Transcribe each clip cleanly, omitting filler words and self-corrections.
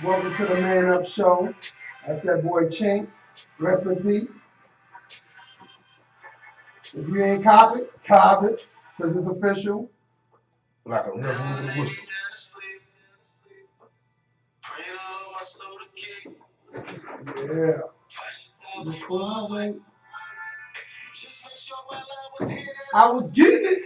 Welcome to the Man Up Show. That's that boy Chinks. Rest in peace. If you ain't cop it, because it's official. Like a rebel with a whistle. Yeah. I was getting it.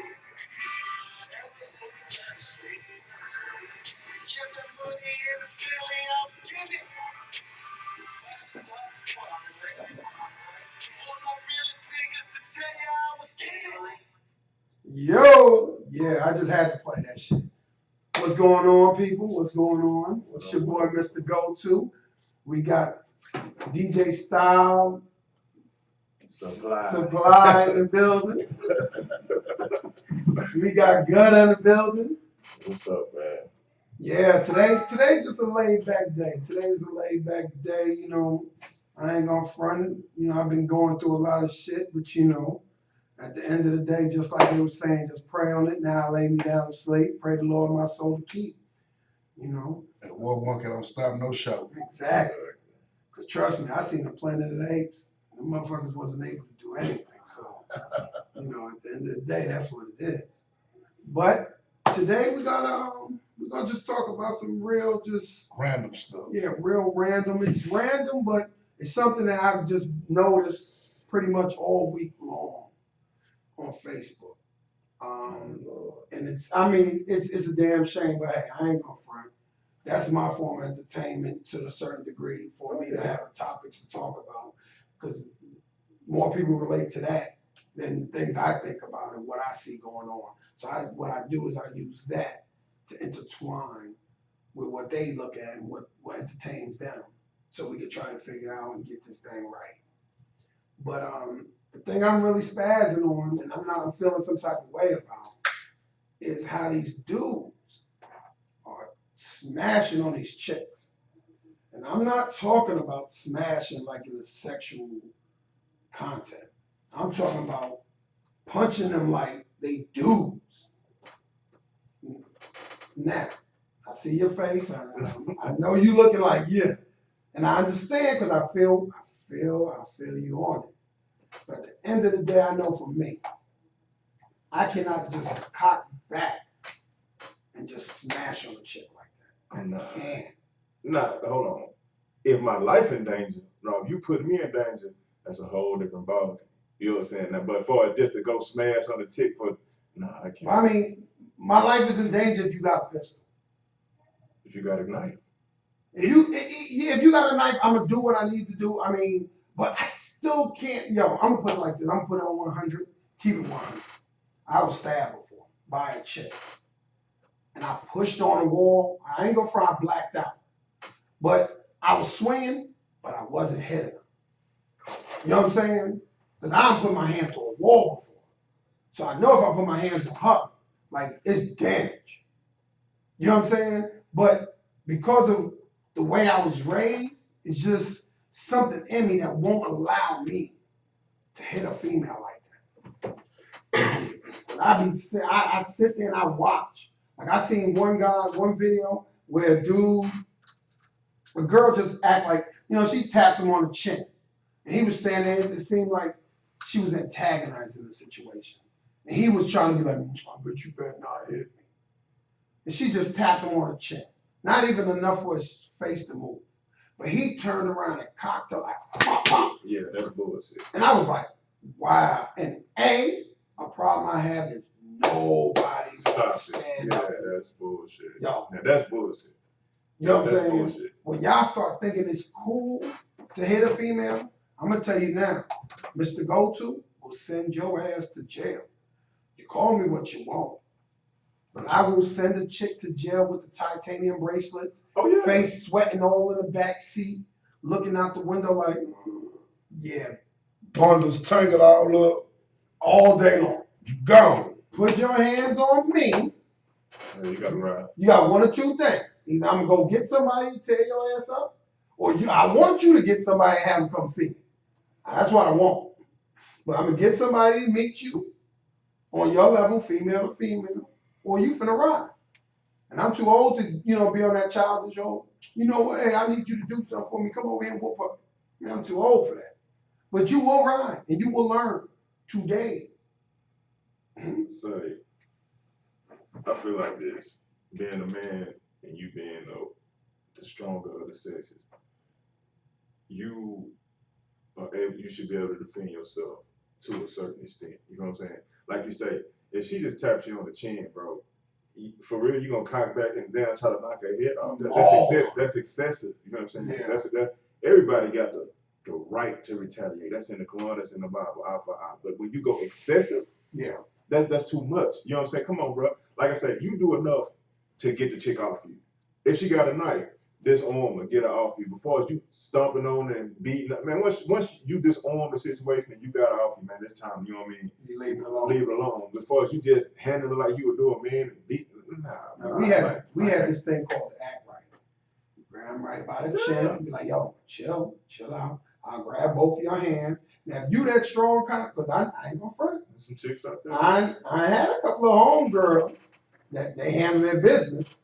Yo, yeah, I just had to play that shit. What's going on, people? What's going on? What's your boy, Mr. Go-To? We got DJ Style Supply in the building. We got Gut in the building. What's up, man? Yeah, today just a laid back day. Today's a laid back day. You know, I ain't gonna front it. You know, I've been going through a lot of shit, but you know, at the end of the day, just like they were saying, just pray on it. Now I lay me down to sleep. Pray the Lord my soul to keep. You know. And what one can don't stop no show. Exactly. Cause trust me, I seen the Planet of the Apes. The motherfuckers wasn't able to do anything. So, you know, at the end of the day, that's what it is. But today we're gonna just talk about some real just Random stuff. yeah, real random. It's random, but it's something that I've just noticed pretty much all week long on Facebook. And I mean, it's a damn shame, but hey, I ain't gonna front. That's my form of entertainment to a certain degree for me to have topics to talk about, because more people relate to that than the things I think about and what I see going on. So what I do is I use that to intertwine with what they look at and what entertains them, so we can try to figure it out and get this thing right. But the thing I'm really spazzing on, and I'm feeling some type of way about, is how these dudes are smashing on these chicks. And I'm not talking about smashing like in a sexual content. I'm talking about punching them like they dudes. Now, I see your face. I know you looking like yeah, and I understand because I feel you on it. But at the end of the day, I know for me, I cannot just cock back and just smash on a chick like that. I can't. Nah, hold on. If my life in danger, no, if you put me in danger, that's a whole different ballgame. You know what I'm saying? Now, but for just to go smash on the chick for, nah, I can't. Well, I mean, my life is in danger if you got a pistol. If you got a knife. If you got a knife, I'm gonna do what I need to do. I mean, but I still can't. Yo, I'm gonna put it like this. I'm gonna put it on 100. Keep it 100. I was stabbed before by a chick, and I pushed on a wall. I ain't gonna front. I blacked out, but I was swinging, but I wasn't hitting her. You know what I'm saying? Because I put my hand to a wall before, so I know if I put my hands on her, like it's damage. You know what I'm saying? But because of the way I was raised, it's just something in me that won't allow me to hit a female like that. But I sit there and I watch. Like I seen one video where a girl just act like, you know, she tapped him on the chin. And he was standing there, it seemed like she was antagonizing the situation. And he was trying to be like, I bet you better not hit me. And she just tapped him on the chin. Not even enough for his face to move. But he turned around and cocked her like, pop, pop. Yeah, that's bullshit. And I was like, wow. And a problem I have is nobody's stand up. Yeah, that's bullshit. Yo. Now that's bullshit. You know what I'm saying? Bullshit. When y'all start thinking it's cool to hit a female, I'm going to tell you now, Mr. Go-To will send your ass to jail. You call me what you want. But I will send a chick to jail with the titanium bracelets, face sweating all in the back seat, looking out the window like, yeah. Bundles tangled all up. All day long. Gone. Put your hands on me. Yeah, you got to ride. You got one or two things. Either I'm going to go get somebody to tear your ass up, or I want you to get somebody and have them come see me. That's what I want. But I'm going to get somebody to meet you on your level, female to female, or you finna ride. And I'm too old to, be on that childish old, you know what, hey, I need you to do something for me. Come over here and whoop up. Man, I'm too old for that. But you will ride and you will learn today. So I feel like this, being a man and you being the stronger of the sexes, you you should be able to defend yourself to a certain extent. You know what I'm saying? Like you say, if she just taps you on the chin, bro, for real, you gonna cock back and down try to knock her head off. That's excessive. You know what I'm saying? Yeah. That everybody got the right to retaliate. That's in the Quran, that's in the Bible, eye for eye. But when you go excessive, Yeah. that's too much. You know what I'm saying? Come on, bro. Like I said, you do enough to get the chick off you. If she got a knife, disarm her, get her off you. Before you stomping on her and beating her, man, once you disarm the situation and you got her off you, man, it's time, you know what I mean? You leave it alone. Leave it alone. Before you just handle it like you would do a man and beat we had this thing called the act right. You grab him right by the chin and be like, yo, chill out. I'll grab both of your hands. Now, if you that strong kind of, because I ain't gonna front. There's some chicks out there. I had a couple of homegirls that they handle their business.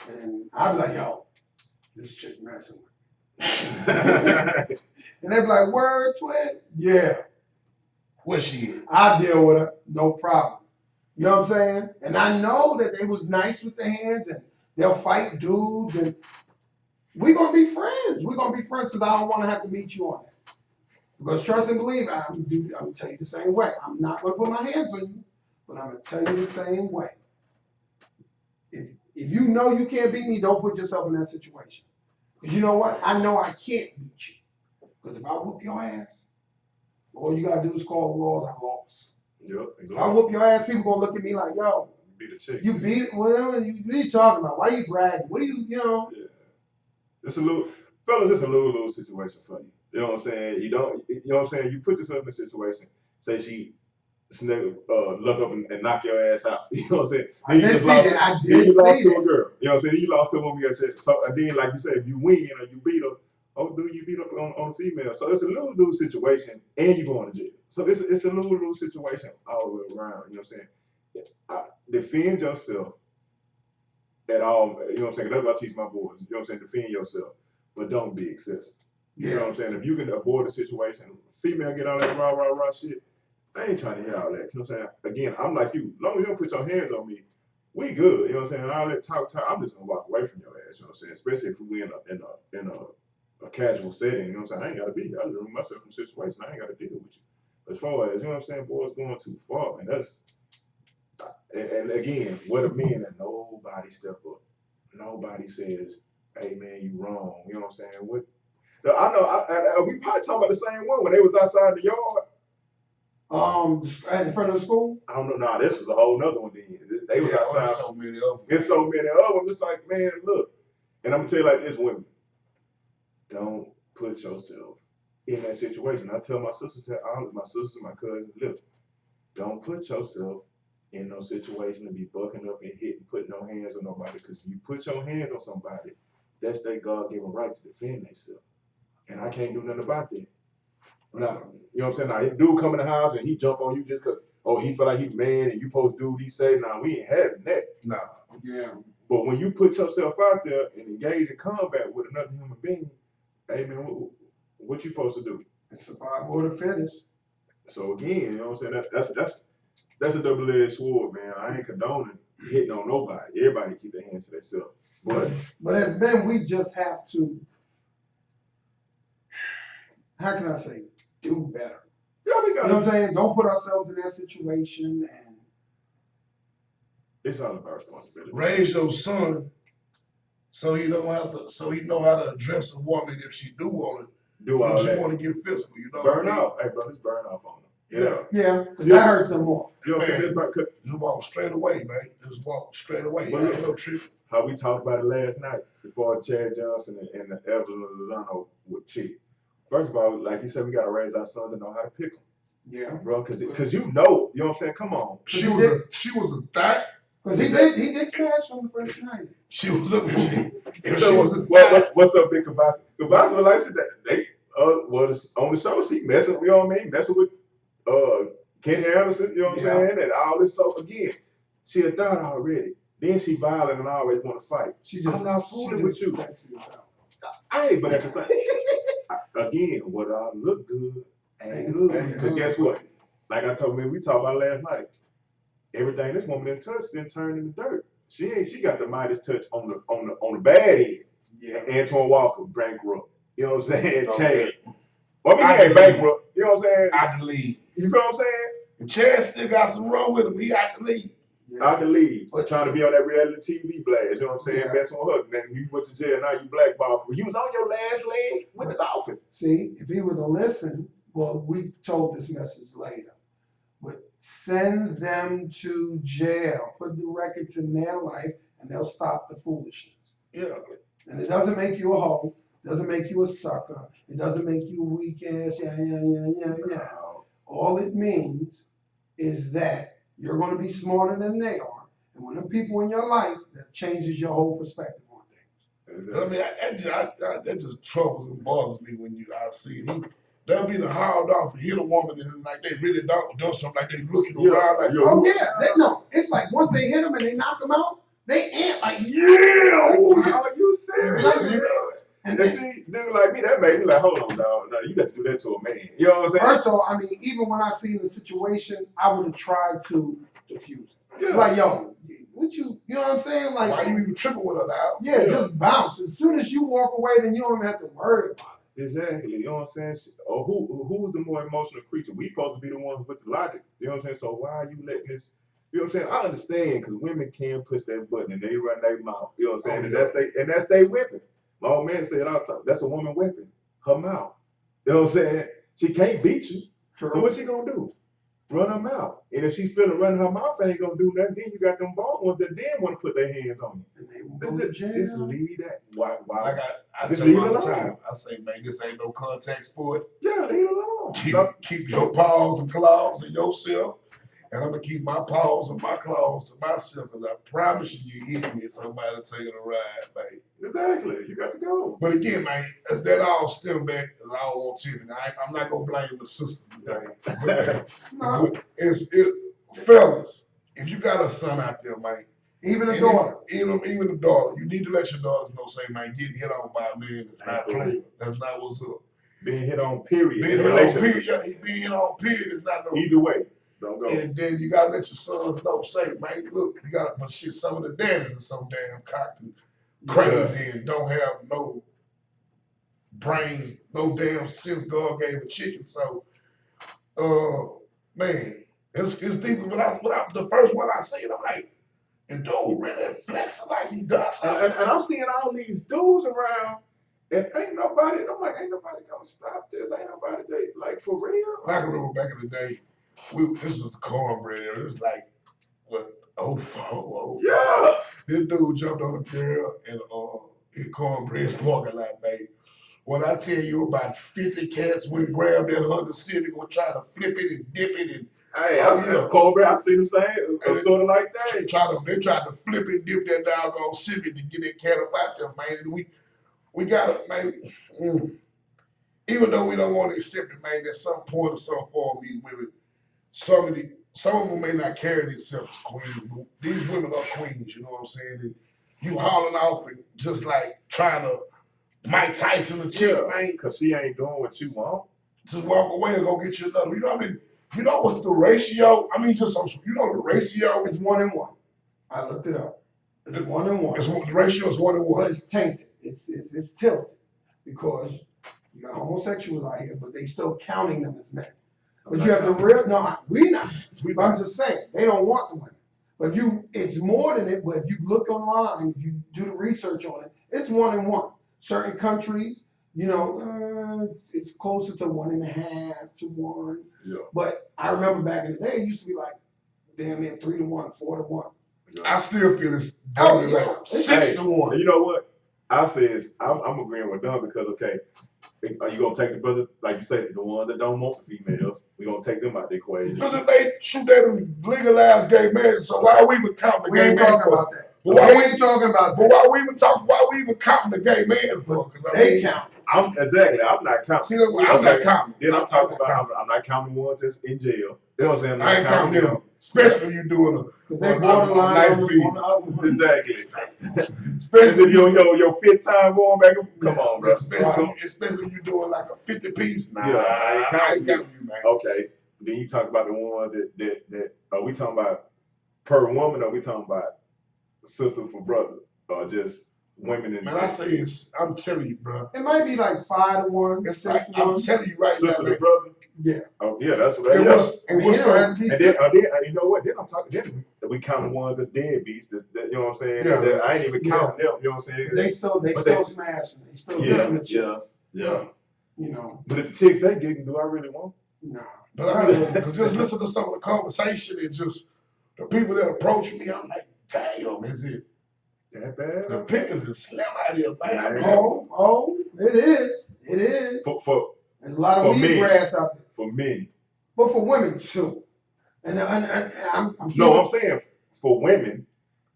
And I'd be like, yo, this chick messing with me. And they'd be like, word, twin? Yeah. Where she is? I'll deal with her, no problem. You know what I'm saying? And I know that they was nice with their hands and they'll fight dudes and we're gonna be friends. We're gonna be friends because I don't want to have to meet you on that. Because trust and believe, I'm gonna tell you the same way. I'm not gonna put my hands on you, but I'm gonna tell you the same way. If you know you can't beat me, don't put yourself in that situation. Because you know what? I know I can't beat you. Because if I whoop your ass, all you gotta do is call the laws, I lost. Yep, exactly. If I whoop your ass, people gonna look at me like, yo, beat a chick. You beat it, whatever you talking about. Why you bragging? What do you know? Yeah. It's a little, fellas, it's a little situation for you. You know what I'm saying? You know what I'm saying? You put yourself in a situation, say she look up and knock your ass out. You know what I'm saying? I did see that. I did you lost see to that. a girl. You know what I'm saying? You lost to a woman. So, and then, like you said, if you win or you beat her, oh, dude, you beat up on a female. So it's a little situation, and you going to jail. So it's a little situation all the way around. You know what I'm saying? Defend yourself at all. You know what I'm saying? That's what I teach my boys. You know what I'm saying? Defend yourself, but don't be excessive. You know what I'm saying? If you can avoid the situation, female get all that rah shit, I ain't trying to hear all that. You know what I'm saying? Again, I'm like you. As long as you don't put your hands on me, we good. You know what I'm saying? All that talk, I'm just gonna walk away from your ass. You know what I'm saying? Especially if we in a casual setting. You know what I'm saying? I ain't gotta be here. I just remove myself from the situation. I ain't gotta deal with you. As far as, you know what I'm saying, boys going too far, and that's. And again, what a men that nobody step up. Nobody says, hey man, you wrong. You know what I'm saying? What? I know we probably talking about the same one when they was outside the yard. In front of the school? I don't know. Nah, this was a whole nother one then. They was outside. There's so many of them. There's so many of them. It's like, man, look. And I'm gonna tell you like this, women. Don't put yourself in that situation. I tell my sisters, my cousins, look, don't put yourself in no situation to be bucking up and hitting, putting no hands on nobody. Because if you put your hands on somebody, that's their God-given right to defend themselves. And I can't do nothing about that. Now, you know what I'm saying? Now, if dude come in the house and he jump on you just because, he feel like he's man and you supposed to do what he say, now we ain't having that. No. Yeah. But when you put yourself out there and engage in combat with another human being, hey man, what you supposed to do? It's survival of the fittest. So again, you know what I'm saying? That's a double-edged sword, man. I ain't condoning hitting on nobody. Everybody keep their hands to themselves. But as men, we just have to, how can I say, do better. Yeah, we got. You know what I'm saying? Don't put ourselves in that situation, and it's all about responsibility. Raise your son so he don't have to. So he know how to address a woman if she do want it. Do all that. She want to get physical, you know. Burn off, hey bro, it's burn off on them. Yeah, because that hurts them more. You know what I'm saying? Just walk straight away, man. Just walk straight away. Well, Ain't no trick. How we talked about it last night before Chad Johnson and Evelyn Lozano would cheat. First of all, like you said, we gotta raise our sons to know how to pick them. Yeah, bro, because you know what I'm saying. Come on. She was a thot. Because he did smash on the first night. She was a. What's up, Big Kavasi? Kavasi was like that they was on the show. She messing, you know what I mean? Messing with Kenny Anderson, you know what I'm saying? And all this. So again, she a thot already. Then she violent and always want to fight. She just, I'm not fooling with you. Sexy as hell. Hey, but at the same, again, what I look good ain't good. Because guess what? Like I told me, we talked about last night. Everything this woman done touched then turned into dirt. She got the Midas touch on the bad end. Yeah. Antoine Walker, bankrupt. You know what I'm saying? Okay. Chad. Well, I mean, he ain't bankrupt. You know what I'm saying? Out the league. You feel what I'm saying? And Chad still got some wrong with him. He out the league. Out the league. But trying to be on that reality TV blast. You know what I'm saying? Yeah. Messing with her. And then you went to jail. Now you blackballed. You was on your last leg with the Dolphins. See, if he would have listened, well, we told this message later. But send them to jail. Put the records in their life, and they'll stop the foolishness. Yeah. And it doesn't make you a hoe. Doesn't make you a sucker. It doesn't make you a weak ass. Yeah. All it means is that you're going to be smarter than they are. And when the people in your life, that changes your whole perspective on things. I mean, that just troubles and bothers me when I see it. They'll be the hauled off and hit a woman and like they really don't do something, like they looking around like, oh yeah, no. It's like once they hit them and they knock them out, they ain't like, Are you serious? Like, and see, nigga like me, that made me like, hold on, dog. No, you got to do that to a man. You know what I'm saying? First of all, I mean, even when I seen the situation, I would have tried to diffuse it. Yeah. Like, yo, what you know what I'm saying? Like, why you even tripping with her now? Yeah, just bounce. As soon as you walk away, then you don't even have to worry about it. Exactly. You know what I'm saying? Or who's the more emotional creature? We supposed to be the ones with the logic. You know what I'm saying? So why are you letting this? You know what I'm saying? I understand because women can push that button and they run their mouth. You know what I'm saying? And that's their weapon. My old man said, that's a woman weapon. Her mouth. You know what I'm saying? She can't beat you. True. So what's she gonna do? Run her mouth. And if she's feeling running her mouth ain't gonna do nothing, then you got them bald ones that then want to put their hands on you. And they will go to jail. Just leave that. Why? Like I Just tell you leave all it the alone. time, I say, man, this ain't no contact sport. Yeah, leave it alone. Keep your paws and claws to yourself. And I'm gonna keep my paws and my claws to myself, because I promise you hit me, somebody taking a ride, man. Exactly. You got to go. But again, man, as that all stem back, as I don't want Tiffany. I'm not gonna blame the sisters today. No, Fellas, if you got a son out there, man, even a daughter. even the daughter, you need to let your daughters know, say, man, getting hit on by a man is not pleasure. That's not what's up. Being hit on, period. Being hit on, period. Being hit on, period, is not no. Either way, don't go. And then you gotta let your sons know, say, man, look, you got, but shit, some of the daddies are so damn cocked and crazy and don't have no brains, no damn sense God gave a chicken. So, man, it's deep. But the first one I seen, I'm like, and dude really flexing like he does something. And I'm seeing all these dudes around, and ain't nobody. I'm like, ain't nobody gonna stop this. Ain't nobody like for real. I can remember back in the day, this was the cornbread era. It was like, what, 04. Yeah. This dude jumped on a girl in cornbread's parking lot, baby. When I tell you about 50 cats went and grabbed that Honda Civic, were trying to flip it and dip it and Hey, Cobra, I see the same. Sort of like that. they tried to flip and dip that doggone Civic to get that cat up out there, man. And we got it, man. Even though we don't want to accept it, man, at some point or some form, these women, some of them may not carry themselves as queens, but these women are queens, you know what I'm saying? And you hauling off and just like trying to Mike Tyson a chick, man. Because she ain't doing what you want. Just walk away and go get you another. You know what I mean? You know what's the ratio? I mean, you know the ratio It's 1-1. I looked it up. It's 1-1. The ratio is 1-1. But it's tainted. It's tilted because you got homosexuals out here, but they still counting them as men. But you have the real. No, we not. I'm just saying they don't want the women. But it's more than it. But if you look online, if you do the research on it, it's 1-1. Certain countries, you know, it's closer to 1.5 to 1. Yeah. But I remember back in the day, it used to be like, damn it, 3-1, 4-1. I still feel it's Oh, yeah. like 6-1. And you know what? I says I'm agreeing with Don because okay, are you gonna take the brother like you say the ones that don't want the females? We gonna take them out the equation. Because if they shoot at them legalized gay marriage, so why are we even counting the We gay ain't marriage? talking about that. But We why ain't talking about But that. why we even counting the gay man for? Because They count. I'm not counting. See, that's what I'm not counting. Then I'm talking about I'm not counting the ones that's in jail. You know what I'm saying? I ain't counting them, especially you doing Because they borderline nice on beat. the other one. Exactly. Especially Especially if your fifth time going back. Come on, bro. Especially if you doing like a 50 piece. Nah, Yeah, I ain't counting you, man. Okay. Then you talk about the ones that are we talking about per woman, or we talking about sister for brother, or just women in Man, I say I'm telling you, bro. It might be like 5 to 1, It's 6 like, to 1. I'm telling you right now, sister man. to brother? Yeah. Oh yeah, that's what that And is. what's so, And then you know what? Then I'm talking. Then we count the ones that's deadbeats. That, you know what I'm saying? Yeah. That I ain't even counting them. You know what I'm saying? They still smashing. They still Yeah, giving it. yeah. You know. But if the chicks they getting, do I really want? Nah. but I mean, because just listen to some of the conversation and just the people that approach me, I'm like, damn, is it? That bad? The pickers is slim out here, man. I mean, Oh, it is. It is. For There's a lot of for weed men. grass out there. for men. But for women too. And I'm No, I'm saying for women,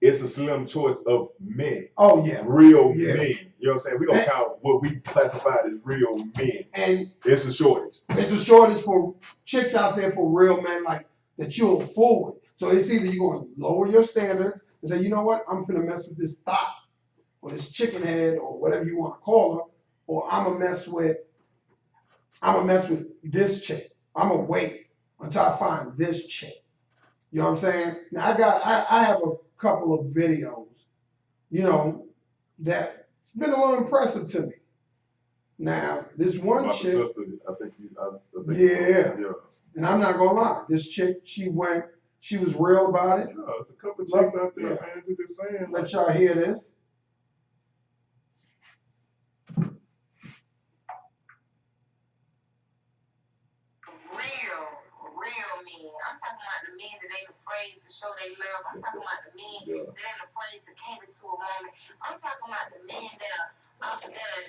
it's a slim choice of men. Oh yeah. Real Yeah. men. You know what I'm saying? We gonna count what we classified as real men. And It's a shortage. it's a shortage for chicks out there for real men like that you'll fool with. So it's either you're gonna lower your standard and say, you know what, I'm finna mess with this thought or this chicken head or whatever you want to call her, or I'm gonna mess with this chick. I'm gonna wait until I find this chick. You know what I'm saying? Now I have a couple of videos, you know, that been a little impressive to me. Now, this one About chick, the sisters, I think Yeah. yeah. and I'm not gonna lie, this chick, she was real about it. Yeah, it's a couple chicks out there, Yeah. man, that just saying. Let y'all hear this. Real men. I'm talking about the men that ain't afraid to show they love. I'm talking about the men that ain't afraid to cater to a woman. I'm talking about the men that are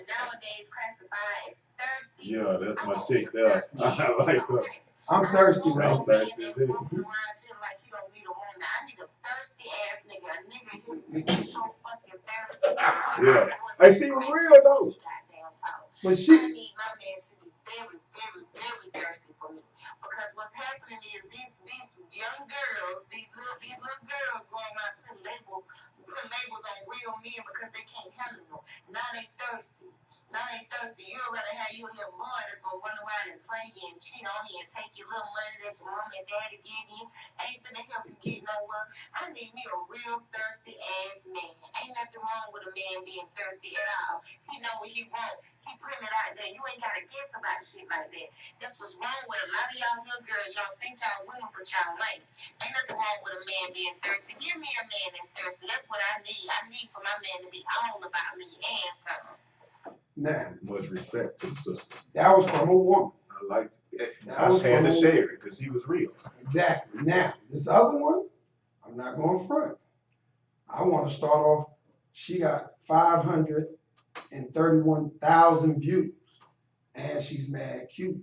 nowadays classified as thirsty. Yeah, that's my chick there. I like her. I'm thirsty, I man. want a man that walking around feeling like he don't need a woman. I need a thirsty ass nigga. A nigga who's so fucking thirsty. Yeah. Hey, she was real though. But I need my man to be very, very, very thirsty for me. Because what's happening is these young girls, these little girls going around putting labels on real men because they can't handle them. Now they thirsty. You'd rather have you a little boy that's gonna run around and play you and cheat on you and take your little money that your mom and daddy give you. Ain't finna help you get nowhere. I need me a real thirsty ass man. Ain't nothing wrong with a man being thirsty at all. He know what he want. He putting it out there. You ain't gotta guess about shit like that. That's what's wrong with a lot of y'all little girls. Y'all think y'all women, but y'all ain't. Ain't nothing wrong with a man being thirsty. Give me a man that's thirsty. That's what I need. I need for my man to be all about me and something. now, Much respect to the sister. that was from a woman. I liked it. That I was had to from a share it because she was real. Exactly. Now, this other one, I'm not going front. I want to start off. She got 531,000 views, and she's mad cute.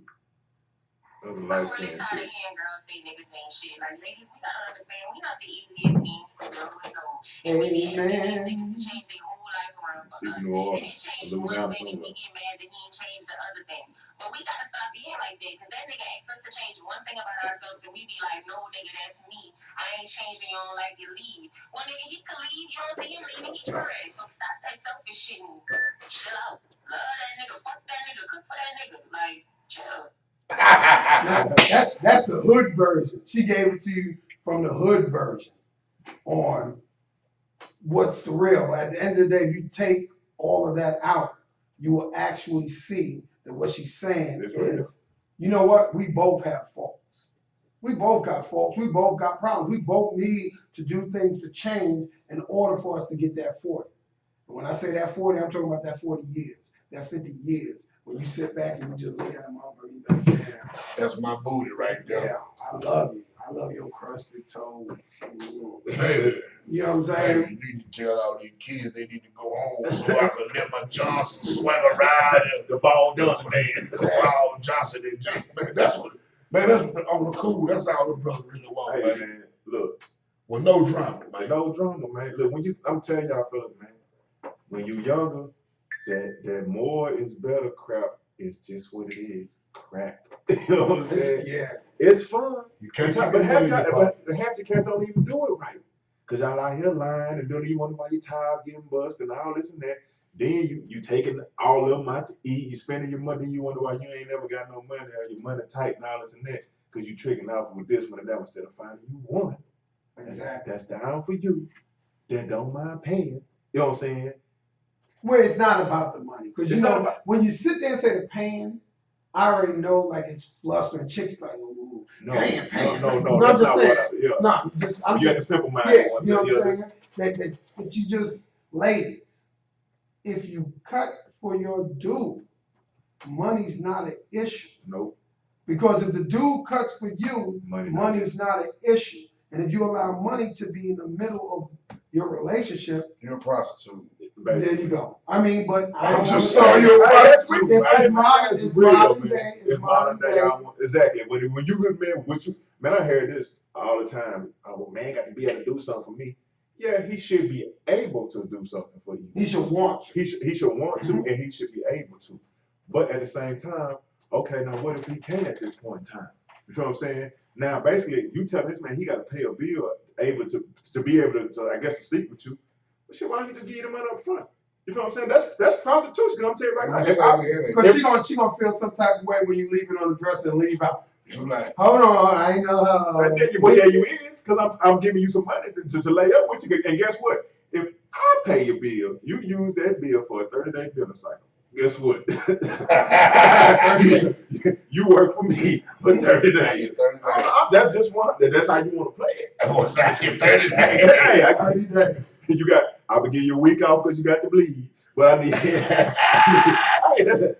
That was a I'm light really skinned tired of chick. hearing girls say niggas ain't shit. Like, ladies, we gotta understand, we not the easiest beings to build with no. And we be asking these niggas to change their whole life around for She's us. New And Orleans. he changed Louisiana one thing and we somewhere. get mad that he ain't changed the other thing. But we gotta stop being like that, because that nigga asks us to change one thing about ourselves and we be like, no, nigga, that's me. I ain't changing, you don't like it, leave. Well, nigga, he could leave, you don't see him leaving, he tried. So stop that selfish shit and chill out. Love that nigga, fuck that nigga, cook for that nigga. Like, chill. Now, that's the hood version. She gave it to you from the hood version on what's the real. But at the end of the day, if you take all of that out, you will actually see that what she's saying It's real. is, you know what? We both have faults. We both got faults. We both got problems. We both need to do things to change in order for us to get that 40. And when I say that 40, I'm talking about that 40 years, that 50 years. When you sit back and you just look at them all, you be like, damn. That's my booty right there. Yeah, I love you. I love your crusted toes. Hey, You know what I'm hey, saying? you need to tell all these kids they need to go home so I can let my Johnson swing around The ball Johnson man. Paul Johnson and Jack. Man, that's what on the cool. That's all the brother really want, Hey man. man, look, Well, no drama, man. No drama, man. Look, I'm telling y'all fellas, man, when you younger, that more is better crap is just what it is. Crap. You know what I'm saying? Yeah. It's fun. You can't But half the cats don't even do it right. Cause y'all out here lying and then you wonder why your tires getting bust and all this and that. Then you taking all of them out to eat, you spending your money, you wonder why you ain't never got no money or your money tight and all this and that. Cause you tricking off with this one and that one instead of finding you one. Exactly. That's down for you. That don't mind paying. You know what I'm saying? Well, it's not about the money. Because you It's not know, about- when you sit there and say the paying, I already know like it's flustering. Chicks like, ooh, No, paying. no, No, that's I'm just not saying. what yeah. No, just I'm You got just the simple mind. yeah. ones You know that- what I'm saying? That you just ladies, if you cut for your dude, money's not an issue. Nope. Because if the dude cuts for you, money's not an issue. And if you allow money to be in the middle of your relationship, You're a prostitute. there you go. I mean, but I I'm don't just wanna sorry say- you're a That's prostitute. real. It's modern That's real, man. day. It's modern day. Exactly. When you good man, man, I hear this all the time. Oh, man, got to be able to do something for me. Yeah, he should be able to do something for you. He should want to. He should want to, and he should be able to. But at the same time, okay, now what if he can't at this point in time? You know what I'm saying? Now, basically, you tell this man he got to pay a bill, able to be able to, I guess, to sleep with you. But shit, why don't you just give you the money up front? You know what I'm saying? That's prostitution. I'm telling you right now. Because she gonna feel some type of way when you leave it on the dresser and leave out. You're like, Hold on, I ain't know how. Well, yeah, you is, because I'm giving you some money to lay up with you. And guess what? If I pay your bill, you use that bill for a 30-day billing cycle. Guess what? You work for me for 30 days. That's just one. That's how you want to play it. What's that? 30 days. Hey, 30 days. I will give you a week off because you got to bleed. But I need.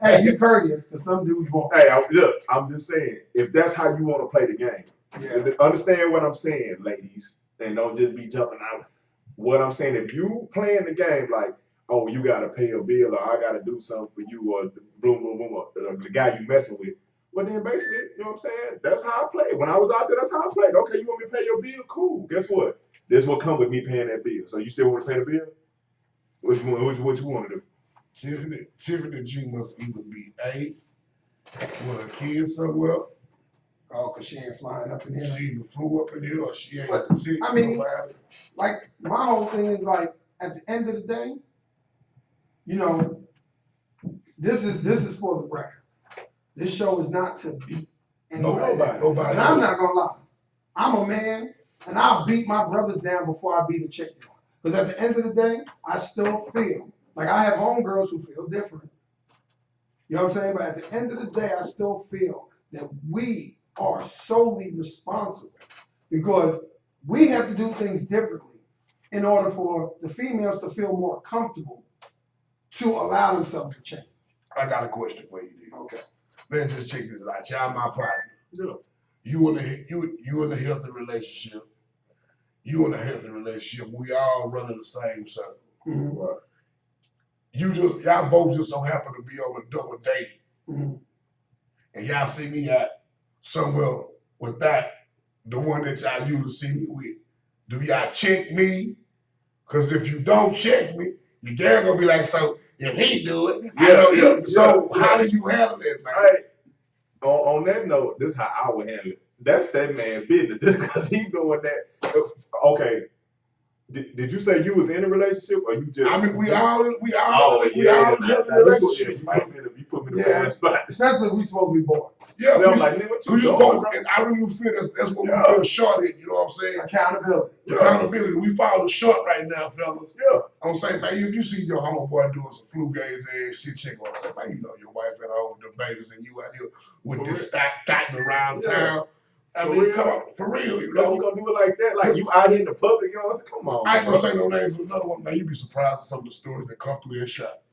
Hey, you courteous, because some dudes won't. Hey, look, I'm just saying, if that's how you want to play the game, Yeah. understand what I'm saying, ladies, and don't just be jumping out. What I'm saying, if you playing the game like, oh, you got to pay a bill, or I got to do something for you, or boom, boom, boom, or the guy you messing with, well, then basically, you know what I'm saying? That's how I played. When I was out there, that's how I played. Okay, you want me to pay your bill? Cool. Guess what? This will come with me paying that bill. So you still want to pay the bill? What you want to do? Tiffany G must either be A, with her kids somewhere, Oh, because she ain't flying up in here. she either flew up in here, or she ain't But, text I mean, nobody. Like, my whole thing is like, at the end of the day, you know, this is for the record. This show is not to beat anybody. Nobody. And I'm not gonna lie. I'm a man, and I'll beat my brothers down before I beat a chick down. Because at the end of the day, I still feel like I have homegirls who feel different. You know what I'm saying? But at the end of the day, I still feel that we are solely responsible because we have to do things differently in order for the females to feel more comfortable to allow themselves to change. I got a question for you, dude. Okay. Let's just check this out. Y'all my partner. Yeah. You in a healthy relationship. You in a healthy relationship. We all running the same circle. Mm-hmm. Right. Y'all both just so happen to be on a double date. Mm-hmm. And y'all see me at somewhere with the one that y'all usually see me with. Do y'all check me? Because if you don't check me, your girl gonna be like, so if he do it, I know you. So how do you handle it, man? Hey, on that note, this is how I would handle it. That's that man business. Just because he's doing that. Okay. Did you say you was in a relationship or you just? I mean, we all in You relationships, man. put me in the bad spot. Especially we supposed to be born. Yeah, I'm like, man, what you doing, bro? and I really feel that's what we Yeah. feel short in. You know what I'm saying? Accountability. Yeah. Accountability. We fall short right now, fellas. Yeah. I'm saying, man, you see your homeboy doing some flugaze ass shit, chick. I'm saying, man, you know your wife at home with the babies and you out here with For this dotting around Yeah. town. I For mean, real. come on, for real, you Unless know. you gonna do it like that, like you out here in the public, you know what I'm saying? Come on. I ain't gonna bro. say no names, but another one, man, you'd be surprised at some of the stories that come through this shop.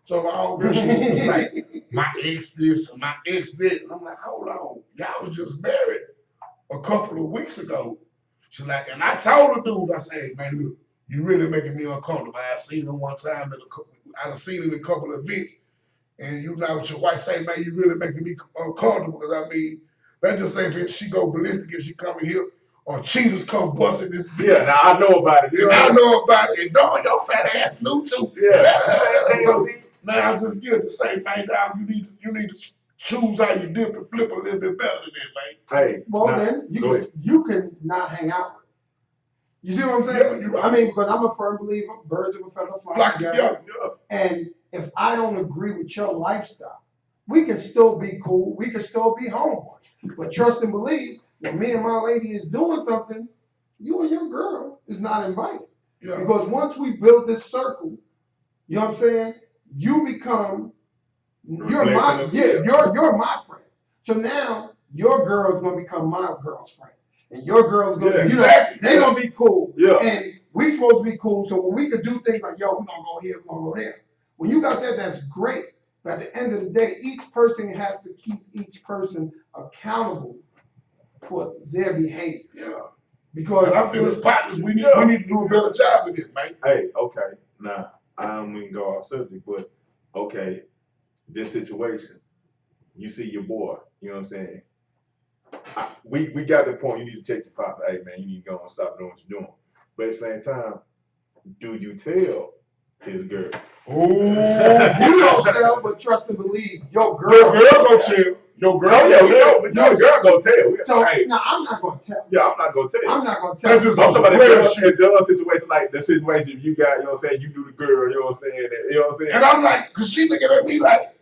So my own girl, she was like, my ex this, my ex that. And I'm like, hold on, y'all was just married a couple of weeks ago. She's like, and I told the dude, I said, hey, man, look, you really making me uncomfortable. I seen him one time I done seen him in a couple of events, and you know what your wife say, man, you really making me uncomfortable because I mean, let's just say if she go ballistic and she coming here or cheaters come busting this bitch. Yeah, now I know about it. And I know about it. And dog, your fat ass knew too. Yeah. So now I'm just good to say, man, dog, you need to choose how you dip and flip a little bit better than that, man. Hey, Well, nah, then go ahead. you can not hang out with. You see what I'm saying? Yeah, you're right. I mean, because I'm a firm believer, birds of a feather Flock flock together. together. And if I don't agree with your lifestyle, we can still be cool. We can still be homeboys. But trust and believe, when me and my lady is doing something, you and your girl is not invited. Yeah. Because once we build this circle, you know what I'm saying? You become, you're my friend. So now your girl's gonna become my girl's friend. And your girl's gonna, they gonna be cool. Yeah. And we supposed to be cool. So when we could do things like, yo, we're gonna go here, we're gonna go there. When you got that, that's great. But at the end of the day, each person has to keep each person accountable for their behavior. Yeah. Because And I feel as partners, we need to do a better job of it, man. Hey, okay. Now, I don't mean to go off subject, but okay, this situation, you see your boy, you know what I'm saying? We got the point, you need to check your partner. Hey, man, you need to go and stop doing what you're doing. But at the same time, do you tell his girl? Oh, you don't tell, but trust and believe your girl. Your girl gonna tell. Your girl gonna tell. Your girl gonna tell. So, hey, no, I'm not gonna tell. Yeah, I'm not gonna tell. I'm not gonna tell. That's just I'm talking about player the situation, like the situation you got, you know what I'm saying, you do the girl, you know what I'm saying, you know what I'm saying? And I'm like, cause she looking at me like,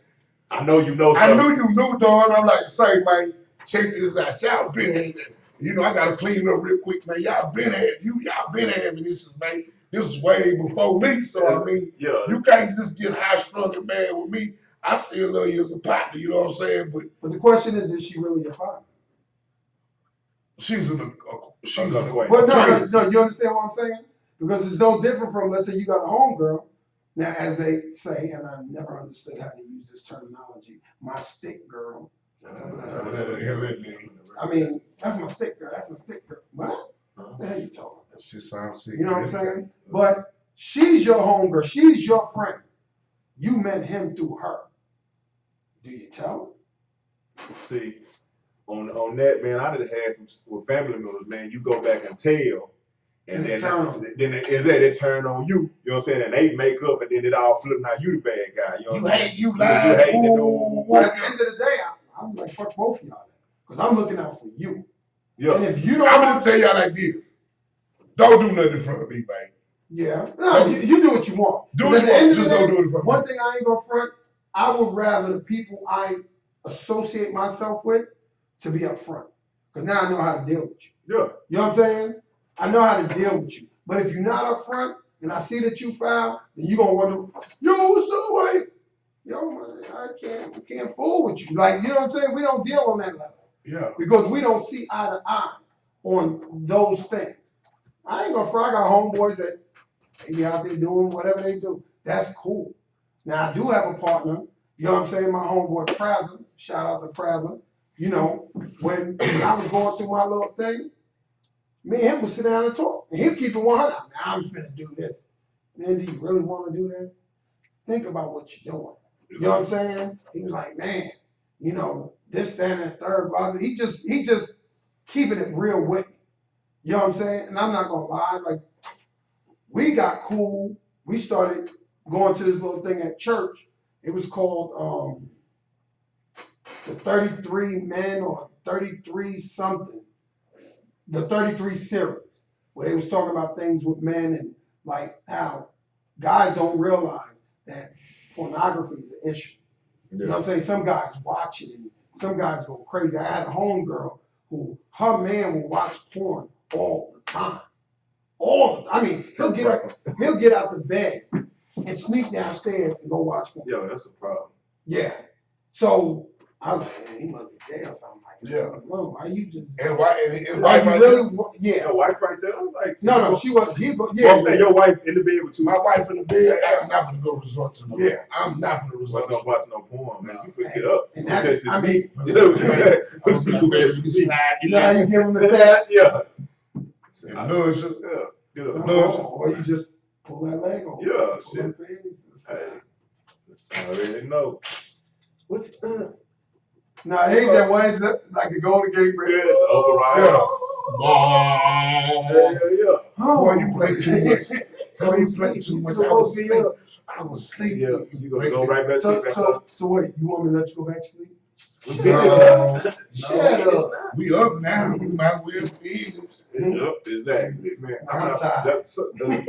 I know you know I something. knew you knew, dog. I'm like, say, man, check this out. Y'all been having, you know, I gotta clean it up real quick, man. Y'all been having this, man. This is way before me, so I mean, you can't just get high strung and mad with me. I still love you as a partner, you know what I'm saying? But the question is she really your partner? She's an But no, so you understand what I'm saying? Because it's no different from, let's say you got a homegirl. Now, as they say, and I never understood how to use this terminology, my stick girl. whatever the hell that means. I mean, that's my stick girl. That's my stick girl. What? What the hell you talking about? That shit sounds sick. You know what I'm saying? But she's your homegirl. She's your friend. You met him through her. Do you tell him? See, on that, man, I done had some with family members, man. You go back and tell, and then they turn on you. You know what I'm saying? And they make up, and then it all flip. Now you the bad guy. You know what I'm saying? You lie. You hate the dude. But at the end of the day, I'm like, fuck both of y'all. Because I'm looking out for you. Yeah. And if you don't, I'm gonna tell y'all like this: don't do nothing in front of me, man. Yeah. No, you do what you want. Do what you want. Just don't do it in front of me. One thing I ain't gonna front. I would rather the people I associate myself with to be up front. Because now I know how to deal with you. Yeah. You know what I'm saying? I know how to deal with you. But if you're not up front and I see that you foul, then you're gonna wonder, yo, what's up, White? Yo, man, I can't fool with you. Like, you know what I'm saying? We don't deal on that level. Yeah. Because we don't see eye to eye on those things. I ain't gonna front. I got homeboys that they be out there doing whatever they do. That's cool. Now, I do have a partner, you know what I'm saying, my homeboy Prather, shout out to Prather. You know, when I was going through my little thing, me and him would sit down and talk. And he'll keep it 100. Now, I'm finna do this. Man, do you really want to do that? Think about what you're doing. You know what I'm saying? He was like, man, you know, this, that, and that, third, blah. He just keeping it real with me. You know what I'm saying? And I'm not gonna lie, like, we got cool. We started going to this little thing at church. It was called the 33 Men or 33 something. The 33 series, where they was talking about things with men and like how guys don't realize that pornography is an issue. You know what I'm saying? Some guys watch it and some guys go crazy. I had a homegirl who her man will watch porn all the time. I mean, he'll get out the bed and sneak downstairs and go watch porn. Yeah, that's a problem. Yeah. So I was like, man, he must be gay or something like that. Yeah. Well, why you just And wife Your wife right there? Like, No, she was. I'm saying your wife in the bed with you. my wife in the bed, I'm not gonna go resort to no. Yeah. I'm not gonna resort to Don't watch no porn, man. You finna get up. And that's, I mean, You know how you give them the tap? Yeah. And nudge her. Yeah. Get up. Nudge her. Or you just pull that leg over. Yeah, Pull shit. that panties. Hey, I already know. What's No, it ain't that way. It's like the Golden Gate Bridge. Yeah, it's override. Boy, Yeah. boy, you play too much. Boy, you play too much. I was Yeah. sleeping. I was sleeping. Yeah, you gonna go right back to sleep after. So wait, you want me to let you go back to sleep? No, Shut up. we up now. We might well be. Yep, exactly, man. I'm tired.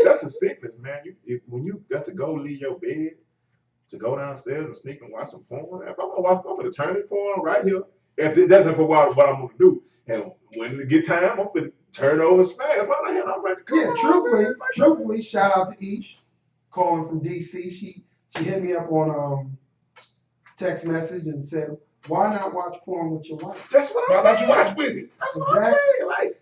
That's a sickness, man. When you got to go leave your bed to go downstairs and sneak and watch some porn, if I'm gonna watch, I'm gonna turn this porn right here. If it doesn't for what I'm gonna do, and when it get time, I'm gonna turn over and smash. I'm ready to come Yeah, on, truthfully, shout out to Ish, calling from DC. She hit me up on text message and said, "Why not watch porn with your wife?" That's what Why I'm don't saying. you watch with it? That's what I'm saying. Like,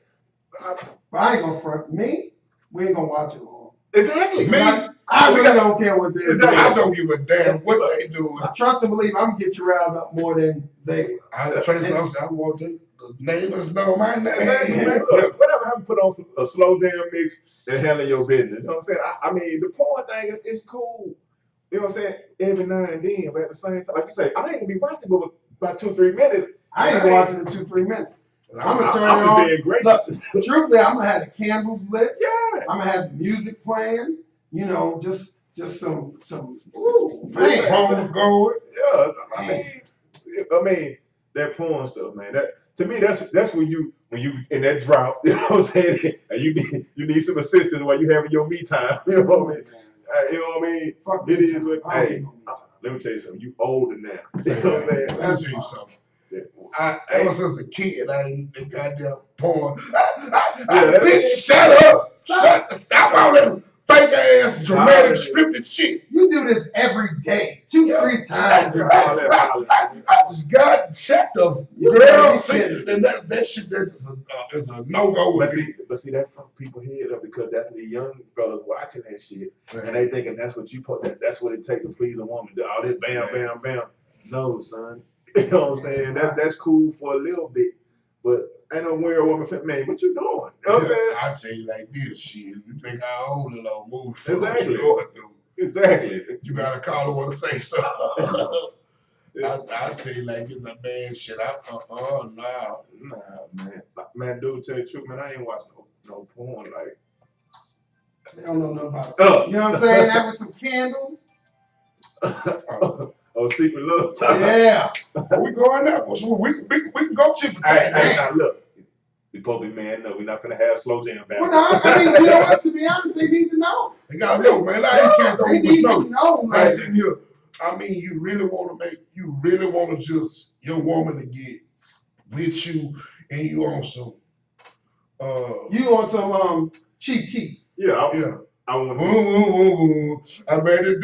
But I ain't gonna front. Me, we ain't gonna watch it long. exactly. Me, I really don't care what they do. I don't give a damn what they do. I trust and believe I'm gonna get you riled up more than they will. I want the neighbors know my Exactly, name. man. Look, whatever happened, put on a slow jam mix and handle your business. You know what I'm saying? I mean, the porn thing is cool. You know what I'm saying? Every now and then, but at the same time, like you say, I ain't gonna be watching it for about 2-3 minutes. I ain't watching it 2-3 minutes. I'm gonna turn it I'm on. being gracious. Look, truthfully, I'm gonna have the candles lit. Yeah. I'm gonna have the music playing. You know, just some. Ooh, Man. phone going. Yeah. I mean, that porn stuff, man. That to me, that's when you in that drought. You know what I'm saying? And you need some assistance while you having your me time. You know what I mean? You know what I mean? Fuck It me is time. what. I don't Hey, need no me time. let me tell you something. You older now. You know what I'm saying? Let me tell you something. Ever since a kid, I ain't the goddamn porn. Bitch, shut up! Stop all that fake ass, dramatic, scripted shit. You do this every day, 2-3 times a day. I just got checked up, You girl. can't See, shit. and that shit is a no go with me. But see, that fuck people head up because that's the young fellas watching that shit, and they thinking that's what you put. That's what it takes to please a woman. All this bam, bam, bam. No, son. You know what I'm saying? That's cool for a little bit, but ain't no weird woman fit, man. What you doing? You know what I'm saying? I tell you like this, shit. You think I own a little movie? Exactly. What you going through? Exactly. You gotta call her want to say something. I tell you like it's a man shit. Nah, man, dude, tell you the truth, man. I ain't watching no porn like. They don't know nothing about it. You know what I'm saying? That was some candles. Oh, secret love. Yeah. We going there. We can go cheap for Hey, that. now look. We probably man, no, we're not gonna have slow jam back. Well, no, I mean, you know what? To be honest, they need to know. They gotta know, man. A lot of these cats They don't need even to know. know, Like man. sitting here, I mean, you really want to just your woman to get with you, and you want some. You want some cheap keep. Yeah, Yeah. I want to. I made it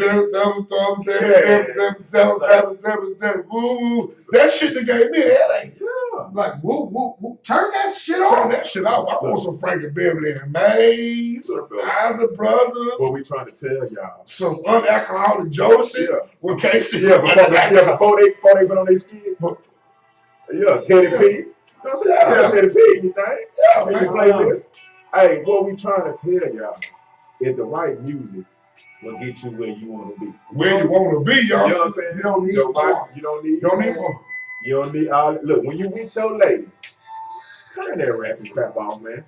that shit that gave me a headache. Yeah. Like, woo. Turn that shit off. Turn that shit off. I want some Frankie Beverly and Mays, Isaac Brothers. What we trying to tell y'all? Some unalcoholic Jodeci. Yeah. With Casey. Before they went on their skin. Yeah, Teddy P. You know what I'm saying? Yeah, Teddy P. You think? Yeah, And you play this. Hey, what we trying to tell y'all is the right music will get you where you want to be. Where you want to be, y'all. You know what I'm saying? You don't need You don't need all. Look, when you with your lady, turn that rapping crap off, man.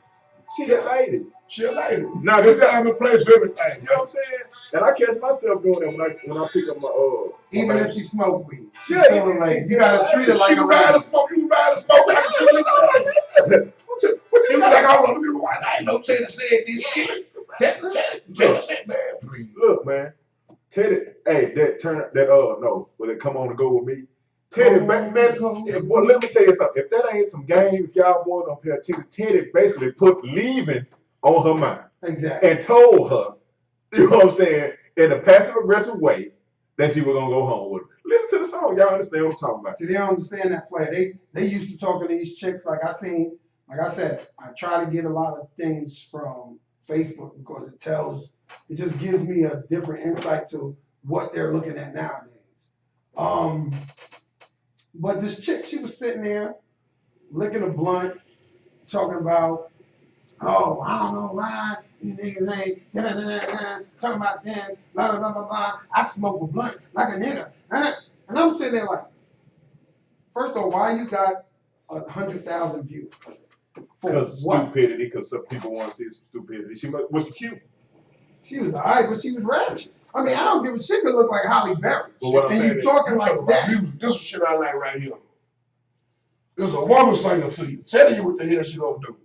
She a lady. She a lady. Now This time and place for everything. You know what I'm saying? And I catch myself doing that when I pick up my Even if she smoke weed. Yeah, Still a lady. You gotta treat her like she a ride lady. a smoke. You ride a smoke. Like she was like this. What you like? Hold on, let me rewind. I ain't no Teddy said this shit. Teddy said, man, please. Look, man. Teddy, hey, will it come on to go with me? Teddy, man, boy, let me tell you something. If that ain't some game, if y'all boys don't pay attention, Teddy basically put leaving on her mind. Exactly. And told her, you know what I'm saying, in a passive aggressive way, that she was gonna go home with her. Listen to the song, y'all understand what I'm talking about. See, they don't understand that play. They used to talk to these chicks like I said, I try to get a lot of things from Facebook because it just gives me a different insight to what they're looking at nowadays. But this chick, she was sitting there licking a blunt, talking about, oh, I don't know why you niggas ain't talking about them, blah, blah, blah, blah. I smoke a blunt like a nigga. And I'm sitting there like, first of all, why you got 100,000 views? Because what? stupidity, because some people want to see some stupidity. She was cute. She was alright, but she was ratchet. I mean, I don't give a shit. Could look like Holly Berry. But what I'm And saying you is, talking You like talking about that. music. This is shit I like right here. There's a woman singer to you, telling you what the hell she gonna do.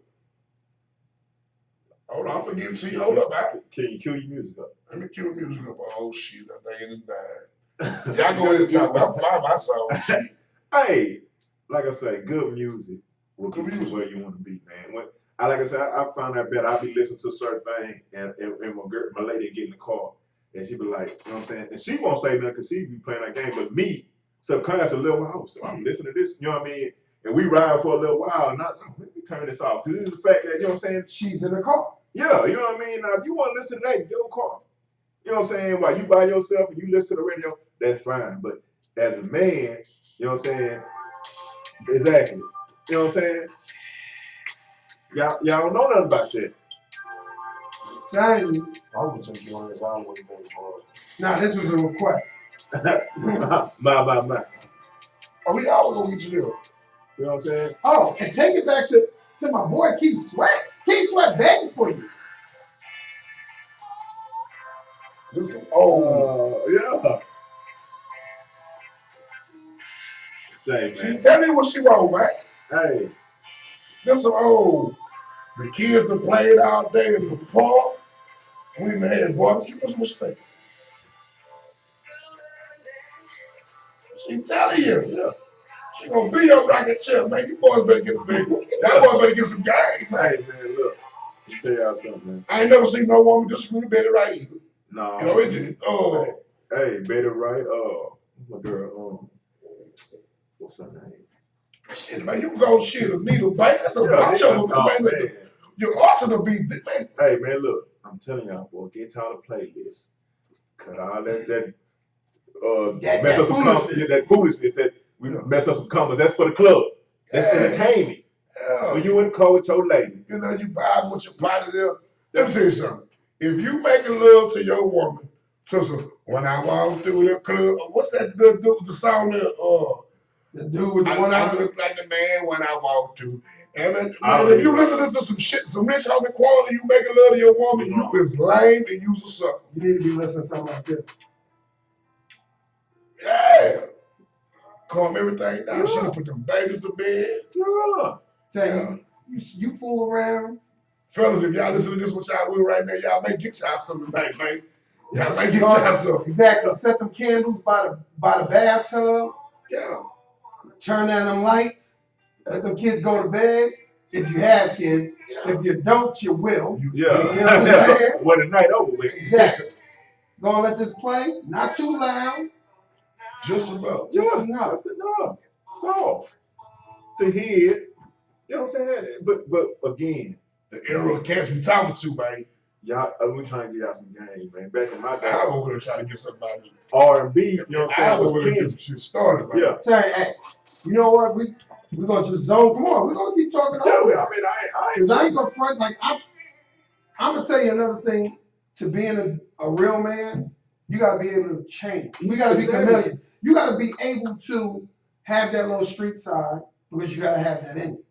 Hold on, I'm gonna give it to you. Hold up, man. Can you cue your music up? Let me cue the music up. Oh shit, that thing ain't died. Y'all go ahead and talk. I'm fine. My song. Shit. Hey, like I say, good music will Good get you music. where you want to be, man. When like I said, I found that better. I be listening to certain things, and my lady get in the car, and she be like, you know what I'm saying? And she won't say nothing because she be playing that game, but me, subconscious a little while, so I'm listening to this, you know what I mean? And we ride for a little while, and let me turn this off, because this is the fact that, you know what I'm saying? She's in the car. Yeah, you know what I mean? Now, if you want to listen to that in your car, you know what I'm saying? While you by yourself and you listen to the radio, that's fine. But as a man, you know what I'm saying? Exactly. You know what I'm saying? Y'all don't know nothing about that. Saying you. I'm gonna take you on this. I don't want to go for it. Now, this was a request. my. Oh, we always gonna get you there. You know what I'm saying? Oh, and take it back to my boy Keith Sweat. Keith Sweat begging for you. Listen, oh, Yeah. Say, she man. tell me what she want, man. Hey. Listen, oh, the kids that played all day in the park. We done had barbecue. What's what she say? She telling you. Yeah. She gonna be your rocket chair, man. You boys better get a big one. That boy better get some game, man. Hey, man, look. Let me tell y'all something, man. I ain't never seen no woman disagree with Betty Wright either. No. You know, it just, oh, Hey, Betty Wright, my girl, what's her name? shit, man, you go shit Anita Baker. That's a bunch yeah, of them, man. Your arsenal be, man. Hey, man, look, I'm telling y'all, boy, get y'all the playlist. Cut all that mess up some comments, that foolishness that we mess up some comments. That's for the club. That's entertainment. Yeah. When you in the car with your lady. You know, you vibe with your partner there. Let me tell you something. If you making love to your woman, to some, when I walk through the club, what's that the song there? The dude with the I one eye. look like the man when I walk through. And man, if you listen to some shit, some rich homie quality, you making love to your woman, you is lame and you a sucker. You need to be listening to something like this. Yeah. Calm everything down. Yeah. She done put them babies to bed. Yeah. Tell you fool around. Fellas, if y'all listen to this, what y'all will right now, y'all may get y'all something tonight, man. Y'all might get y'all something. Exactly. Set them candles by the bathtub. Yeah. Turn down them lights. Let them kids go to bed. If you have kids. If you don't, you will. Yeah. You know what I'm saying? What the night over with. Exactly. Gonna let this play. Not too loud. Just enough. Just enough. Just enough. Soft. To hear it. You know what I'm saying? But again, The era of cats we talking to, man. y'all, we trying to get out some game, man. Back in my day, I was over there trying to get somebody. R&B, you know what I I'm was saying? over there Was get king. some shit started, man. Yeah. Say, hey, you know what? We're gonna just zone. Come on, we're gonna keep talking Yeah, over. I mean, I Cause I ain't gonna front like I'm gonna tell you another thing. To being a real man, you gotta be able to change. We gotta be Exactly. chameleon. You gotta be able to have that little street side because you gotta have that in you.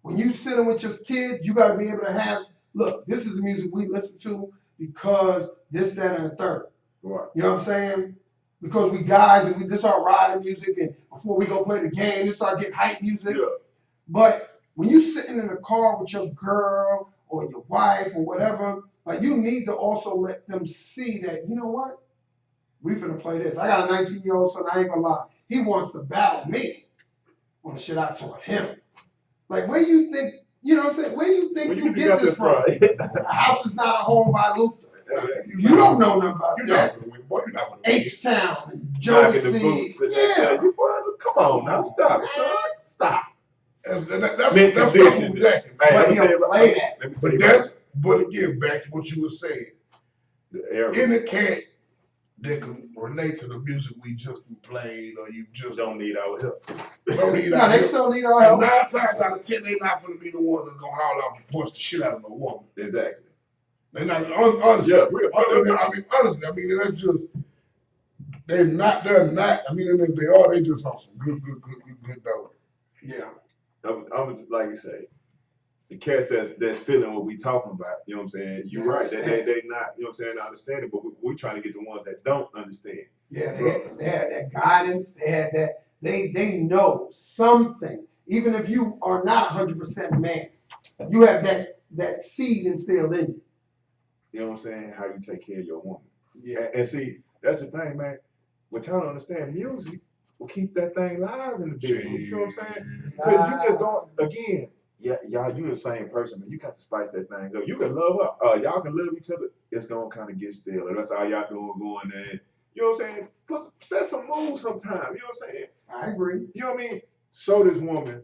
When you sitting with your kids, you gotta be able to have. Look, this is the music we listen to because this, that, and the third. Right. You know what I'm saying? Because we guys and this our riding music, and before we go play the game, this our get hype music. Yeah. But when you sitting in the car with your girl or your wife or whatever, like you need to also let them see that, you know what? We finna play this. I got a 19-year-old son, I ain't gonna lie. He wants to battle me on the shit I taught him. Like where you think, you know what I'm saying? Where you think Where you you get got this this from? from? A house is not a home by Luther. You You don't know nothing about You're that. not gonna win, boy. You're not gonna win. H-Town, and Knocking the Jodeci. boots. Yeah. You, boy, come on now. Stop, son. Stop. That's Mint what condition. we're lacking. Hey, But let me he'll tell you, play that. let me tell But you but again, back to what you were saying. the era. Any cat that can relate to the music we just played or you just don't need our help. don't need No, our they help. still need our And help. 9 times out of 10, they're not gonna be the ones that's gonna haul off and punch the shit out of no woman. Exactly. They're not honestly. Yeah, real. Honestly, I mean, that's just they're not. I mean, and if they are, they just on some good dough. Yeah. I was like you say, the cats that's feeling what we talking about. You know what I'm saying? You're right. That they not. You know what I'm saying? Understanding, but we're trying to get the ones that don't understand. Yeah, they had that guidance. They had that. They know something. Even if you are not 100% man, you have that seed instilled in you. You know what I'm saying? How you take care of your woman. Yeah. And see, that's the thing, man. We're trying to understand music will keep that thing live in the business. You know what I'm saying? Because you just don't, again, yeah, y'all, you the same person, man. You got to spice that thing up. You can love her. Y'all can love each other. It's going to kind of get stale. That's all y'all doing going there. You know what I'm saying? Set some moves sometime. You know what I'm saying? I agree. You know what I mean? Show this woman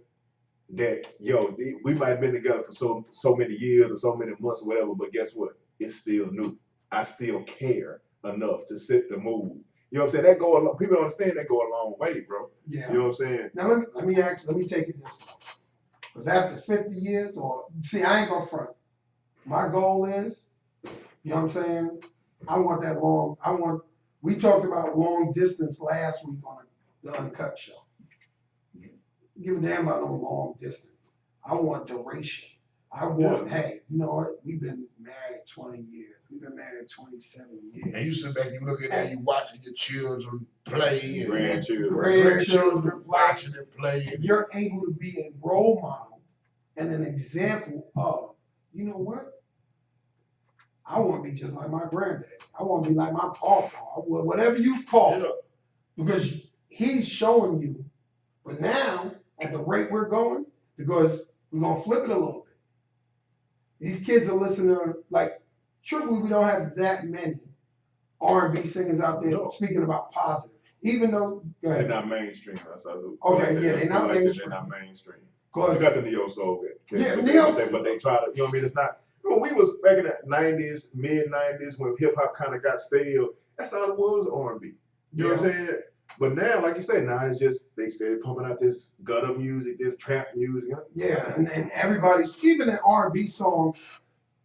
that, yo, we might have been together for so many years or so many months or whatever, but guess what? It's still new. I still care enough to set the mood. You know what I'm saying? People don't understand that go a long way, bro. Yeah. You know what I'm saying? Now let me take it this way. Because after 50 years, I ain't gonna front. My goal is, you know what I'm saying? We talked about long distance last week on the Uncut show. Give a damn about no long distance. I want duration. I want, hey, you know what? We've been married 20 years. We've been married 27 years. And you sit back, you look at that, you watching your children play, and grandchildren watching them play. And you're able to be a role model and an example of, you know what? I want to be just like my granddad. I want to be like my papa, whatever you call it. Because he's showing you. But now, at the rate we're going, because we're going to flip it a little bit. These kids are listening to, like, truthfully, we don't have that many R&B singers out there speaking about positive. Even though, go ahead. They're not mainstream. Okay, yeah, they're not mainstream. They're not mainstream. You got the neo soul. Yeah, neo. But they try to, you know what I mean? It's not, you know, we was back in the 90s, mid-90s, when hip-hop kind of got stale. That's all it was, R&B. You know what I'm saying? But now, like you say, now it's just, they started pumping out this gutter music, this trap music. Yeah, and everybody's, even an R&B song,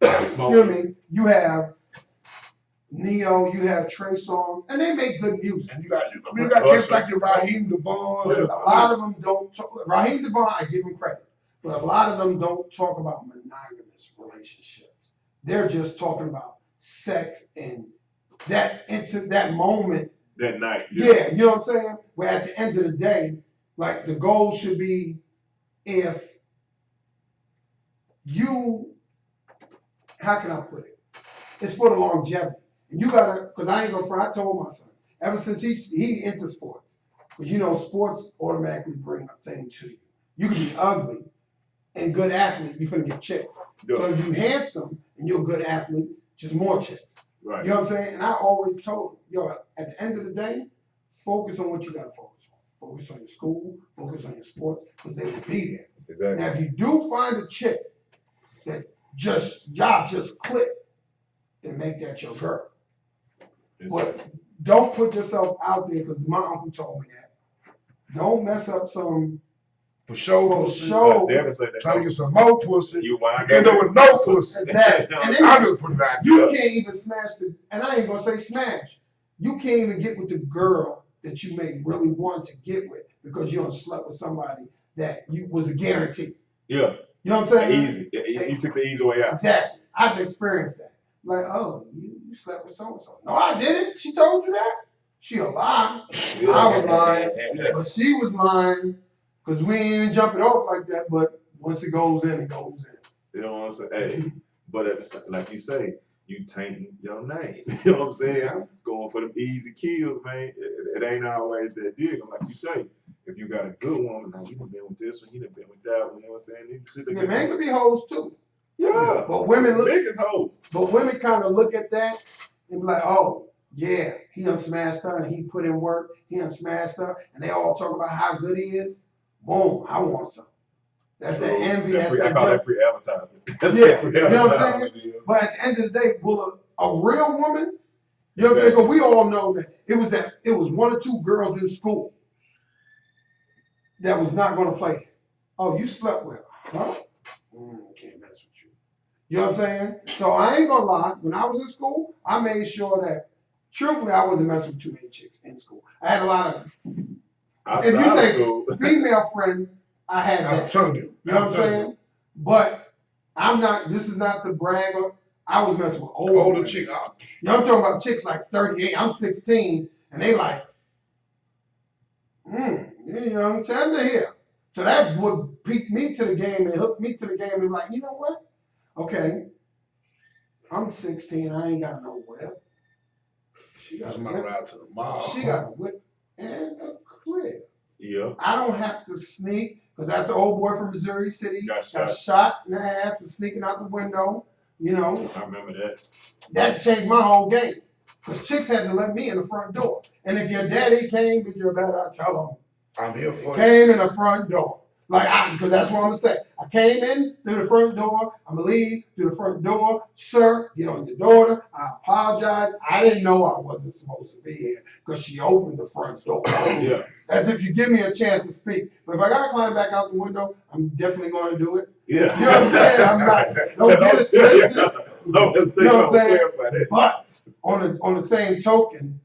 excuse me, you have Neo, you have Trey Songz, and they make good music. And you got kids like your Raheem DeVaughn. A lot of them don't talk, Raheem DeVaughn, I give him credit, but a lot of them don't talk about monogamous relationships. They're just talking about sex and that moment. That night. Yeah, you know what I'm saying? Where at the end of the day, like the goal should be if you, how can I put it? It's for the longevity. And you gotta, cause I ain't gonna front, I told my son, ever since he into sports, cause you know sports automatically bring a thing to you. You can be ugly and good athlete, you finna get chick. Yeah. So if you handsome and you're a good athlete, just more chick. Right. You know what I'm saying? And I always told him, yo, at the end of the day, focus on what you gotta focus on. Focus on your school, focus on your sports, because they will be there. Exactly. Now if you do find a chick that y'all just click, then make that your girl. But don't put yourself out there, because my uncle told me that. Don't mess up some for show. Trying to get some more pussy. You end up with no pussy. Exactly. And I'm just putting that. You can't even smash and I ain't gonna say smash. You can't even get with the girl that you may really want to get with because you don't slept with somebody that you was a guarantee. Yeah. You know what I'm saying? Easy. He took the easy way out. Exactly. I've experienced that. Like, oh, you slept with so-and-so. No, I didn't. She told you that? She a lie. I was lying. But she was lying because we ain't even jumping off like that. But once it goes in, it goes in. You know what I'm saying? Hey, but at the, like you say, you tainting your name. You know what I'm saying? Yeah. Going for them easy kills, man. It ain't always that deal. Like you say, if you got a good woman, now you done been with this one, you done been with that one. You know what I'm saying? Yeah, man could be hoes too. Yeah. But women look. Biggest hoes. But women kind of look at that and be like, oh, yeah, he done smashed her and he put in work. He done smashed her, and they all talk about how good he is. Boom, I want some. That's the envy. I call that free advertisement. Yeah, you know what I'm saying? But at the end of the day, will a real woman, you know what I'm saying? Because we all know that it was one or two girls in school that was not going to play it. Oh, you slept with her, huh? Can't mess with you. You know what I'm saying? So I ain't gonna lie. When I was in school, I made sure that, truthfully, I wasn't messing with too many chicks in school. I had a lot of, if you say female friends, I had I'm that. telling you. You know what I'm saying? But I'm not. This is not to brag. I was messing with older Older women. chick. You know, I'm talking about chicks like 38. I'm 16, and they like, you know what I'm saying? They're here. So that would pique me to the game and hook me to the game and like, you know what? Okay, I'm 16. I ain't got no whip. She got That's a my whip. ride to the mall. She got a whip and a crib. Yeah. I don't have to sneak because that's the old boy from Missouri City Got shot in the ass for sneaking out the window. You know, I remember that. that changed my whole game. Because chicks had to let me in the front door. And if your daddy came with your bad, I tell him. I'm here for you. Came in the front door. Because that's what I'm going to say. I came in through the front door. I'm going to leave through the front door. Sir, get on your daughter. I apologize. I didn't know I wasn't supposed to be here because she opened the front door. Yeah. As if you give me a chance to speak. But if I got to climb back out the window, I'm definitely going to do it. Yeah. You know what I'm saying? I'm not, don't get it twisted. No, You know what I'm saying? But on the same token,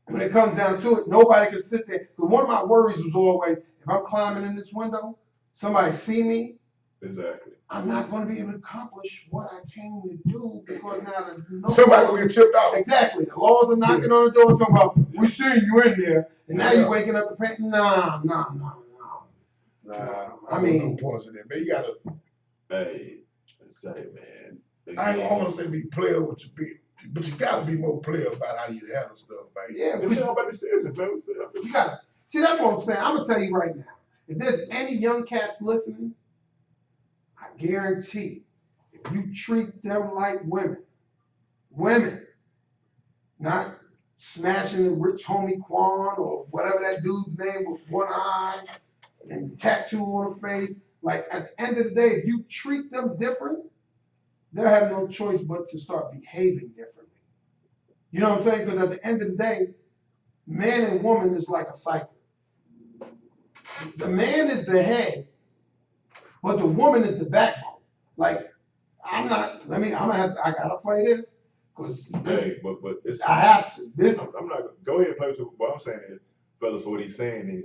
when it comes down to it, nobody can sit there. Because one of my worries was always, if I'm climbing in this window, somebody see me, Exactly. I'm not going to be able to accomplish what I came to do because now the Somebody gonna get tipped off. Exactly. The laws are knocking on the door and talking about, we see you in there, and now you're waking up the pain. Nah. Nah, I mean, no poison in there. You gotta. Hey, say, man. I ain't want to say be player with your people, but you gotta be more player about how you handle stuff, man. yeah, It's all about decisions, man. you gotta see. That's what I'm saying. I'm gonna tell you right now. If there's any young cats listening, I guarantee, if you treat them like women, not smashing the rich homie Quan or whatever that dude's name with one eye and tattoo on the face. Like at the end of the day, if you treat them different, they'll have no choice but to start behaving differently. You know what I'm saying? Because at the end of the day, man and woman is like a cycle. The man is the head, but the woman is the backbone. Like I gotta play this because Hey, but it's. I have to. I'm not. Go ahead and play with what I'm saying is, fellas. What he's saying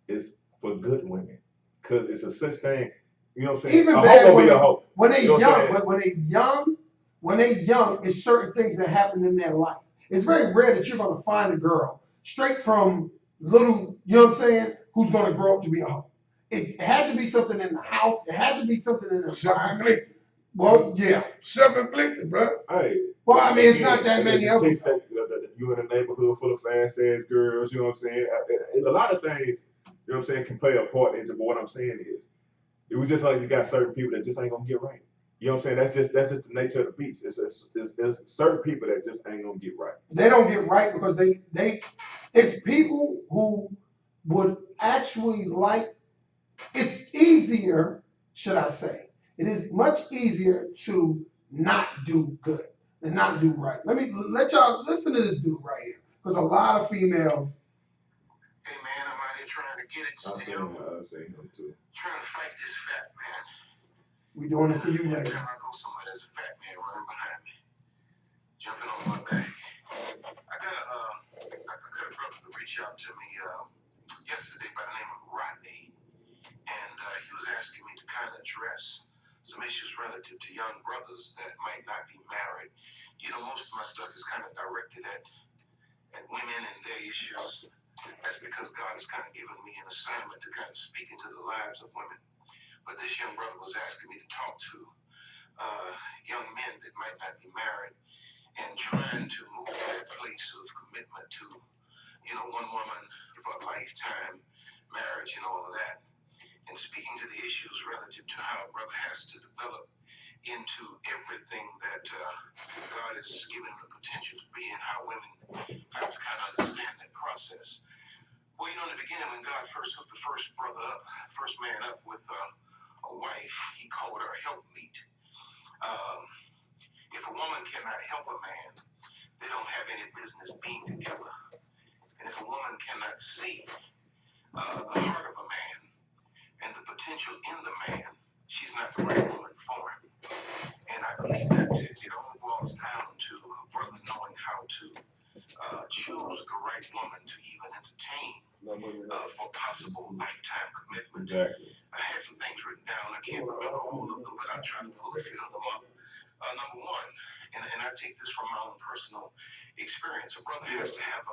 is for good women, because it's a such thing. You know what I'm saying? Even a bad hoe will be women, a hoe. when they You know what I'm young, when they young, it's certain things that happen in their life. It's very rare that you're gonna find a girl straight from little, you know what I'm saying, who's gonna grow up to be a hoe. It had to be something in the house. It had to be something in the environment. Self-inflicted. Well, yeah. Self-inflicted, bro. Hey. Well, I mean, it's not that many of them. You in a neighborhood full of fast ass girls. You know what I'm saying? A lot of things. You know what I'm saying? Can play a part into. But what I'm saying is, it was just like you got certain people that just ain't gonna get right. You know what I'm saying? That's just the nature of the beast. There's certain people that just ain't gonna get right. They don't get right because it's people who would actually like. It's easier, should I say? It is much easier to not do good than not do right. Let y'all listen to this dude right here, because a lot of females. Hey man, I'm out here trying to get it still. I've seen him too. Trying to fight this fat man. We doing it for you Every later. time I go somewhere, there's a fat man running behind me, jumping on my back. I got a brother to reach out to me yesterday by the name of Rodney, and he was asking me to kind of address some issues relative to young brothers that might not be married. You know, most of my stuff is kind of directed at women and their issues. That's because God has kind of given me an assignment to kind of speak into the lives of women. But this young brother was asking me to talk to young men that might not be married and trying to move to that place of commitment to, you know, one woman for a lifetime marriage and all of that. And speaking to the issues relative to how a brother has to develop into everything that God has given the potential to be, and how women have to kind of understand that process. Well, you know, in the beginning, when God first hooked the first man up with a wife, he called her a helpmeet. If a woman cannot help a man, they don't have any business being together. And if a woman cannot see the heart of a man and the potential in the man, she's not the right woman for him. And I believe that it all boils down to a brother knowing how to choose the right woman to even entertain for possible lifetime commitment. Exactly. I had some things written down. I can't remember all of them, but I'll try to pull a few of them up. Number one, and I take this from my own personal experience, a brother has to have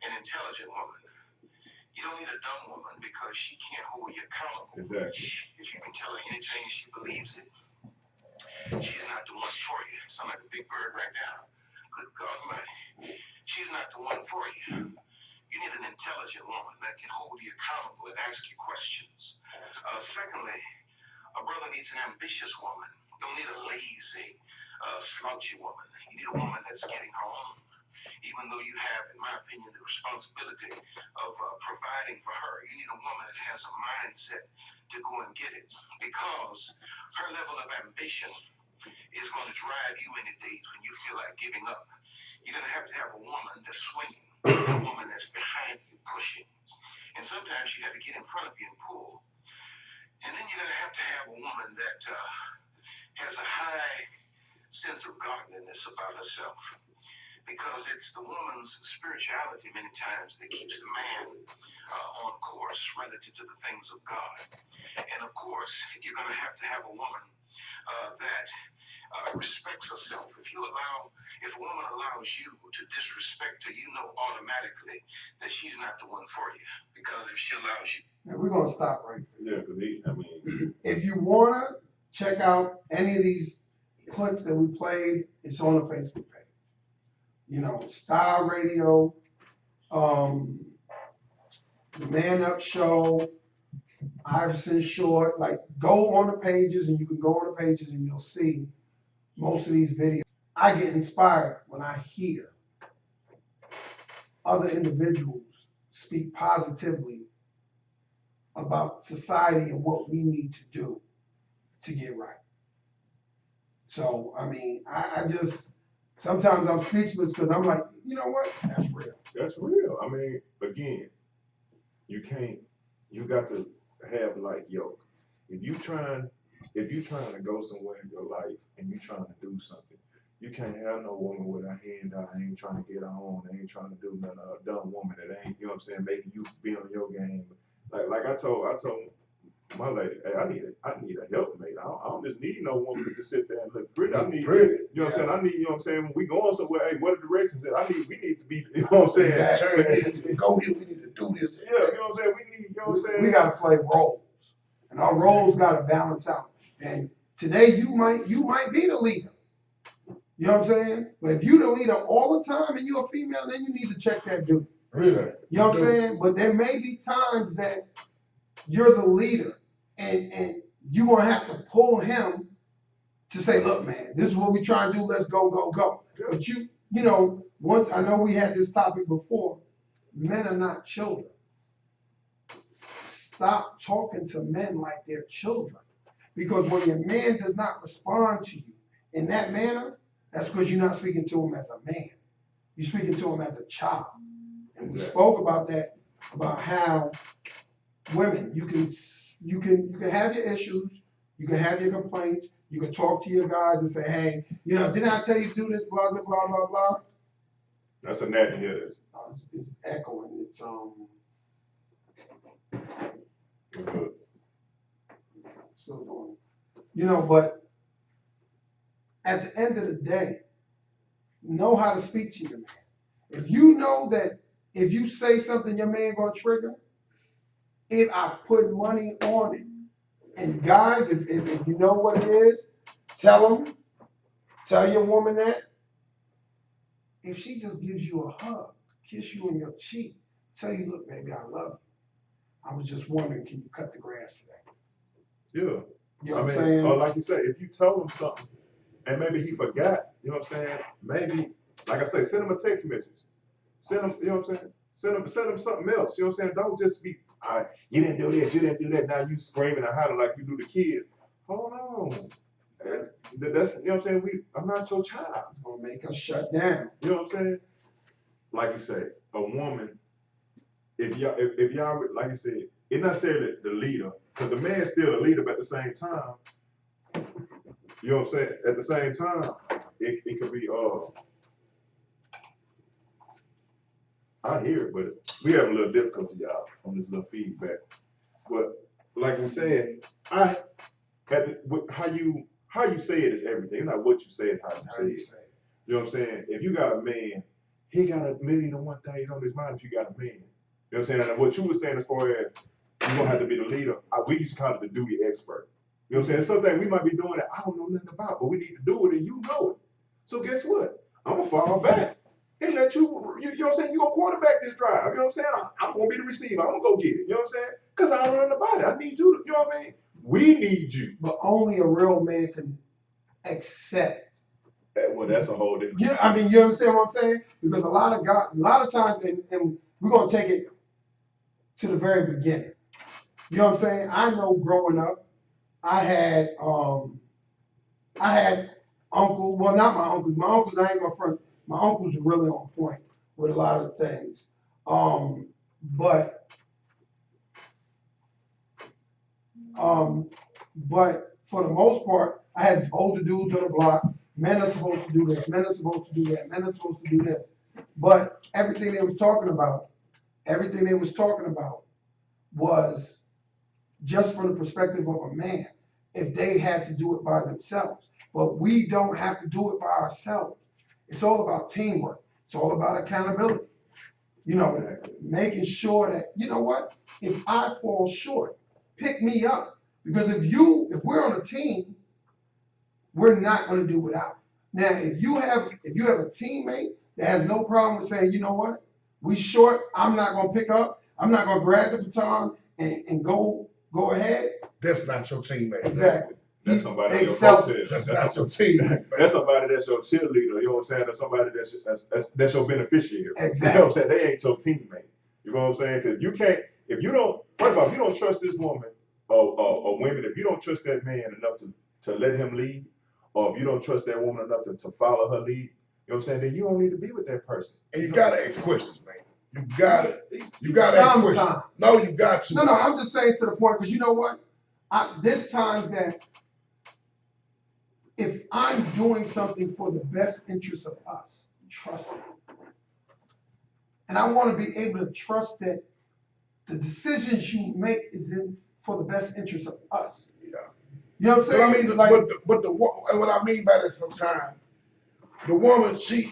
an intelligent woman. You don't need a dumb woman because she can't hold you accountable. Exactly. If you can tell her anything and she believes it, she's not the one for you. Sound like a big bird right now. Good God Almighty. She's not the one for you. You need an intelligent woman that can hold you accountable and ask you questions. Secondly, a brother needs an ambitious woman. Don't need a lazy, slouchy woman. You need a woman that's getting her own. Even though you have, in my opinion, the responsibility of providing for her, you need a woman that has a mindset to go and get it. Because her level of ambition is going to drive you any days when you feel like giving up. You're going to have a woman that's swinging, a woman that's behind you, pushing. And sometimes you got to get in front of you and pull. And then you're going to have a woman that has a high sense of godliness about herself. Because it's the woman's spirituality many times that keeps the man on course relative to the things of God. And of course, you're going to have a woman that respects herself. If a woman allows you to disrespect her, you know automatically that she's not the one for you. Because if she allows you. And we're going to stop right Yeah, because if you want to check out any of these clips that we played, it's on the Facebook page. You know, Style Radio, the Man Up Show, Iverson Short. Like, go on the pages, and you can go on the pages and you'll see most of these videos. I get inspired when I hear other individuals speak positively about society and what we need to do to get right. So, I mean, I just, sometimes I'm speechless because I'm like, you know what? That's real. that's real. I mean, again, you got to have like, yo, if you trying to go somewhere in your life and you trying to do something, you can't have no woman with her hand out, ain't trying to get her own, ain't trying to do nothing, a dumb woman that ain't, you know what I'm saying, making you be on your game. Like I told my lady, hey, I need a helpmate. I don't just need no woman to just sit there and look pretty. I need, you know what I'm saying? I need, you know what I'm saying, when we going somewhere, hey, what the directions is? We need to be, you know what I'm saying? Go here, we need to do this. Yeah, you know what I'm saying? We need, you know what I'm saying? We got to play roles, and our roles got to balance out. And today you might be the leader. You know what I'm saying? But if you the leader all the time and you're a female, then you need to check that dude. Really? You know what I'm saying? But there may be times that you're the leader, and you're gonna have to pull him to say, look, man, this is what we trying to do. Let's go, go, go. Yeah. But you know, once I know we had this topic before. Men are not children. Stop talking to men like they're children, because when your man does not respond to you in that manner, that's because you're not speaking to him as a man. You're speaking to him as a child. And we spoke about that, about how women, you can have your issues, you can have your complaints, you can talk to your guys and say, hey, you know, didn't I tell you to do this, blah, blah, blah, blah, blah. That's a gnat to hear this. It's echoing, it's Good. still going. You know, but at the end of the day, know how to speak to your man. If you know that if you say something your man gonna trigger, if I put money on it. And guys, if you know what it is, tell your woman that. If she just gives you a hug, kiss you on your cheek, tell you, look, baby, I love you. I was just wondering, can you cut the grass today? Yeah. You know what I'm saying? Or like you said, if you tell him something and maybe he forgot, you know what I'm saying? Maybe, like I say, send him a text message. Send him, you know what I'm saying? Send him something else. You know what I'm saying? Don't just be, you didn't do this, you didn't do that. Now you screaming and hollering like you do the kids. Hold on. That's, you know what I'm saying? I'm not your child. It's gonna make us shut down. You know what I'm saying? Like you say, a woman, if y'all, like you said, it's not saying the leader, because the man's still the leader, but at the same time, you know what I'm saying? At the same time, it could be, I hear it, but we have a little difficulty, y'all, on this little feedback. But like we said, how you say it is everything. It's not what you say, it's how you say it. You know what I'm saying? If you got a man, he got 1,000,001 things on his mind. If you got a man, you know what I'm saying? And what you were saying as far as you're gonna have to be the leader, we used to call it the duty expert. You know what I'm saying? Something we might be doing that I don't know nothing about, but we need to do it and you know it. So guess what? I'm gonna fall back and let you know what I'm saying? You're gonna quarterback this drive. You know what I'm saying? I'm gonna be the receiver. I'm gonna go get it. You know what I'm saying? Because I don't know nothing about it. I need you to, you know what I mean? We need you. But only a real man can accept. Well, that's a whole different. Yeah, I mean, you understand what I'm saying? Because a lot of times, and we're gonna take it to the very beginning. You know what I'm saying? I know growing up, I had uncle. Well, not my uncles. My uncles, I ain't gonna front. My uncles are really on point with a lot of things. But for the most part, I had older dudes on the block. Men are supposed to do this. Men are supposed to do that. Men are supposed to do this. But everything they was talking about was just from the perspective of a man, if they had to do it by themselves. But we don't have to do it by ourselves. It's all about teamwork. It's all about accountability. You know, making sure that, you know what, if I fall short, pick me up. Because if we're on a team, we're not going to do without. Now, if you have a teammate that has no problem with saying, you know what, we short, I'm not going to pick up, I'm not going to grab the baton and go ahead. That's not your teammate. Exactly. That's somebody on your coattails. That's not your teammate. That's somebody that's your cheerleader. You know what I'm saying? That's somebody that's your beneficiary. Exactly. You know what I'm saying? They ain't your teammate. You know what I'm saying? Because if you don't trust this woman or women, if you don't trust that man enough to let him lead, or if you don't trust that woman enough to follow her lead, you know what I'm saying? Then you don't need to be with that person. And you gotta ask questions, man. You gotta ask questions. No, you got to. No, I'm just saying to the point, because you know what? There's times that if I'm doing something for the best interest of us, trust it. And I want to be able to trust that the decisions you make is for the best interest of us. Yeah. You know what I'm saying? But I mean, what I mean by that sometimes, the woman, she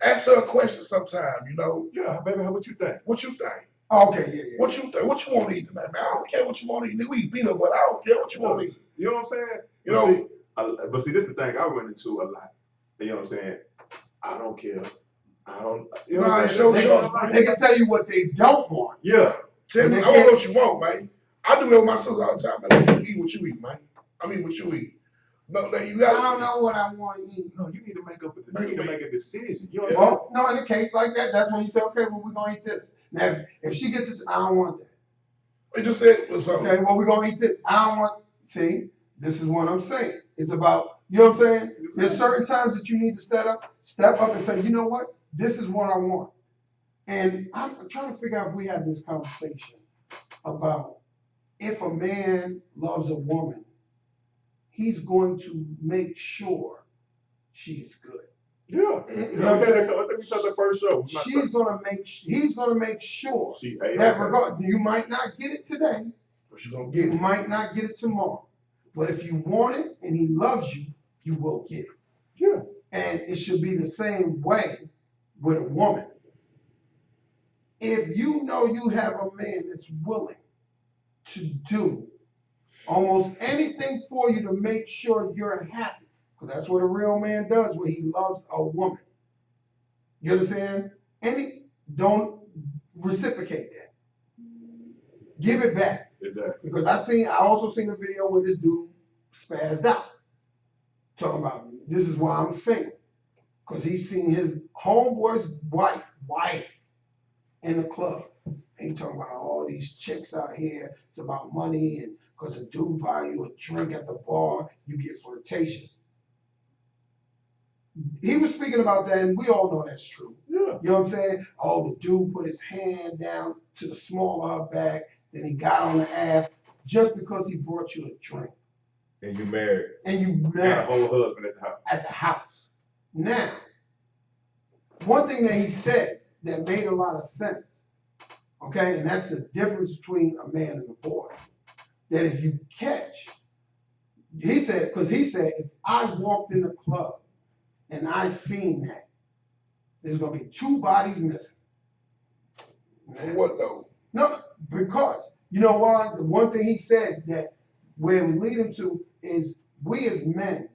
asks her a question sometimes, you know. Yeah, baby, what you think? What you think? Okay, yeah. What you think? What you want to eat tonight, man? I don't care what you want to eat. We eat peanut butter. I don't care what you want to eat. You know what I'm saying? You know. But see, this is the thing I run into a lot. You know what I'm saying? I don't care. I don't. You know what I'm saying? They can tell you what they don't want. Yeah. Tell me, I don't know what you want, man. I do that with my sister all the time, man. Eat what you eat, man. I mean, what you eat. No, you got. I don't know what I want to eat. No, you need to make a decision. You know well, no, in a case like that, that's when you say, okay, well, we're gonna eat this. Now, if she gets it, I don't want that. I just said something. Okay, well, we're gonna eat this. I don't want. See, this is what I'm saying. It's about, you know what I'm saying? There's certain times that you need to step up and say, you know what? This is what I want. And I'm trying to figure out if we had this conversation about if a man loves a woman, he's going to make sure she's good. Yeah. You know, I think we said the first show. He's gonna make sure that you might not get it today, but you're gonna get it. You might not get it tomorrow. But if you want it and he loves you, you will get it. Yeah. And it should be the same way with a woman. If you know you have a man that's willing to do almost anything for you to make sure you're happy, because that's what a real man does when he loves a woman. You understand? Don't reciprocate that. Give it back. Exactly. Because I also seen a video where this dude spazzed out. Talking about, this is why I'm single. Because he's seen his homeboy's wife in the club. And he talking about all these chicks out here. It's about money, and because a dude buy you a drink at the bar, you get flirtatious. He was speaking about that, and we all know that's true. Yeah. You know what I'm saying? Oh, the dude put his hand down to the small of her back, then he got on the ass just because he brought you a drink. And you married. Got a whole husband at the house. Now, one thing that he said, that made a lot of sense. Okay, and that's the difference between a man and a boy. That if you catch, he said, if I walked in the club and I seen that, there's gonna be 2 bodies missing. For what though? No, because you know why? The one thing he said that where we lead him to is we as men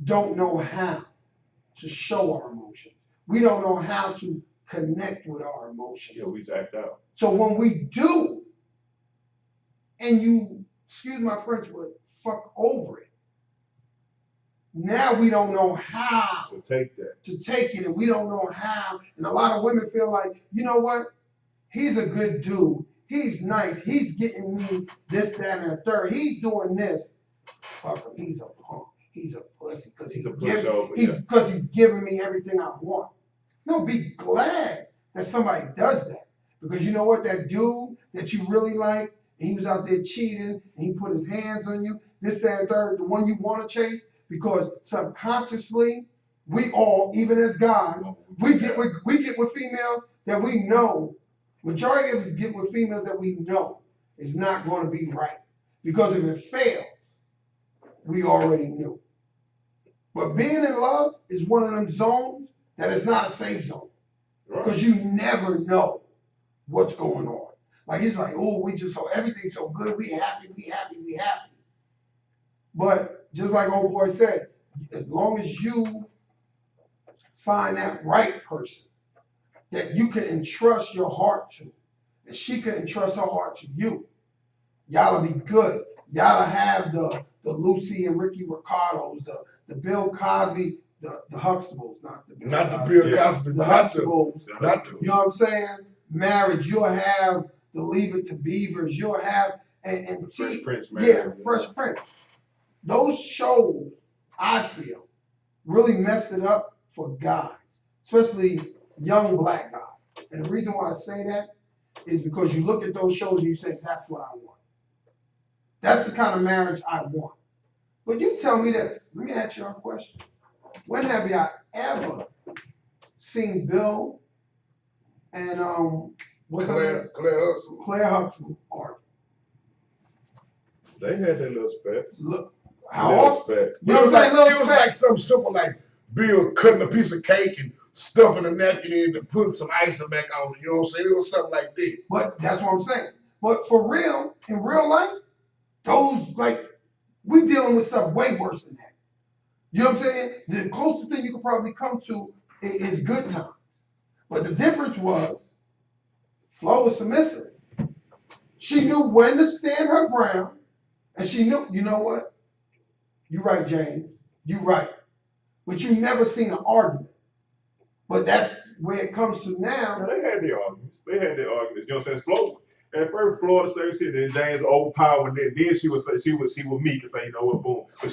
don't know how to show our emotions. We don't know how to connect with our emotions. Yeah, we just act out. So when we do, and you, excuse my French, but fuck over it, now we don't know how So take that. to take it, and we don't know how. And a lot of women feel like, you know what? He's a good dude. He's nice. He's getting me this, that, and the third. He's doing this. Fuck him. He's a punk. He's a pussy because He's a pushover. because he's giving me everything I want. No, be glad that somebody does that. Because you know what? That dude that you really like, and he was out there cheating, and he put his hands on you, this, that, and third, the one you want to chase, because subconsciously, we all, even as guys, we get with females that we know, majority of us get with females that we know is not going to be right. Because if it fails, we already knew. But being in love is one of them zones that is not a safe zone. Because you never know what's going on. Like, it's like, oh, we just, so everything's so good, we happy. But just like old boy said, as long as you find that right person that you can entrust your heart to, and she can entrust her heart to you, y'all'll be good. Y'all'll have the Lucy and Ricky Ricardos, the Bill Cosby, the Huxtables, not the Bill Cosby, the Huxtables. not the. You know what I'm saying? Marriage, you'll have the Leave It to Beavers, you'll have and Fresh Prince, man. yeah, Fresh Prince. Those shows, I feel, really messed it up for guys, especially young black guys. And the reason why I say that is because you look at those shows and you say, that's what I want. That's the kind of marriage I want. But you tell me this. Let me ask you a question. When have y'all ever seen Bill and what's her name? Claire Huxtable argue? They had their little spats. Look, how Little often? spats. You know what I'm saying? It was like something simple like Bill cutting a piece of cake and stuffing a napkin in it and putting some icing back on it. You know what I'm saying? It was something like that. But that's what I'm saying. But for real, in real life, those, like, we dealing with stuff way worse than that. You know what I'm saying? The closest thing you could probably come to is good times. But the difference was, Flo was submissive. She knew when to stand her ground, and she knew, you know what? You're right, James. You're right. But you never seen an argument. But that's where it comes to now. Now, they had their arguments. You know what I'm saying? Flo, at first, Florida say shit, then James overpowered it. Then she would say she would meek and say, you know what, boom. But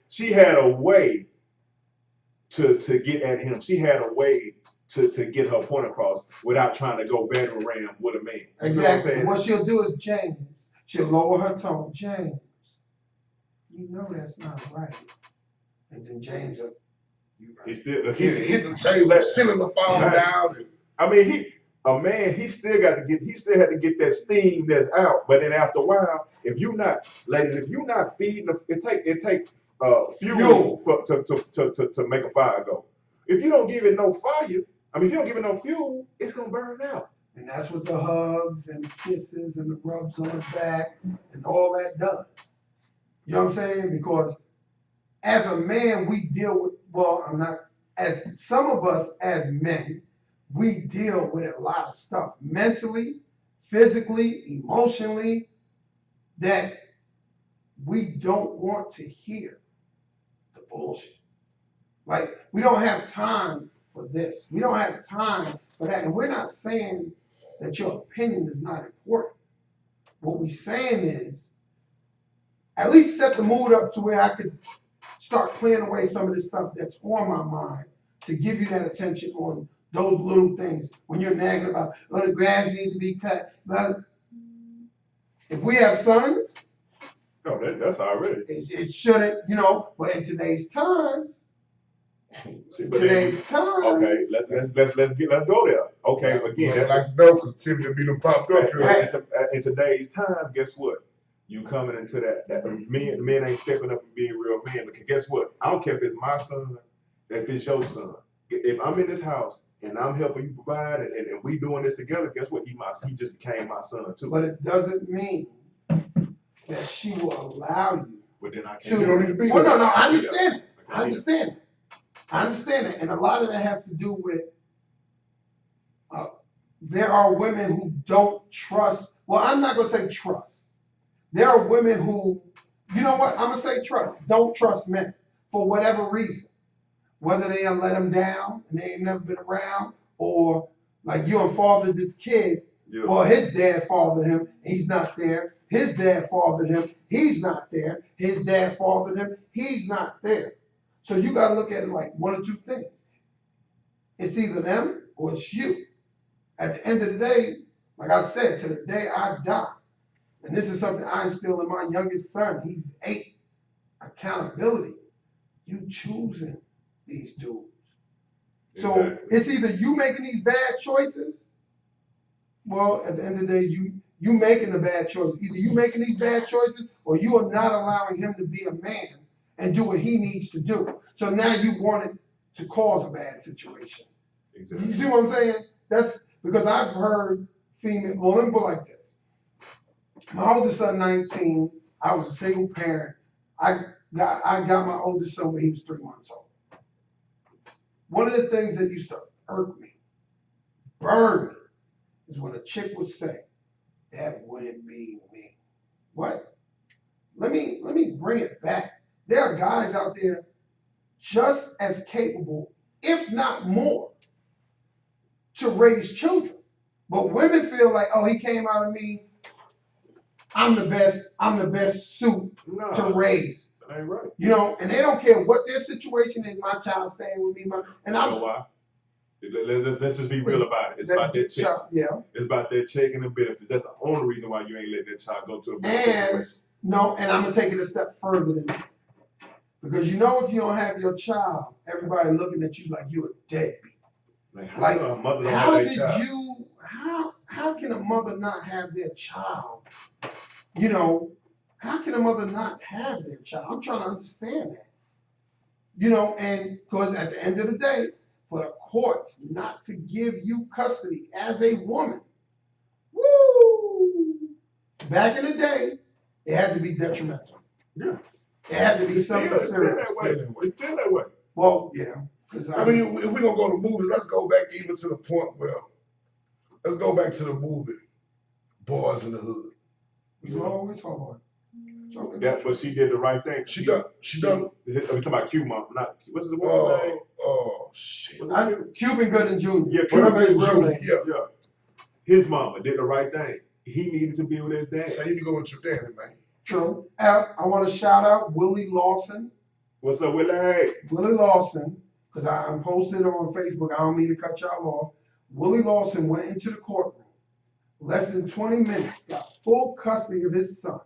she had a way to get at him. She had a way to get her point across without trying to go batter ram with a man. Exactly. What she'll do is James. She'll lower her tone. James, you know that's not right. And then James, you right. He still Hit the table, ceiling the fall down. I mean, he still had to get that steam that's out. But then after a while, if you not feeding, it take fuel to make a fire go. If you don't give it no fire, if you don't give it no fuel, it's gonna burn out. And that's what the hugs and the kisses and the rubs on the back and all that does. You know what I'm saying? Because as a man, we deal with, as some of us as men, we deal with a lot of stuff mentally, physically, emotionally, that we don't want to hear the bullshit. Like, we don't have time for this. We don't have time for that. And we're not saying that your opinion is not important. What we're saying is, at least set the mood up to where I could start clearing away some of this stuff that's on my mind to give you that attention on those little things. When you're nagging about, the grass needs to be cut. But if we have sons, no, that's already. it shouldn't, but in today's time, See, but then, Today's time. okay, let's go there. Okay, again, like no, because Tiffany be done popped up here. in today's time, guess what? You coming into that men ain't stepping up and being real men. Because guess what? I don't care if it's my son, if it's your son. If I'm in this house and I'm helping you provide and we doing this together, guess what? He just became my son too. But it doesn't mean that she will allow you. But then I to. can't. You don't need to be Well, there. no, I understand it. I I understand it. I understand it. And a lot of that has to do with there are women who don't trust. Well, I'm not going to say trust. There are women who, you know what? I'm going to say trust. Don't trust men for whatever reason. Whether they let them down and they ain't never been around, or like you and fathered this kid. Yeah. Well, his dad fathered him. He's not there. His dad fathered him. He's not there. His dad fathered him. He's not there. So you got to look at it like one or two things. It's either them or it's you. At the end of the day, like I said, to the day I die, and this is something I instill in my youngest son, he's 8, accountability. You choosing these dudes. So Exactly. it's either you making these bad choices, well, at the end of the day, you making the bad choice. Either you making these bad choices or you are not allowing him to be a man and do what he needs to do. So now you wanted to cause a bad situation. Exactly. You see what I'm saying? That's because I've heard female, well, let me put it like this. My oldest son, 19, I was a single parent. I got my oldest son when he was 3 months old. One of the things that used to irk me, burn me, is when a chick would say, that wouldn't be me. What? Let me bring it back. There are guys out there just as capable, if not more, to raise children. But women feel like, oh, he came out of me. I'm the best suit to raise. That ain't right. You know, and they don't care what their situation is. My child staying with me, and You know why? Let's just be real about it. It's about that check. Yeah. It's about that check and the benefits. That's the only reason why you ain't letting that child go to a better situation. No, and I'm gonna take it a step further than that. Because you know, if you don't have your child, everybody looking at you like you're a deadbeat. Like a mother don't have their child. How can a mother not have their child? You know, how can a mother not have their child? I'm trying to understand that. You know, and because at the end of the day, for the courts not to give you custody as a woman, woo! Back in the day, it had to be detrimental. Yeah. It had to be something serious. It's still that way. Well, yeah. I mean, if we're going to go to movies, let's go back even to the point where, let's go back to the movie, Boys in the Hood. It was always hard. But she did the right thing. She done. We're talking about Q Mom, not what's the woman's name? Oh shit. Cuban Gooding Jr. Yeah, Cuban Gooding Jr. Yeah. His mama did the right thing. He needed to be with his dad. So you need to go with your daddy, man. True. I want to shout out Willie Lawson. What's up, Willie? Willie Lawson, because I'm posted on Facebook. I don't mean to cut y'all off. Willie Lawson went into the courtroom. Less than 20 minutes, got full custody of his son.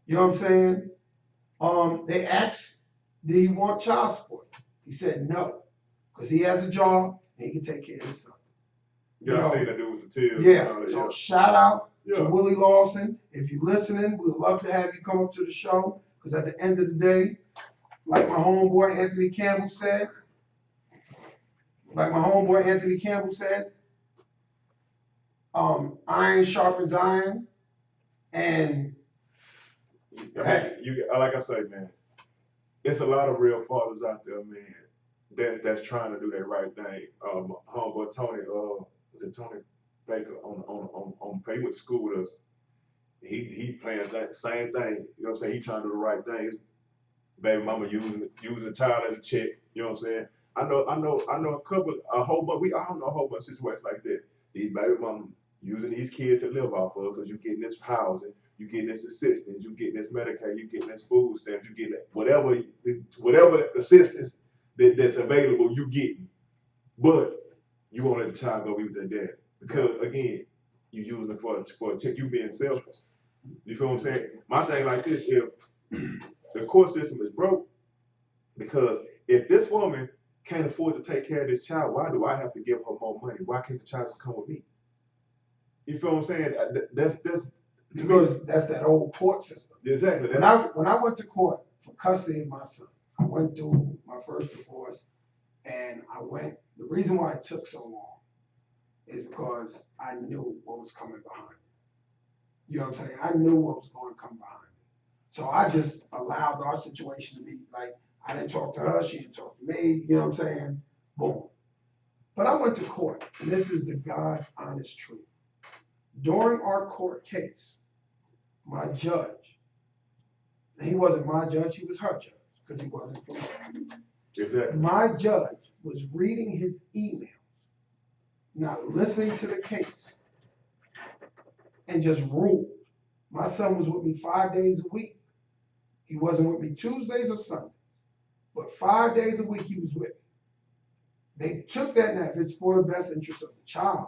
You know what I'm saying? They asked, did he want child support? He said no, because he has a job and he can take care of his son. Yeah, I seen that dude with the tears. Yeah, so shout out to Yeah. Willie Lawson. If you're listening, we'd love to have you come up to the show, because at the end of the day, like my homeboy Anthony Campbell said, iron sharpens iron, and like I say, man, it's a lot of real fathers out there, man, that's trying to do that right thing. Homeboy Tony, was it Tony Baker on pay with school with us? He playing that same thing. You know what I'm saying? He trying to do the right thing. His baby mama using the child as a check. You know what I'm saying? I know a whole bunch. We all know a whole bunch of situations like that. These baby mama using these kids to live off of, because you getting this housing, you getting this assistance, you getting this Medicaid, you getting this food stamps, you getting whatever assistance that's available, you getting. But you won't let the child go be with their dad, because again, you using it for a check. You being selfish. You feel what I'm saying? My thing like this: if the court system is broke, because if this woman can't afford to take care of this child, why do I have to give her more money? Why can't the child just come with me? You feel what I'm saying? That's Because that's that old court system. exactly. When I went to court for custody of my son, I went through my first divorce, and the reason why it took so long is because I knew what was coming behind it. You know what I'm saying? I knew what was going to come behind it. So I just allowed our situation to be like, I didn't talk to her, she didn't talk to me, you know what I'm saying? Boom. But I went to court, and this is the God honest truth. During our court case, my judge, and he wasn't my judge, he was her judge, because he wasn't from me. Exactly. My judge was reading his emails, not listening to the case, and just ruled. My son was with me 5 days a week. He wasn't with me Tuesdays or Sundays, but 5 days a week he was with me. They took that, and if it's for the best interest of the child,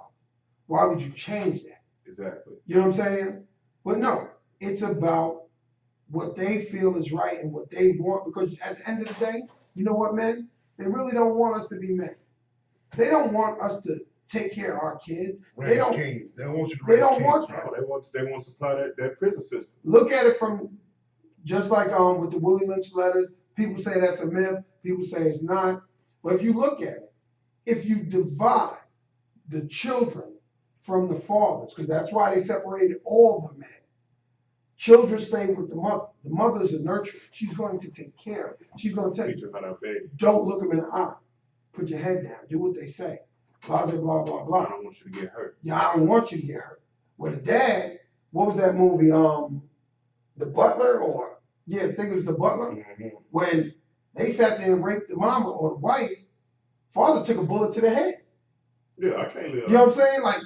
why would you change that? Exactly. You know what I'm saying? But no, it's about what they feel is right and what they want, because at the end of the day, you know what, men? They really don't want us to be men. They don't want us to take care of our kids. They don't Raise kids. They want you to They raise don't kids. want No, they want to supply that prison system. look at it from just like with the Willie Lynch letters. People say that's a myth. People say it's not. But if you look at it, if you divide the children from the fathers, because that's why they separated all the men. Children stay with the mother. The mother's a nurturer. She's going to take care of it. She's going to take. Teach her how to baby. Don't look them in the eye. Put your head down. Do what they say. Blah, blah, blah, I blah. don't want you to get hurt. Yeah, I don't want you to get hurt. With a dad, what was that movie? The Butler, or yeah, I think it was The Butler. Mm-hmm. When they sat there and raped the mama or the wife, father took a bullet to the head. Yeah, I can't live. You know what I'm saying? Like,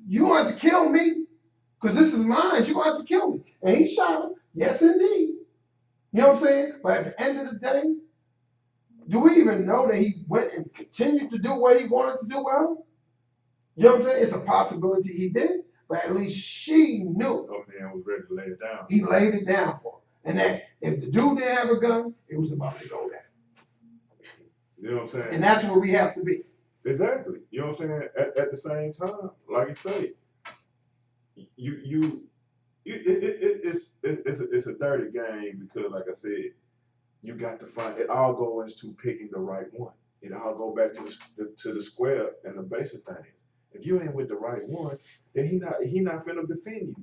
you want to kill me because this is mine. You want to kill me, and he shot him. Yes, indeed. You know what I'm saying? But at the end of the day, do we even know that he went and continued to do what he wanted to do with her? You know what I'm saying? It's a possibility he did, but at least she knew. Oh man was ready to lay it down. He laid it down for her. And that if the dude didn't have a gun, it was about to go down. You know what I'm saying? And that's where we have to be. Exactly. You know what I'm saying? At the same time, like you say, it's a dirty game because, like I said, you got to find. It all goes to picking the right one. It all go back to the square and the basic things. If you ain't with the right one, then he not finna defend you.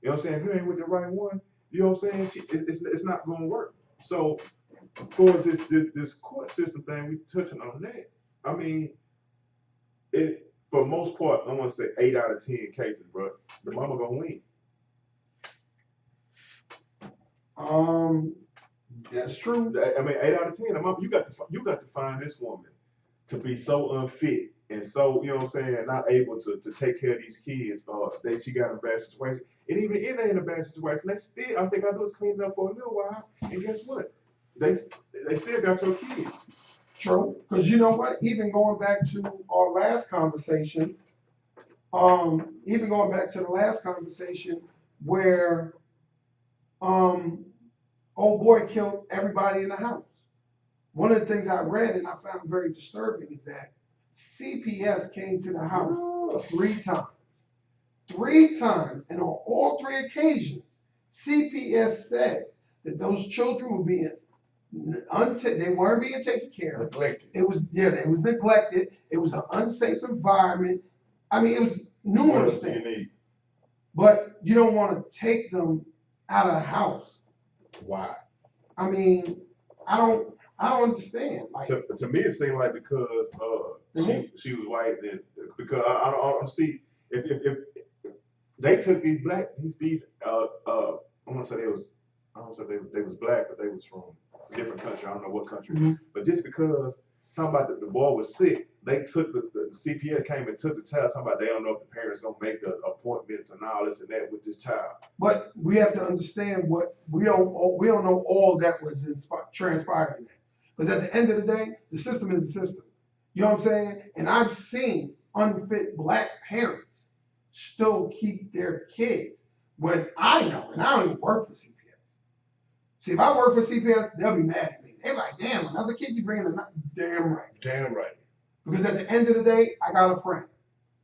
You know what I'm saying? If you ain't with the right one, you know what I'm saying? It's not gonna work. So, of course, this court system thing, we touching on that. I mean, it for most part, I'm gonna say 8 out of 10 cases, bro, the mama gonna win. That's true. I mean, 8 out of 10, the mama, you got to find this woman to be so unfit and so, you know what I'm saying, not able to take care of these kids, she got in a bad situation. And even if they ain't in a bad situation, they still, all they gotta do is clean it up for a little while, and guess what? They still got your kids. True. Because you know what? Even going back to our last conversation, where old boy killed everybody in the house. One of the things I read and I found very disturbing is that CPS came to the house 3 times. 3 times, and on all 3 occasions, CPS said that those children were being they weren't being taken care of. Neglected. It was neglected. It was an unsafe environment. I mean, it was numerous things. But you don't want to take them out of the house. Why? I mean, I don't understand. Like, to me, it seemed like because she was white, then because I don't see if they took these I want to say I don't say they was black, but they was from a different country. I don't know what country. Mm-hmm. But just because talking about the boy was sick, they took the CPS came and took the child. Talking about they don't know if the parents gonna make the appointments and all this and that with this child. But we have to understand what we don't know all that was transpired in that. Because at the end of the day, the system is a system. You know what I'm saying? And I've seen unfit black parents still keep their kids when I know, and I don't even work for CPS. See, if I work for CPS, they'll be mad at me. They like, damn, another kid you bringing another. Damn right. Damn right. Because at the end of the day, I got a friend.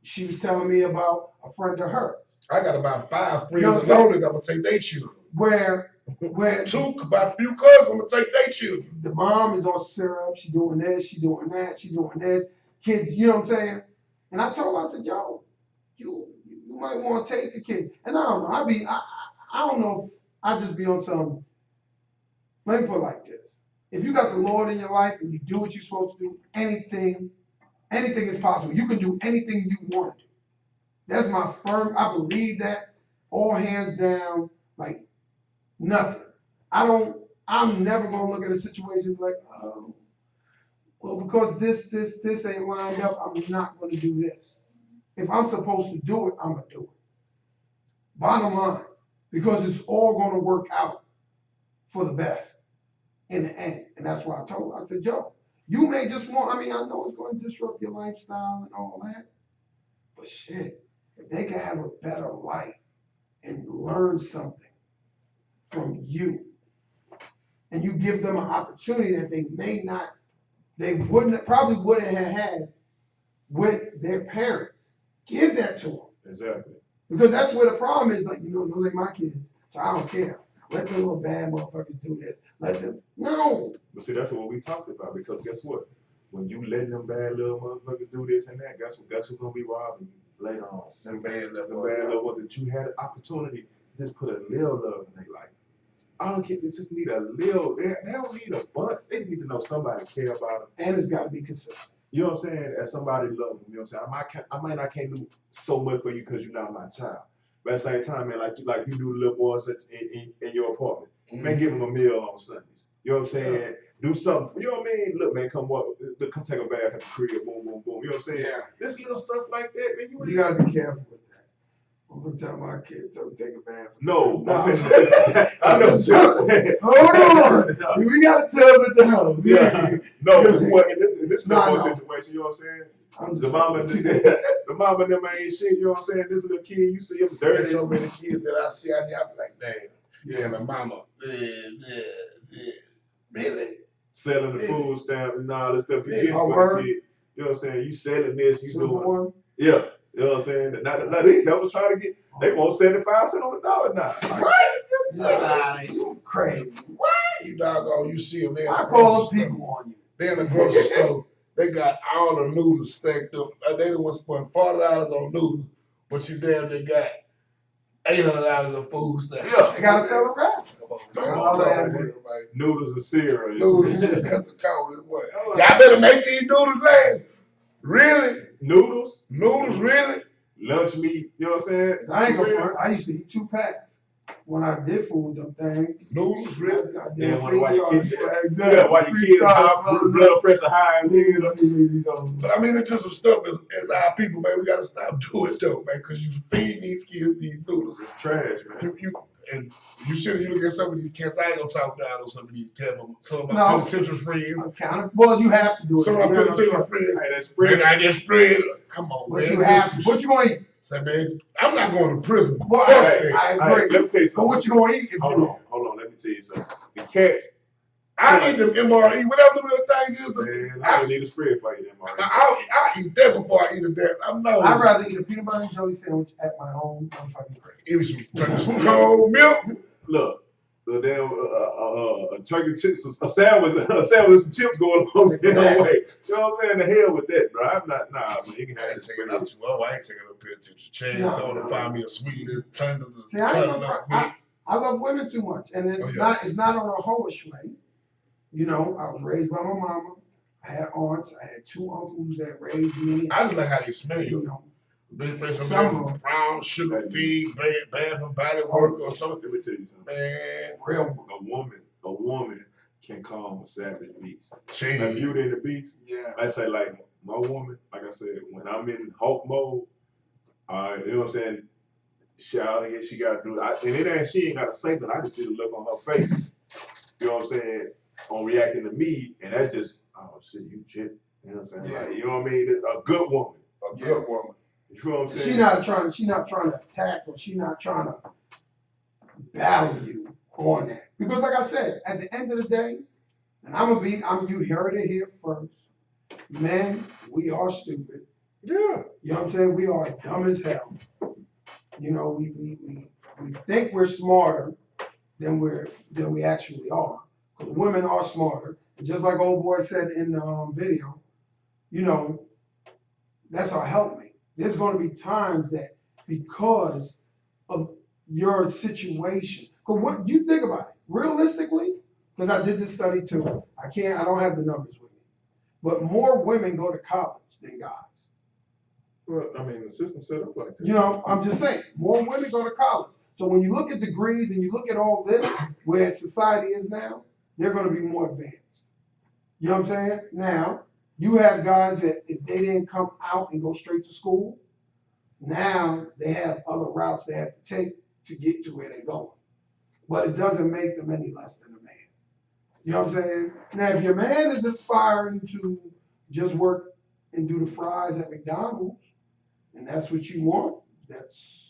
She was telling me about a friend of hers. I got about 5 friends You know what I'm alone that I'm gonna take their children. Where 2, about a few cousins, I'm gonna take their children. the mom is on syrup, she doing this, she doing that, she doing this. Kids, you know what I'm saying? And I told her, I said, yo, you might want to take the kid. And I don't know, I don't know, I just be on some, let me put it like this. If you got the Lord in your life and you do what you're supposed to do, anything is possible. You can do anything you want to do. That's my firm, I believe that, all hands down, like nothing. I'm never gonna look at a situation like, oh, well, because this ain't lined up, I'm not gonna do this. If I'm supposed to do it, I'm gonna do it. Bottom line, because it's all gonna work out for the best in the end. And that's why I told her, I said, yo, you may just want, I know it's gonna disrupt your lifestyle and all that, but shit, if they can have a better life and learn something from you, and you give them an opportunity that they probably wouldn't have had with their parents. Give that to them. Exactly. Because that's where the problem is, like, those ain't my kids, so I don't care. Let the little bad motherfuckers do this. No. But see, that's what we talked about, because guess what? When you letting them bad little motherfuckers do this and that, guess who's gonna be robbing you later on? Them bad little Motherfuckers that you had an opportunity to just put a little love in their life. I don't care. They just need a little. They don't need a bunch. They need to know somebody care about them. And it's got to be consistent. You know what I'm saying? As somebody love them. You know what I'm saying? I might not can't do so much for you because you're not my child. But at the same time, man, like you do the little boys in your apartment. Mm-hmm. Man, give them a meal on Sundays. You know what I'm saying? Yeah. Do something. You know what I mean? Look, man, come take a bath at the crib. Boom, boom, boom. You know what I'm saying? Yeah. This little stuff like that, man. You got to be careful with that. I'm gonna tell my kids to take a bath. No. I know. Hold on. We got a tub at the house. Yeah. No, in this situation, you know what I'm saying? The mama them ain't shit, you know what I'm saying? This little kid, you see him dirty. There's so many kids that I see out here, I be like, damn. Yeah, my mama. Really? Selling the food stamp and all this stuff you get for the kid. You know what I'm saying? You selling this, you doing. Yeah. You know what I'm saying? Now these devils trying to get, they want 75 cents on the dollar now. What? You crazy. What? You doggone, you see them there. I call them people on you. They in the grocery store, they got all the noodles stacked up. They done was spending $40 on noodles, but you damn, they got $800 of food stamps. Yeah, they gotta sell the wraps. Noodles and cereal. Noodles, that's the code. Y'all better make these noodles last. Really? Noodles? Noodles, really? Lunch meat, you know what I'm saying? I ain't gonna front. I used to eat 2 packs when I did food them things. Noodles, really? Yeah, while your kids blood pressure high and But I mean, it's just some stuff as our people, man. We gotta stop doing it though, man, because you feed these kids these noodles. It's trash, man. And you look at some of these cats. I ain't gonna talk down on some of these cats. Some of my penitentiary friends. Well, you have to do it. Some of my penitentiary friends. Hey, that spread. I just spread. Come on, but man. You have to. What you gonna eat? Say, man, I'm not going to prison. Well, I agree. Let me tell you something. But what you gonna eat? Hold on. Let me tell you something. The cats. I eat them MRE, whatever the little things is. Man, I don't need a spread for you, MRE. I'll eat that before I eat a damn. I'd rather eat a peanut butter and jelly sandwich at my home motherfucking crib. Eat some cold milk. Look, the damn a turkey chips, a sandwich with some chips going on the other way. You know what I'm saying? The hell with that, bro. I'm not, nah, man. You can have it. I ain't taking no picture. Chance on to find me a sweet little tongue of the. See, I love women too much, and it's not on a hoish way. You know, I was raised by my mama. I had aunts. I had 2 uncles that raised me. I just like how they smell. You know, big place of brown sugar feed, bad for body work or something. Let me tell you something. Man, a woman can calm a savage beast. Like Beauty and the Beast. Yeah. I say like my woman. Like I said, when I'm in Hulk mode, you know what I'm saying. She got to do it. And it ain't. She ain't got to say that. I just see the look on her face. You know what I'm saying? On reacting to me, and that's just, oh shit, you shit. You know what I'm saying? Yeah. Like, you know what I mean? A good woman. A good woman. You know what I'm saying? She's not trying to attack, or she's not trying to battle you on that. Because like I said, at the end of the day, And you heard it here first. Men, we are stupid. Yeah. You know what I'm saying? We are dumb as hell. You know, we think we're smarter than we actually are. Because women are smarter. And just like old boy said in the video, you know, that's our helpmate. There's going to be times that because of your situation, because what you think about it, realistically, because I did this study too. I don't have the numbers with me, but more women go to college than guys. Well, I mean, the system set up like that. You know, I'm just saying, more women go to college. So when you look at degrees and you look at all this, where society is now, they're going to be more advanced. You know what I'm saying? Now, you have guys that if they didn't come out and go straight to school, now they have other routes they have to take to get to where they're going. But it doesn't make them any less than a man. You know what I'm saying? Now, if your man is aspiring to just work and do the fries at McDonald's, and that's what you want, that's.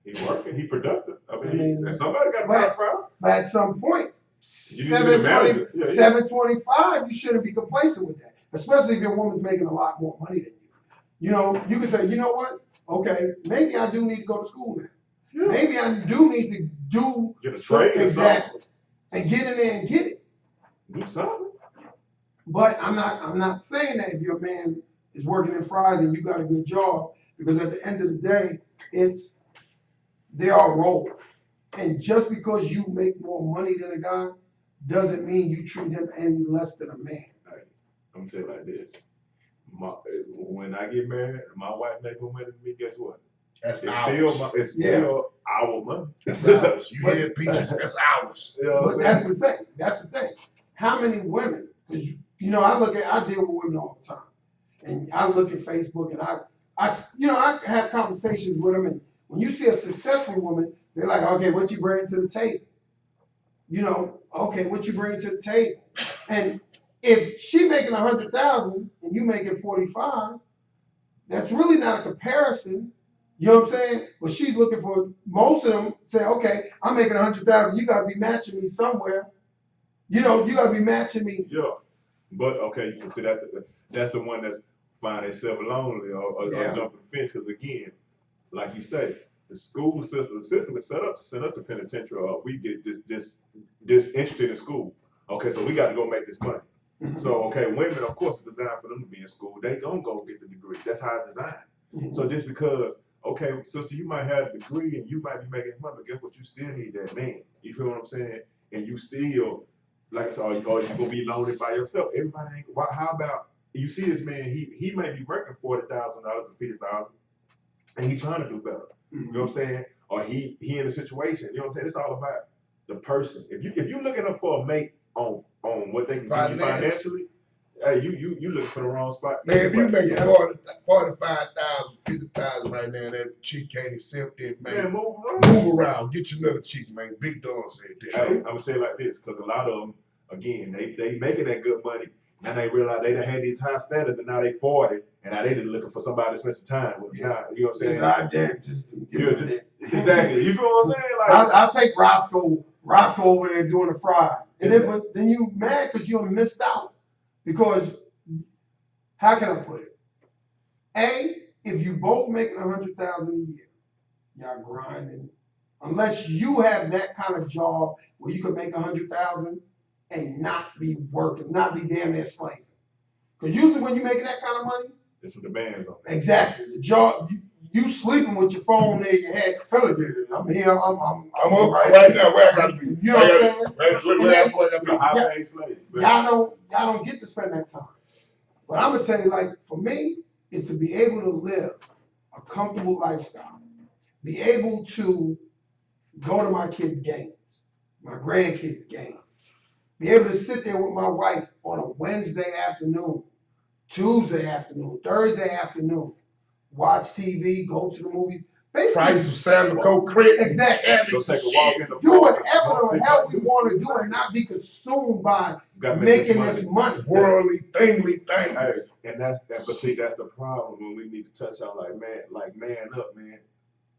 He working, he productive. I mean, I mean, somebody got but- that problem. But at some point, You need to be the manager. Yeah, yeah. 725, you shouldn't be complacent with that, especially if your woman's making a lot more money than you. You know, you can say, you know what? Okay, maybe I do need to go to school now. Yeah. Maybe I do need to do Get a trade or exactly something. and get in there and get it. Do something. But I'm not saying that if your man is working in fries and you got a good job, because at the end of the day, there are roles. And just because you make more money than a guy doesn't mean you treat him any less than a man. I'm gonna tell you like this. When I get married, my wife make more money than me, guess what? That's It's ours. still our money. That's ours. You hear that, Peaches? That's ours. You know what But I'm that's the thing. That's the thing. How many women? Because you know, I deal with women all the time, and I look at Facebook, and I have conversations with them, and when you see a successful woman, they're like, okay, what you bring to the table? You know, okay, what you bring to the table? And if she making 100,000 and you making 45, that's really not a comparison. You know what I'm saying? But she's looking for most of them say, okay, I'm making 100,000. You got to be matching me somewhere. You know, you got to be matching me. Yeah, but okay, you can see that's the one that's find themselves lonely or jumping the fence. Because again, like you say, the school system, is set up to send us to penitentiary, or we get disinterested in school. Okay, so we got to go make this money. So okay, women, of course, it's designed for them to be in school. They gonna go get the degree. That's how it's designed. So just because, okay, sister, you might have a degree and you might be making money, but guess what? You still need that man. You feel what I'm saying? And you still, like I said, or you gonna be lonely by yourself. Everybody ain't. How about you see this man? He may be working $40,000 or $50,000, and he trying to do better. You know what I'm saying? Or he in a situation. You know what I'm saying? It's all about the person. If you looking up for a mate on what they can give you financially, hey, you looking for the wrong spot. Man, if you make 45,000, 50,000 right now, and that chick can't accept it, man. Move around. Get you another chick, man. Big dog said that. Hey, I'm gonna say it like this, because a lot of them, again, they making that good money. Now they realize they done had these high standards, and now they 40, and now they just looking for somebody to spend some time with. Now, you know what I'm saying? I dare just to give them that. Exactly. You feel what I'm saying? Like I'll take Roscoe over there doing the fry. And then you mad because you missed out. Because how can I put it? A, if you both making 100,000 a year, y'all grinding. Unless you have that kind of job where you can make 100,000 and not be working, not be damn near slaving. Because usually when you're making that kind of money, it's what demands on. Exactly. The job you sleeping with your phone there, your head. I'm here. I'm up right now. Where I gotta be? You know what I'm saying? High paid slave. Y'all don't get to spend that time. But I'm gonna tell you, like for me, is to be able to live a comfortable lifestyle, be able to go to my kids' games, my grandkids' games, be able to sit there with my wife on a Wednesday afternoon, Tuesday afternoon, Thursday afternoon, watch TV, go to the movies. Basically, Fry some salmon, go crit. Exactly. Go take a walk in the Do park, whatever the hell we want to do and not be consumed by making this money. Worldly, thingly Hey, things. and but see, that's the problem when we need to touch on man up, man.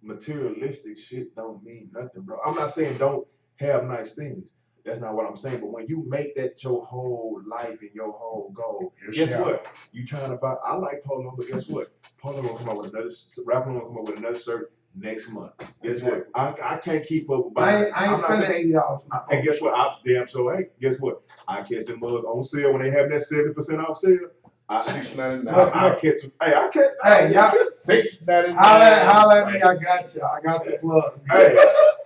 Materialistic shit don't mean nothing, bro. I'm not saying don't have nice things, That's not what I'm saying. But when you make that your whole life and your whole goal, Yes, guess yeah. what? You trying to buy. I like Polo, but guess what? Polo gonna come up with another. Ralph Lauren gonna come up with another shirt next month. Guess what? I can't keep up with buying. I ain't spending $80. And guess what? I damn sure ain't. Guess what? I catch them mugs on sale when they have that 70% off sale. $6.99. I catch them. Hey, I catch. Hey, y'all. $6.99. Holla at me. I got you. I got the plug. Hey,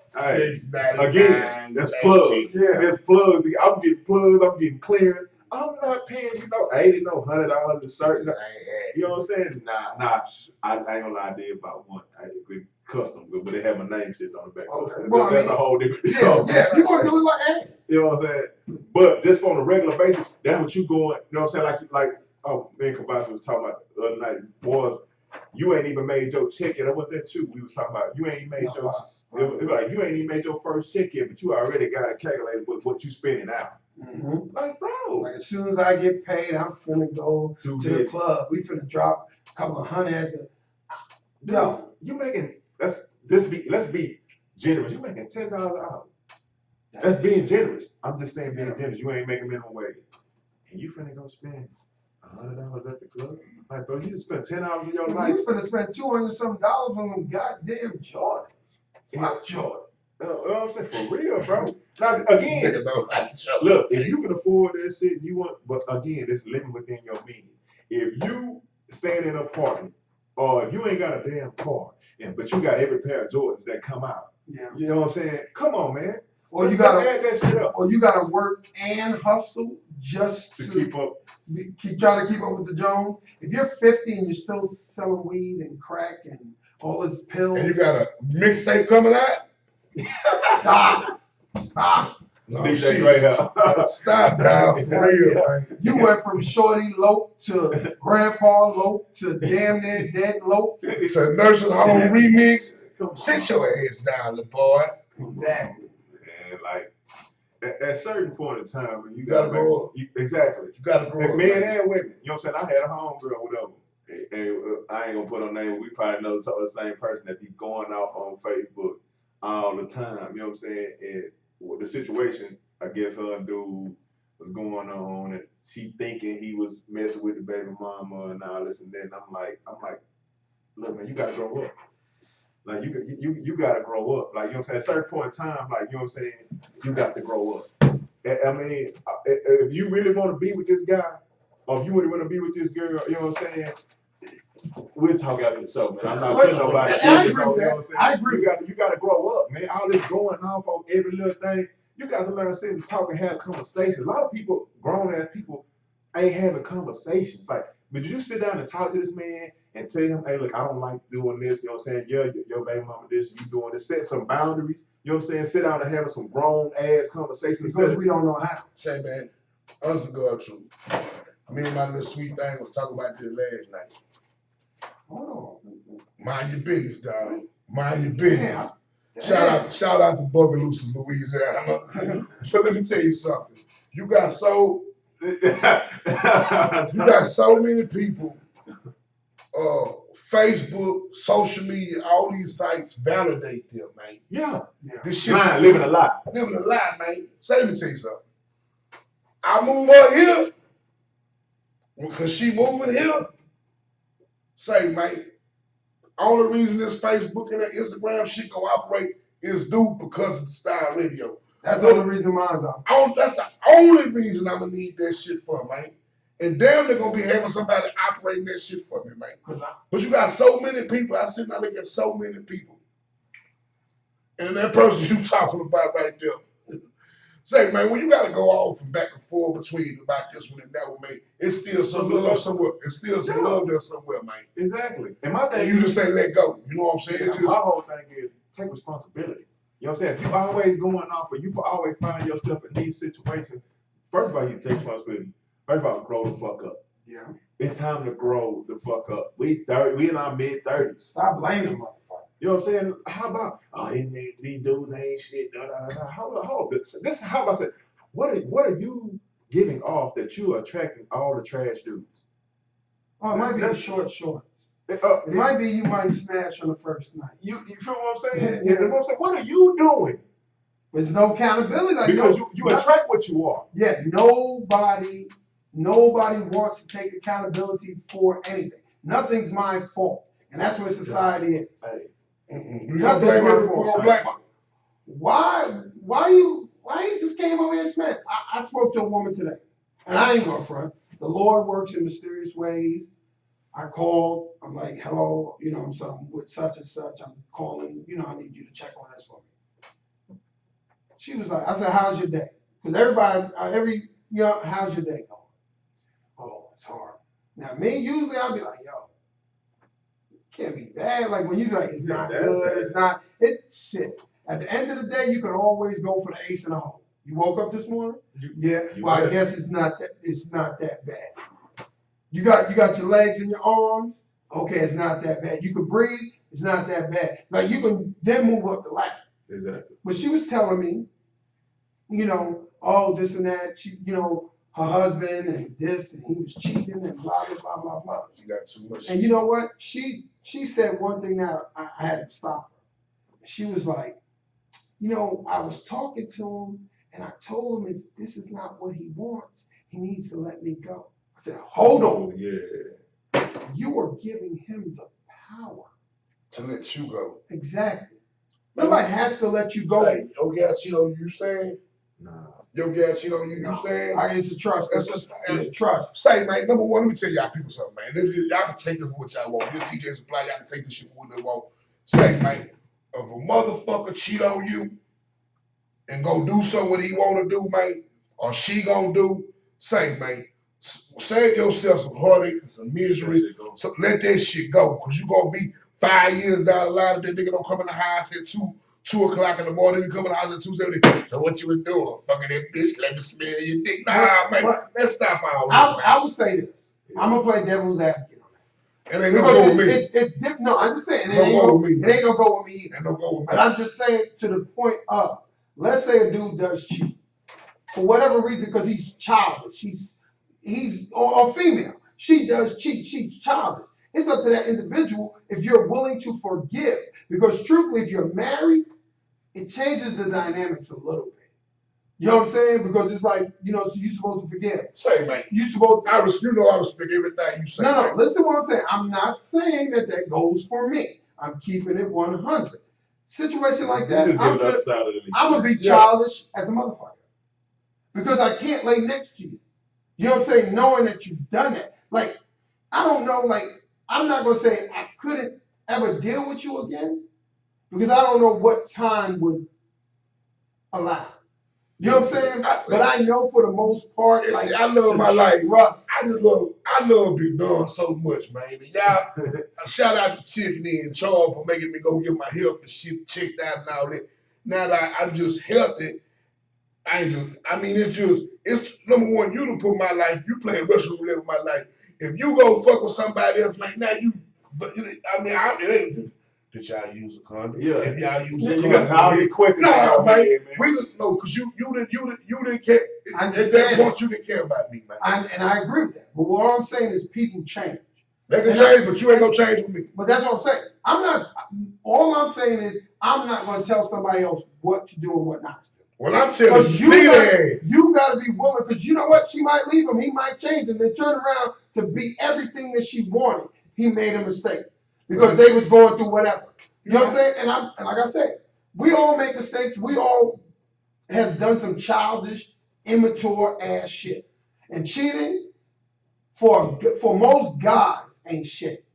$6.99. again, that's plugs. Yeah. That's plugs. I'm getting plugs. I'm getting clearance. I'm not paying, $80, $100 a shirt. You know what I'm saying? Nah. I ain't gonna lie. I did about one. I did custom, but they have my name stitched on the back. Okay. Well, That's a whole different. Yeah. You gonna do it like that? You know what I'm saying? But just on a regular basis, that's what you going. You know what I'm saying? Like me and Kabasi was talking about the other night. Boys, you ain't even made your check yet. That was that too. We was talking about you ain't even made your. It was like you ain't even made your first check yet, but you already got it calculated with what you spending out. Mm-hmm. Like, bro. Like as soon as I get paid, I'm finna go to the club. We finna drop a couple of $100 at the. No, you making let's be generous. You making $10 an hour. That's being generous. I'm just saying being generous. You ain't making minimum wage, and you finna go spend $100 at the club. Like, bro, you just spent 10 hours of your life. You finna spend $200-something on them goddamn Jordan. Fuck Jordan. You know what I'm saying? For real, bro. Now, again, look, if you can afford that shit, you want, but again, it's living within your means. If you stand in a party, or if you ain't got a damn car, but you got every pair of Jordans that come out, you know what I'm saying? Come on, man. Or let's you gotta add that shit up. Or you gotta work and hustle just to keep up. Trying to keep up with the Jones. If you're 50 and you're still selling weed and crack and all this pills, and you got a mixtape coming out. Stop. No, DJ Greyhound. Stop, dog. For real, man. You went from Shorty Lope to Grandpa Lope to damn near Dead Lope to Nursing Home Remix. Sit your ass down, little boy. Exactly. And like at a certain point in time, when you gotta grow up. Exactly. You gotta grow up. Men and women. You know what I'm saying? I had a homegirl, whatever. And I ain't gonna put her name. We probably know the same person that be going off on Facebook all the time. You know what I'm saying? And the situation, I guess her and dude was going on, and she thinking he was messing with the baby mama and all this and that. And I'm like, look, man, you gotta grow up. Like you gotta grow up. Like, you know what I'm saying? At a certain point in time, like, you know what I'm saying, you got to grow up. I mean, if you really want to be with this guy, or if you really want to be with this girl, you know what I'm saying? We'll talk after the show, man. I'm not putting nobody. I agree with that. I agree. You gotta grow up, man. All this going off on every little thing. You got to learn to sit and talk and have conversations. A lot of people, grown ass people, ain't having conversations. Like, but did you sit down and talk to this man and tell him, hey, look, I don't like doing this, you know what I'm saying? Yeah, your baby mama this, you doing this. Set some boundaries, you know what I'm saying? Sit down and having some grown ass conversations. Because we don't know how. Say, man, honest to God, truth. Me and my little sweet thing was talking about this last night. Hold on. Mind your business, dog. Mind your business. Damn. Shout out to Bogalusa, Louisiana. But let me tell you something. You got so many people, Facebook, social media, all these sites validate them, man. Yeah. This shit. Man, living a lie. Living a lie, man. So let me tell you something. I move up here because she moving here. Say, man, only reason this Facebook and that Instagram shit go operate is due because of the Style Radio. That's the only reason mine's out. That's the only reason I'm gonna need that shit for, man. And damn, they're gonna be having somebody operating that shit for me, man. But you got so many people. I sit and look at so many people. And that person you talking about right there. Say, man, when you gotta go off and back and forth between about this one and that one, man, it's still some love somewhere. It's still some love there somewhere, man. Exactly. And my thing, and you just say let go. You know what I'm saying? My whole thing is take responsibility. You know what I'm saying? If you always going off, or you always find yourself in these situations, first of all, you take responsibility. First of all, grow the fuck up. Yeah. It's time to grow the fuck up. We in our mid-30s. Stop blaming motherfucker. You know what I'm saying? How about, these dudes ain't shit. Hold on. This how about I said, what are you giving off that you are attracting all the trash dudes? Oh, it might be the short. It might be you might smash on the first night. You feel what I'm saying? You know what I'm saying? What are you doing There's no accountability. Like, Because no, you attract what you are. Yeah, nobody wants to take accountability for anything. Nothing's my fault. And that's what society is. Hey, You gonna blame everyone on black? Why you just came over here and smacked? I spoke to a woman today, and I ain't gonna front. The Lord works in mysterious ways. I called, I'm like, hello, I'm something with such and such. I'm calling, I need you to check on this for me. She was like, I said, how's your day? Because everybody, how's your day going? Oh, it's hard. Now, me, usually I'll be like, yo, it can't be bad. Like when you be like, it's not good, it's shit. At the end of the day, you could always go for the ace in the hole. You woke up this morning? I guess it's not that bad. You got your legs and your arms? Okay, it's not that bad. You can breathe, it's not that bad. Like you can then move up the ladder. Exactly. But she was telling me, oh, this and that, she, her husband and this, and he was cheating and blah, blah, blah, blah, blah. You got too much. And you know what? She said one thing that I had to stop her. She was like, I was talking to him and I told him if this is not what he wants, he needs to let me go. I said, hold on. Yeah. You are giving him the power to let you go. Exactly. Nobody has to let you go. Hey, your gal cheat on you, stand? Nah. Your gal cheat on you, stand? It's a trust. It's a trust. Say, man, number one, let me tell y'all people something, man. Y'all can take this for what y'all want. This DJ Supply, y'all can take this shit for what they want. Say, man, if a motherfucker cheat on you and go do something what he want to do, man, or she gonna do, say, man, save yourself some heartache and some misery. So let that shit go, because you gonna be 5 years down the line. That nigga don't come in the house at 2 o'clock in the morning. You come in the house at 2:30. So what you was doing? Fucking that bitch, let me smell your dick. Nah, man, let's stop all that. I would say this. I'm gonna play devil's advocate on that. It ain't gonna go with me. No, I understand. It It ain't gonna go with me either. Ain't no go with me. But I'm just saying to the point of, let's say a dude does cheat for whatever reason, because he's childish. He's or female. She does cheat. She's childish. It's up to that individual if you're willing to forgive. Because truthfully, if you're married, it changes the dynamics a little bit. You know what I'm saying? Because it's like, so you're supposed to forgive. Say, man. You supposed to, I respect everything you say. No, listen what I'm saying. I'm not saying that goes for me. I'm keeping it 100. Situation like that, I'm gonna be childish as a motherfucker. Because I can't lay next to you. You know what I'm saying? Knowing that you've done that. Like, I don't know, like, I'm not gonna say I couldn't ever deal with you again, because I don't know what time would allow. You know what I'm saying? But I know for the most part, like, I love my life. Russ. I love Big Don so much, man. And y'all, shout out to Tiffany and Charles for making me go get my health and shit checked out and all that. Now that I'm just healthy, it's number one, you done put my life, you playing Russian roulette with my life. If you go fuck with somebody else, like now did y'all use a condom? Yeah. If y'all use a You condom. got all these questions. No, man. We just know, because you didn't care. At that point, you didn't care about me, man. And I agree with that. But what I'm saying is people change. They can change, but you ain't gonna change with me. But that's what I'm saying. All I'm saying is I'm not gonna tell somebody else what to do and what not to do. Well, I'm telling you, you gotta be willing, because you know what? She might leave him, he might change, and then turn around to be everything that she wanted. He made a mistake because they was going through whatever. You know what I'm saying? And like I said, we all make mistakes. We all have done some childish, immature ass shit. And cheating for most guys ain't shit.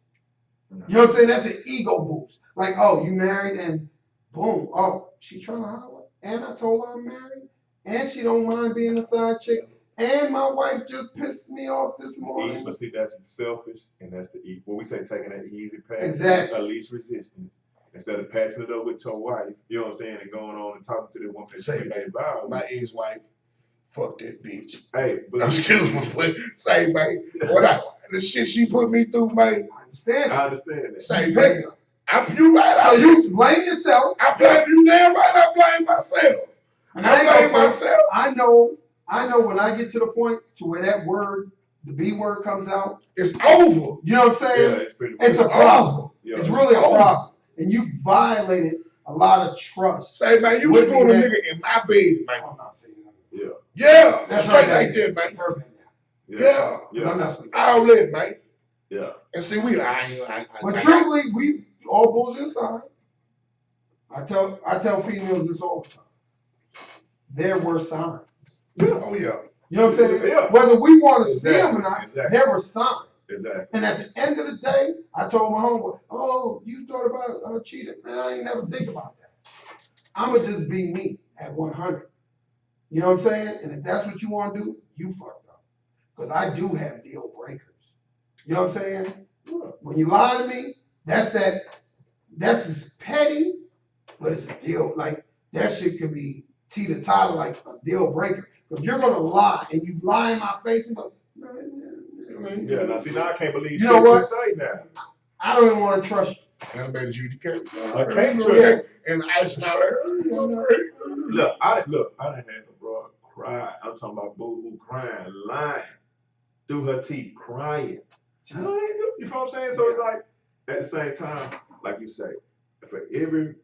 You know what I'm saying? That's an ego boost. Like, oh, you married and boom. Oh, she trying to holler. And I told her I'm married. And she don't mind being a side chick. And my wife just pissed me off this morning. But see, that's selfish, and that's what we say, taking that easy path. Exactly. At least resistance. Instead of passing it up with your wife, you know what I'm saying, and going on and talking to the one person. My ex-wife, fuck that bitch. Hey, but excuse me, but say, man, the shit she put me through, man. I understand that. Say, man, you right. So you blame yourself. I blame you damn right. I blame myself. And I blame myself. I know when I get to the point to where that word, the B word, comes out, it's over. You know what I'm saying? Yeah, it's a problem. Yeah. It's really a problem. And you violated a lot of trust. Say, man, you Would be screwing a that- nigga in my bed, man. I'm not saying that. Yeah. Yeah, That's straight her like that, man. That's her opinion. Yeah. Yeah. I'm not sleeping. I'll let, man. Yeah. And see, But truthfully, we all bulls inside. I tell females this all the time. There were signs. Oh, yeah. You know what I'm saying? Yeah. Whether we want to see them or Exactly. not, Exactly. there were signs. Exactly. And at the end of the day, I told my homeboy, "Oh, you thought about cheating? Man, I ain't never think about that. I'ma just be me at 100. You know what I'm saying? And if that's what you want to do, you fucked up. Because I do have deal breakers. You know what I'm saying? When you lie to me, that's just petty, but it's a deal. Like, that shit could be teeter-totter like a deal breaker. Because you're going to lie, and you lie in my face and go, Yeah. Now see, now I can't believe You shit know what? you say now. I don't even want to trust you. And I made you the cake. I can't trust Yeah. And the ice out there. Look, I done had a bro cry. I'm talking about boo-hoo crying, lying through her teeth, crying. You know what I'm saying? So it's like, at the same time, like you say, for every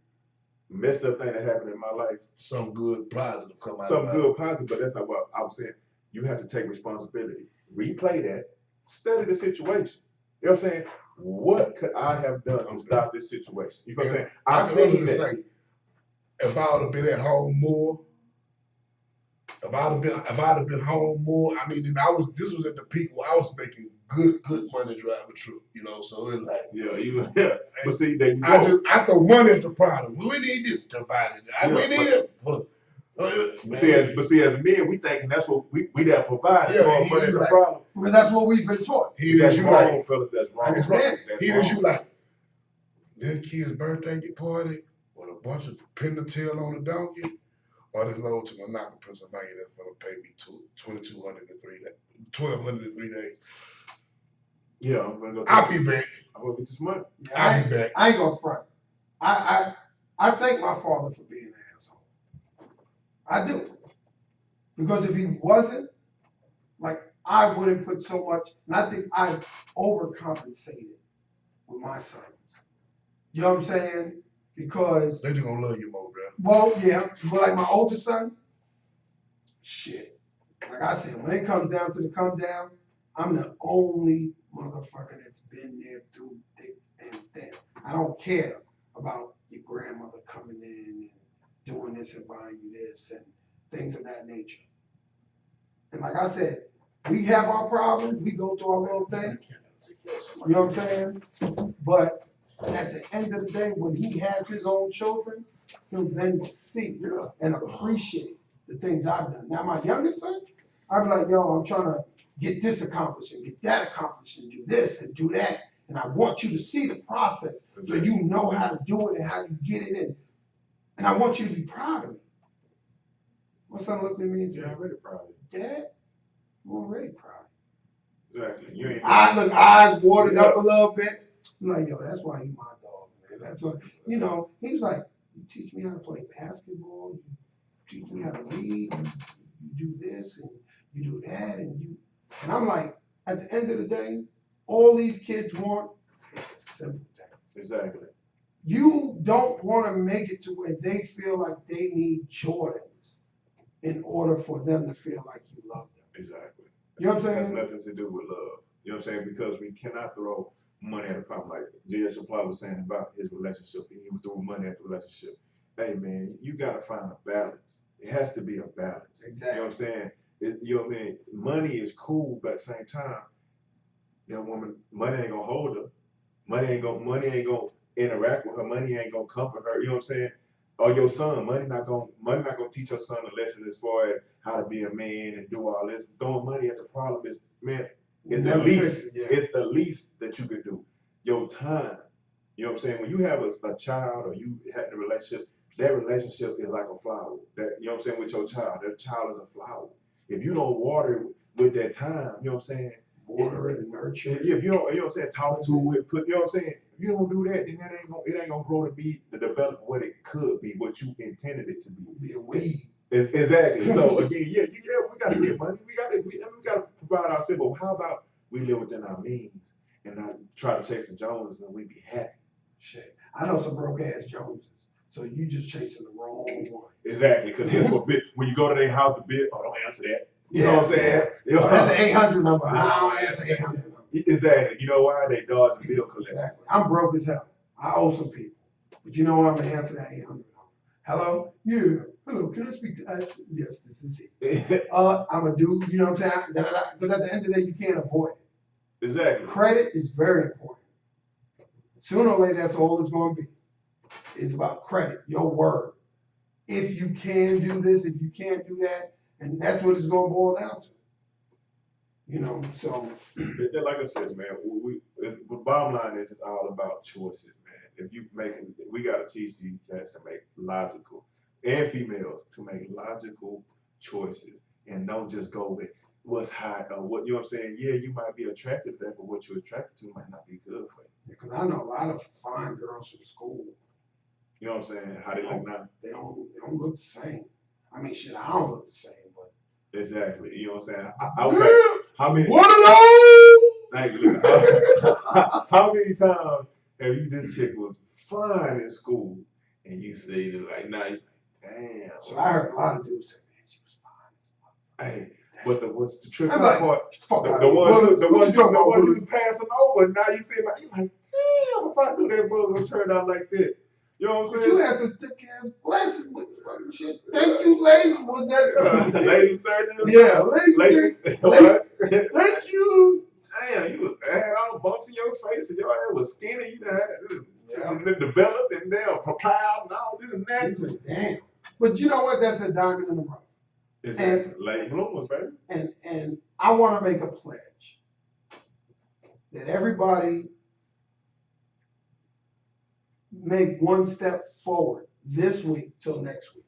messed up thing that happened in my life, Some good positive come out something of good, positive, but that's not what I was saying. You have to take responsibility. Replay that, study the situation. You know what I'm saying? What could I have done to stop this situation? You know what I'm saying? I seen that. Say, if I would have been at home more, if I'd have been home more, I mean, this was at the peak where I was making good money driving truck, you know, so it's like, Yeah. But see, there you go. I thought money is the problem. We need this to buy it. We need it. But see, as men, we thinking that's what we that provide. Yeah, More he money was the right. problem. Because that's what we've been taught. That's you wrong, like, fellas. That's wrong. That's right. That's he wrong. you like, this kid's birthday party with a bunch of pintail on a donkey, or they load to Monaco, Pennsylvania that's gonna pay me $2,200 in 3 days, $1,200 in 3 days. Yeah, I'm gonna go. I'll be back. I'm gonna get this money. Yeah, I'll be back. I ain't gonna front. I thank my father for being an asshole. I do. Because if he wasn't, like, I wouldn't put so much, and I think I overcompensated with my sons. You know what I'm saying? Because, They just gonna love you more, bro. well, yeah, but like my oldest son, shit. Like I said, when it comes down to the come down, I'm the only motherfucker that's been there through thick and thin. I don't care about your grandmother coming in and doing this and buying you this and things of that nature. And like I said, we have our problems, we go through our little thing. You know what I'm saying? But at the end of the day, when he has his own children, he'll then see and appreciate the things I've done. Now, my youngest son, I'd be like, yo, I'm trying to get this accomplished and get that accomplished and do this and do that. And I want you to see the process so you know how to do it and how you get it in. And I want you to be proud of me. My son looked at me and Yeah, said, I'm really proud of you. Dad, I'm already proud. Exactly. You ain't. Eyes watered up a little bit. I'm like, yo, that's why you my dog, man. That's what, you know, he was like, you teach me how to play basketball, you teach me how to read, you do this and you do that, and I'm like, at the end of the day, all these kids want is a simple thing. Exactly. You don't want to make it to where they feel like they need Jordans in order for them to feel like you love them. Exactly. You know what I'm It has saying? nothing to do with love. You know what I'm saying? Because we cannot throw money at a problem. Like J.S. Supply was saying about his relationship. He was throwing money at the relationship. Hey, man, you got to find a balance. It has to be a balance. Exactly. You know what I'm saying? You know what I mean? Money is cool, but at the same time, that woman, money ain't going to hold her. Money ain't gonna interact with her. Money ain't gonna comfort her. You know what I'm saying? Or your son, money not gonna teach your son a lesson as far as how to be a man and do all this. Throwing money at the problem is, man, it's the Never least. fix it, yeah. It's the least that you could do. Your time. You know what I'm saying? When you have a child or you had a relationship, that relationship is like a flower. That, you know what I'm saying, with your child. That child is a flower. If you don't water it with that time, you know what I'm saying? Water it and nurture it. Yeah, if you don't, you know what I'm saying, talk to it, you know what I'm saying? If you don't do that, then it ain't gonna grow to be to develop what it could be, what you intended it to be. Be a weed. Exactly. So again, we gotta get money. We gotta provide ourselves. But how about we live within our means and not try to chase the Joneses and we be happy? Shit. I know some broke ass Joneses. So you just chasing the wrong one. Exactly, because that's what when you go to their house to bid, oh, don't answer that. You know Yeah, what I'm saying? Oh, that's the 800 number. No, I don't that's answer 800 number. Exactly. You know why? They dodge bill collectors. Exactly. I'm broke as hell. I owe some people. But you know what? I'm going to answer that 800 number. Hello? Yeah. Hello, can I speak to yes, this is it. I'm a dude, you know what I'm saying? Because at the end of the day, you can't avoid it. Exactly. Credit is very important. Sooner or later, that's all it's going to be. It's about credit, your word. If you can do this, if you can't do that, and that's what it's going to boil down to. You know, so. Like I said, man, the bottom line is it's all about choices, man. If you we got to teach these cats to make logical, and females to make logical choices, and don't just go with what's hot or what, you know what I'm saying? Yeah, you might be attracted to that, but what you're attracted to might not be good for you. Because I know a lot of fine girls from school. You know what I'm saying? How they look now. They don't look the same. I mean, shit, I don't look the same, but. Exactly. You know what I'm saying? Okay. How many? One of those! Thank you. How many times have you, this chick was fine in school, and you say to like, nah, damn. So I heard a lot of dudes say, man, she was fine. Hey, but what's the tricky I'm like, part? Fuck The one you you passing over, now you see like, you like, damn, if I do that, bug will turn out like that. You know what I'm But saying? you had some thick ass glasses with fucking shit. Thank you, lady. Was that? Lady surgeon? Yeah, lady. What? Thank you. Damn, you was had all bumps in your face and your hair was skinny. You had developed and proud and all this and that. Damn. But you know what? That's a diamond in the rough. Exactly. Late bloomers, baby. And I want to make a pledge that everybody make one step forward this week till next week.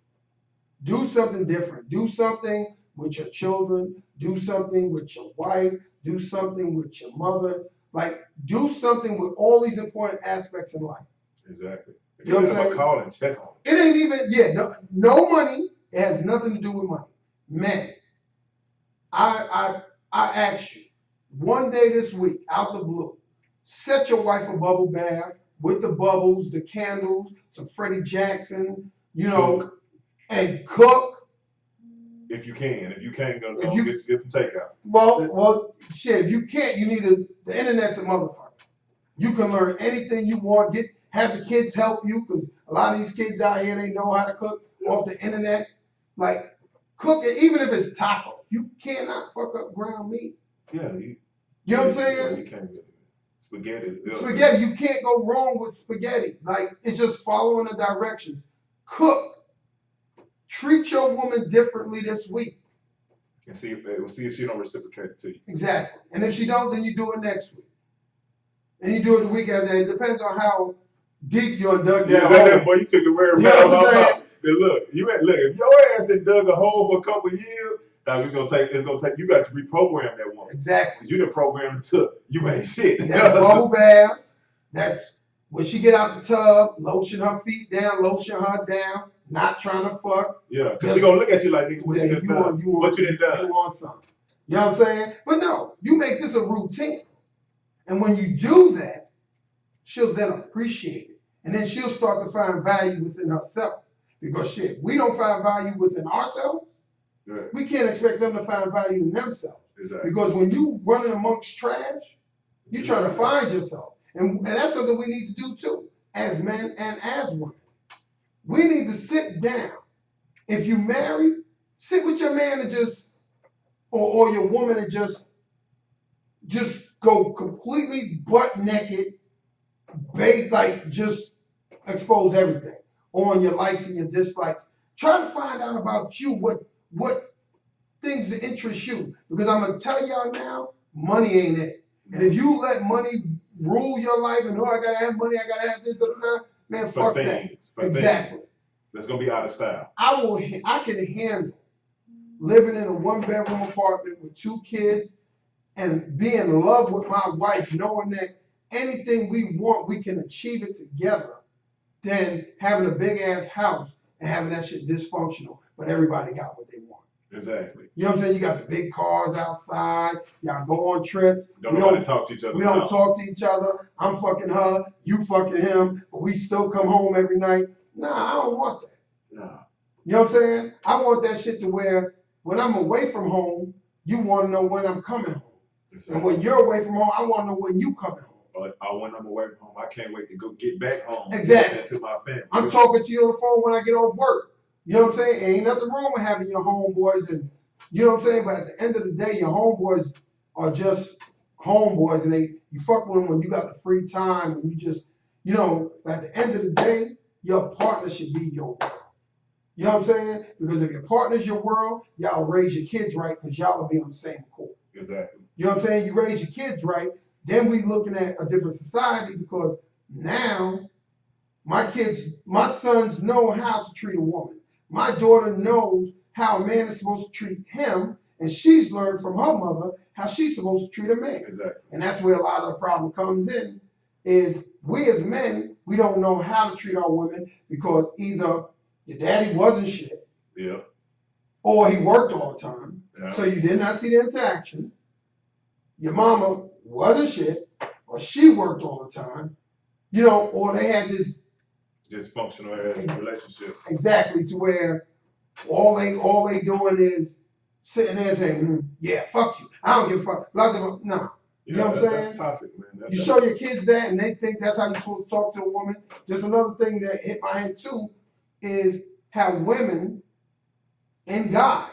Do something different. Do something with your children. Do something with your wife. Do something with your mother. Like, do something with all these important aspects in life. Exactly. You know what I'm saying? Call and check on it. It ain't even, no money. It has nothing to do with money. Man, I ask you, one day this week, out the blue, set your wife a bubble bath with the bubbles, the candles, some Freddie Jackson, you know, and cook. If you can. If you can't, go you- get some takeout. Well, shit, if you can't, you need the internet's a motherfucker. You can learn anything you want. Have the kids help you, because a lot of these kids out here, they know how to cook off the internet. Like, cook it, even if it's taco. You cannot fuck up ground meat. Yeah. You know what I'm saying? You can't get it. Spaghetti. Spaghetti, you can't go wrong with spaghetti. Like, it's just following the directions. Cook. Treat your woman differently this week. And see if she don't reciprocate it to you. Exactly. And if she don't, then you do it next week. And you do it the week after that. It depends on how deep you're dug Yeah, down. that boy, you took it very You know what I'm saying? Look, if your ass had dug a hole for a couple of years, now it's gonna take, you got to reprogram that woman. Exactly. You done programmed it to, you ain't shit. That's bubble bath. That's when she get out the tub, lotion her feet down, lotion her down, not trying to fuck. Yeah, because she gonna look at you like, nigga, what you done done? What you done done? You want something. You know what I'm saying? But no, you make this a routine. And when you do that, she'll then appreciate it. And then she'll start to find value within herself. Because shit, we don't find value within ourselves. Right. We can't expect them to find value in themselves. Exactly. Because when you running amongst trash, you're trying to find yourself. And that's something we need to do too, as men and as women. We need to sit down. If you marry, sit with your man and just, or your woman and just go completely butt naked, like just expose everything on your likes and your dislikes. Try to find out about you, what things that interest you. Because I'm gonna tell y'all now, money ain't it. And if you let money rule your life and I gotta have money, I gotta have this, man, fuck that. Exactly. That's gonna be out of style. I can handle living in a 1-bedroom apartment with 2 kids and be in love with my wife, knowing that anything we want, we can achieve it together, than having a big ass house and having that shit dysfunctional, but everybody got what they want. Exactly. You know what I'm saying? You got the big cars outside. Y'all go on trips. Don't nobody talk to each other. We don't talk to each other. I'm fucking her. You fucking him. But we still come home every night. Nah, I don't want that. Nah. You know what I'm saying? I want that shit to where when I'm away from home, you want to know when I'm coming home. And when you're away from home, I want to know when you coming home. Or when I'm away from home, I can't wait to go get back home. Exactly. To my family. I'm talking to you on the phone when I get off work. You know what I'm saying? Ain't nothing wrong with having your homeboys, and you know what I'm saying. But at the end of the day, your homeboys are just homeboys, and you fuck with them when you got the free time, and you just, you know. But at the end of the day, your partner should be your world. You know what I'm saying? Because if your partner's your world, y'all raise your kids right, because y'all will be on the same accord. Exactly. You know what I'm saying? You raise your kids right, then we looking at a different society, because now my sons know how to treat a woman. My daughter knows how a man is supposed to treat him, and she's learned from her mother how she's supposed to treat a man. Exactly. And that's where a lot of the problem comes in, is we as men, we don't know how to treat our women, because either your daddy wasn't shit, Yeah. or he worked all the time, Yeah. so you did not see the interaction. Your mama wasn't shit, or she worked all the time, you know, or they had this Dysfunctional ass relationship. exactly to where all they doing is sitting there saying, yeah, fuck you. I don't give a fuck. No. You know what I'm saying? That's toxic, man. You show your kids that, and they think that's how you're supposed to talk to a woman. Just another thing that hit my head too is how women and guys,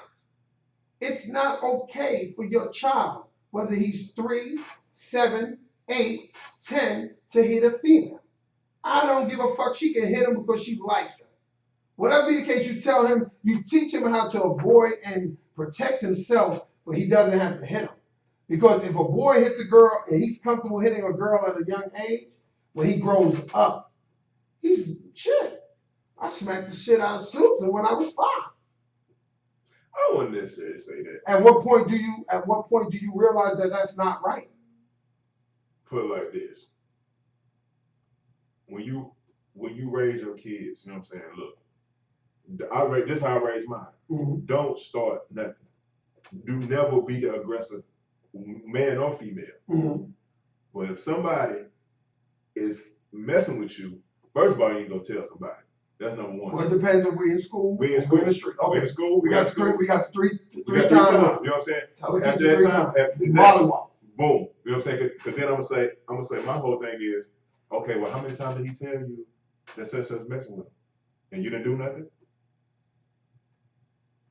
it's not okay for your child, whether he's 3, 7, 8, 10, to hit a female. I don't give a fuck. She can hit him because she likes him. Whatever be the case, you tell him, you teach him how to avoid and protect himself, but he doesn't have to hit him. Because if a boy hits a girl and he's comfortable hitting a girl at a young age, when he grows up, he's shit. I smacked the shit out of Susan when I was 5. I wouldn't necessarily say that. At what point do you realize that that's not right? Put it like this. When you raise your kids, you know what I'm saying? Look, this is how I raised mine. Mm-hmm. Don't start nothing. Do never be the aggressive, man or female. Mm-hmm. But if somebody is messing with you, first of all, you ain't gonna tell somebody. That's number one. Well, it depends if we're in school. We in school. We're in the street. Okay. We in school. We got the three We got three times. times. You know what I'm saying? Tell the After teacher that 3 time, times. exactly. Volleyball. Boom. You know what I'm saying? Because then I'm gonna say my whole thing is, okay, well, how many times did he tell you that such messing with him, and you didn't do nothing?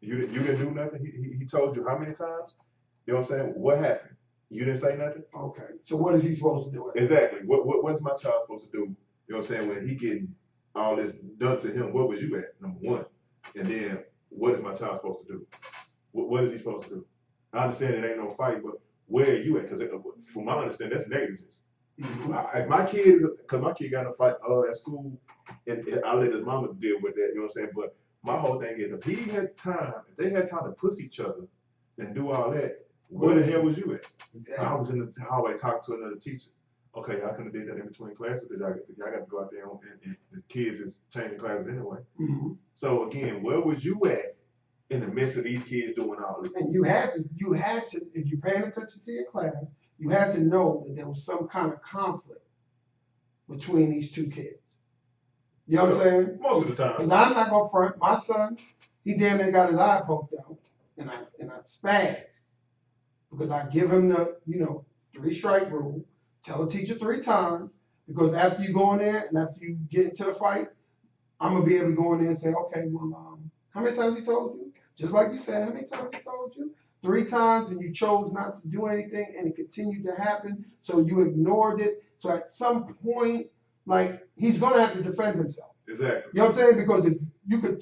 You didn't do nothing. He told you how many times? You know what I'm saying? What happened? You didn't say nothing. Okay. So what is he supposed to do? Exactly. What's my child supposed to do? You know what I'm saying? When he getting all this done to him, what was you at? Number one. And then what is my child supposed to do? What is he supposed to do? I understand it ain't no fight, but where are you at? Because from my understanding, that's negligence. Mm-hmm. If my kid because my kid got in a fight at school, and I let his mama deal with that. You know what I'm saying? But my whole thing is, if they had time to push each other and do all that, where the hell was you at? Exactly. I was in the hallway talking to another teacher. Okay, I couldn't have did that in between classes because I got to go out there and the kids is changing classes anyway. Mm-hmm. So again, where was you at in the midst of these kids doing all this? And you had to, if you're paying attention to your class, you had to know that there was some kind of conflict between these two kids. You know what I'm saying? Most of the time. Because I'm not gonna front. My son, he damn near got his eye poked out, and I spazzed because I give him the 3-strike rule. Tell the teacher 3 times, because after you go in there and after you get into the fight, I'm gonna be able to go in there and say, okay, well, how many times he told you? Just like you said, how many times he told you? 3 times, and you chose not to do anything, and it continued to happen. So you ignored it. So at some point, like, he's gonna have to defend himself. Exactly. You know what I'm saying? Because if you could,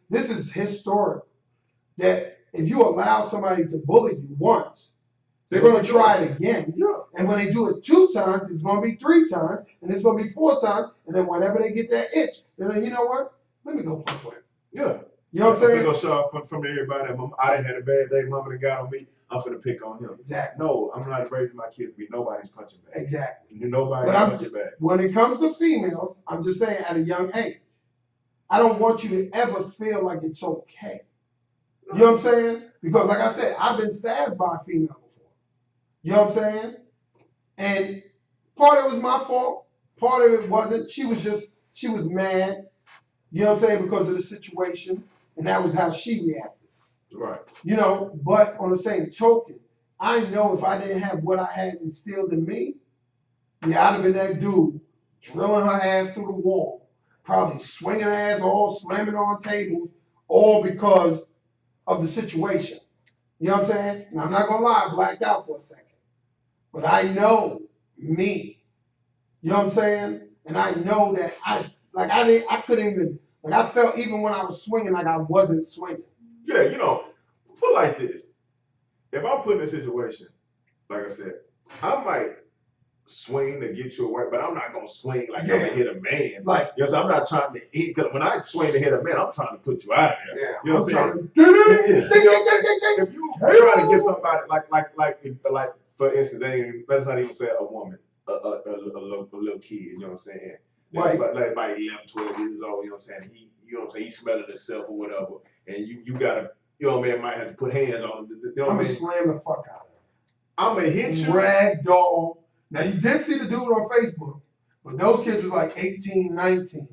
this is historic. That if you allow somebody to bully you once, they're gonna try it again. Yeah. And when they do it 2 times, it's gonna be 3 times, and it's gonna be 4 times, and then whenever they get that itch, they're like, you know what? Let me go fuck with him. Yeah. You know what I'm saying? I'm gonna show up from everybody. I didn't have a bad day. Mama done got on me. I'm finna pick on him. Exactly. No, I'm not raising my kids to be nobody's punching back. Exactly. Nobody's But punching back. when it comes to females, I'm just saying at a young age, I don't want you to ever feel like it's okay. You know what I'm saying? Because like I said, I've been stabbed by a female before. You know what I'm saying? And part of it was my fault. Part of it wasn't. She was just She was mad, you know what I'm saying, because of the situation, and that was how she reacted. Right. You know, but on the same token, I know if I didn't have what I had instilled in me, yeah, I'd have been that dude drilling her ass through the wall, probably swinging her ass all, slamming her on tables, all because of the situation. You know what I'm saying? And I'm not gonna lie, I blacked out for a second. But I know me. You know what I'm saying? And I know that I couldn't even, like I felt even when I was swinging like I wasn't swinging. Yeah, you know, put like this. If I'm put in a situation, like I said, I might swing to get you away, but I'm not gonna swing like I'm gonna hit a man. Like, yes, I'm not trying to eat, because when I swing to hit a man, I'm trying to put you out of there. yeah, You know what I'm saying? saying? If you trying to get somebody like for instance, let's not even say a woman, a little kid, you know what I'm saying? Right. Like 11, 12 years old, you know what I'm saying? You know what I'm saying? He's smelling himself or whatever, and you gotta, you know, man, might have to put hands on him. You know what I'm I gonna mean? slam the fuck out of him. I'm gonna hit you. Ragdoll. Now you did see the dude on Facebook, but those kids was like 18, 19.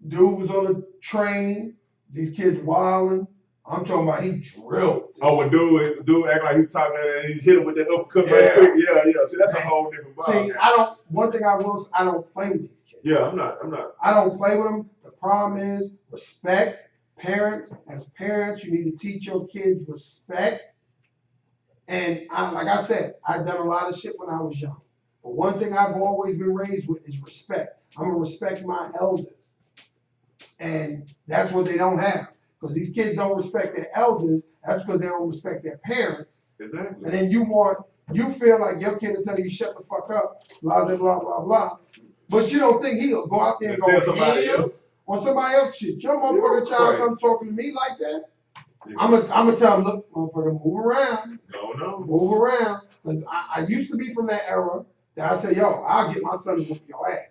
Dude was on the train. These kids wilding. I'm talking about he drilled. Oh, when dude act like he talking and he's hitting with that uppercut. Yeah. Right quick. Yeah. See, that's a whole different ball. See, one thing I will say, I don't play with these kids. Yeah, I'm not. I don't play with them. The problem is respect. Parents, as parents, you need to teach your kids respect. And like I said, I've done a lot of shit when I was young. But one thing I've always been raised with is respect. I'm gonna respect my elders. And that's what they don't have. Because these kids don't respect their elders, that's because they don't respect their parents. Exactly. And then you feel like your kid will tell you shut the fuck up, blah, blah, blah, blah, blah. But you don't think he'll go out there and tell go somebody else on somebody else shit. Your motherfucking child comes talking to me like that. Yeah. I'm gonna tell him, look, motherfucker, move around. No. Move around. Because I used to be from that era that I said, yo, I'll get my son to whoop your ass.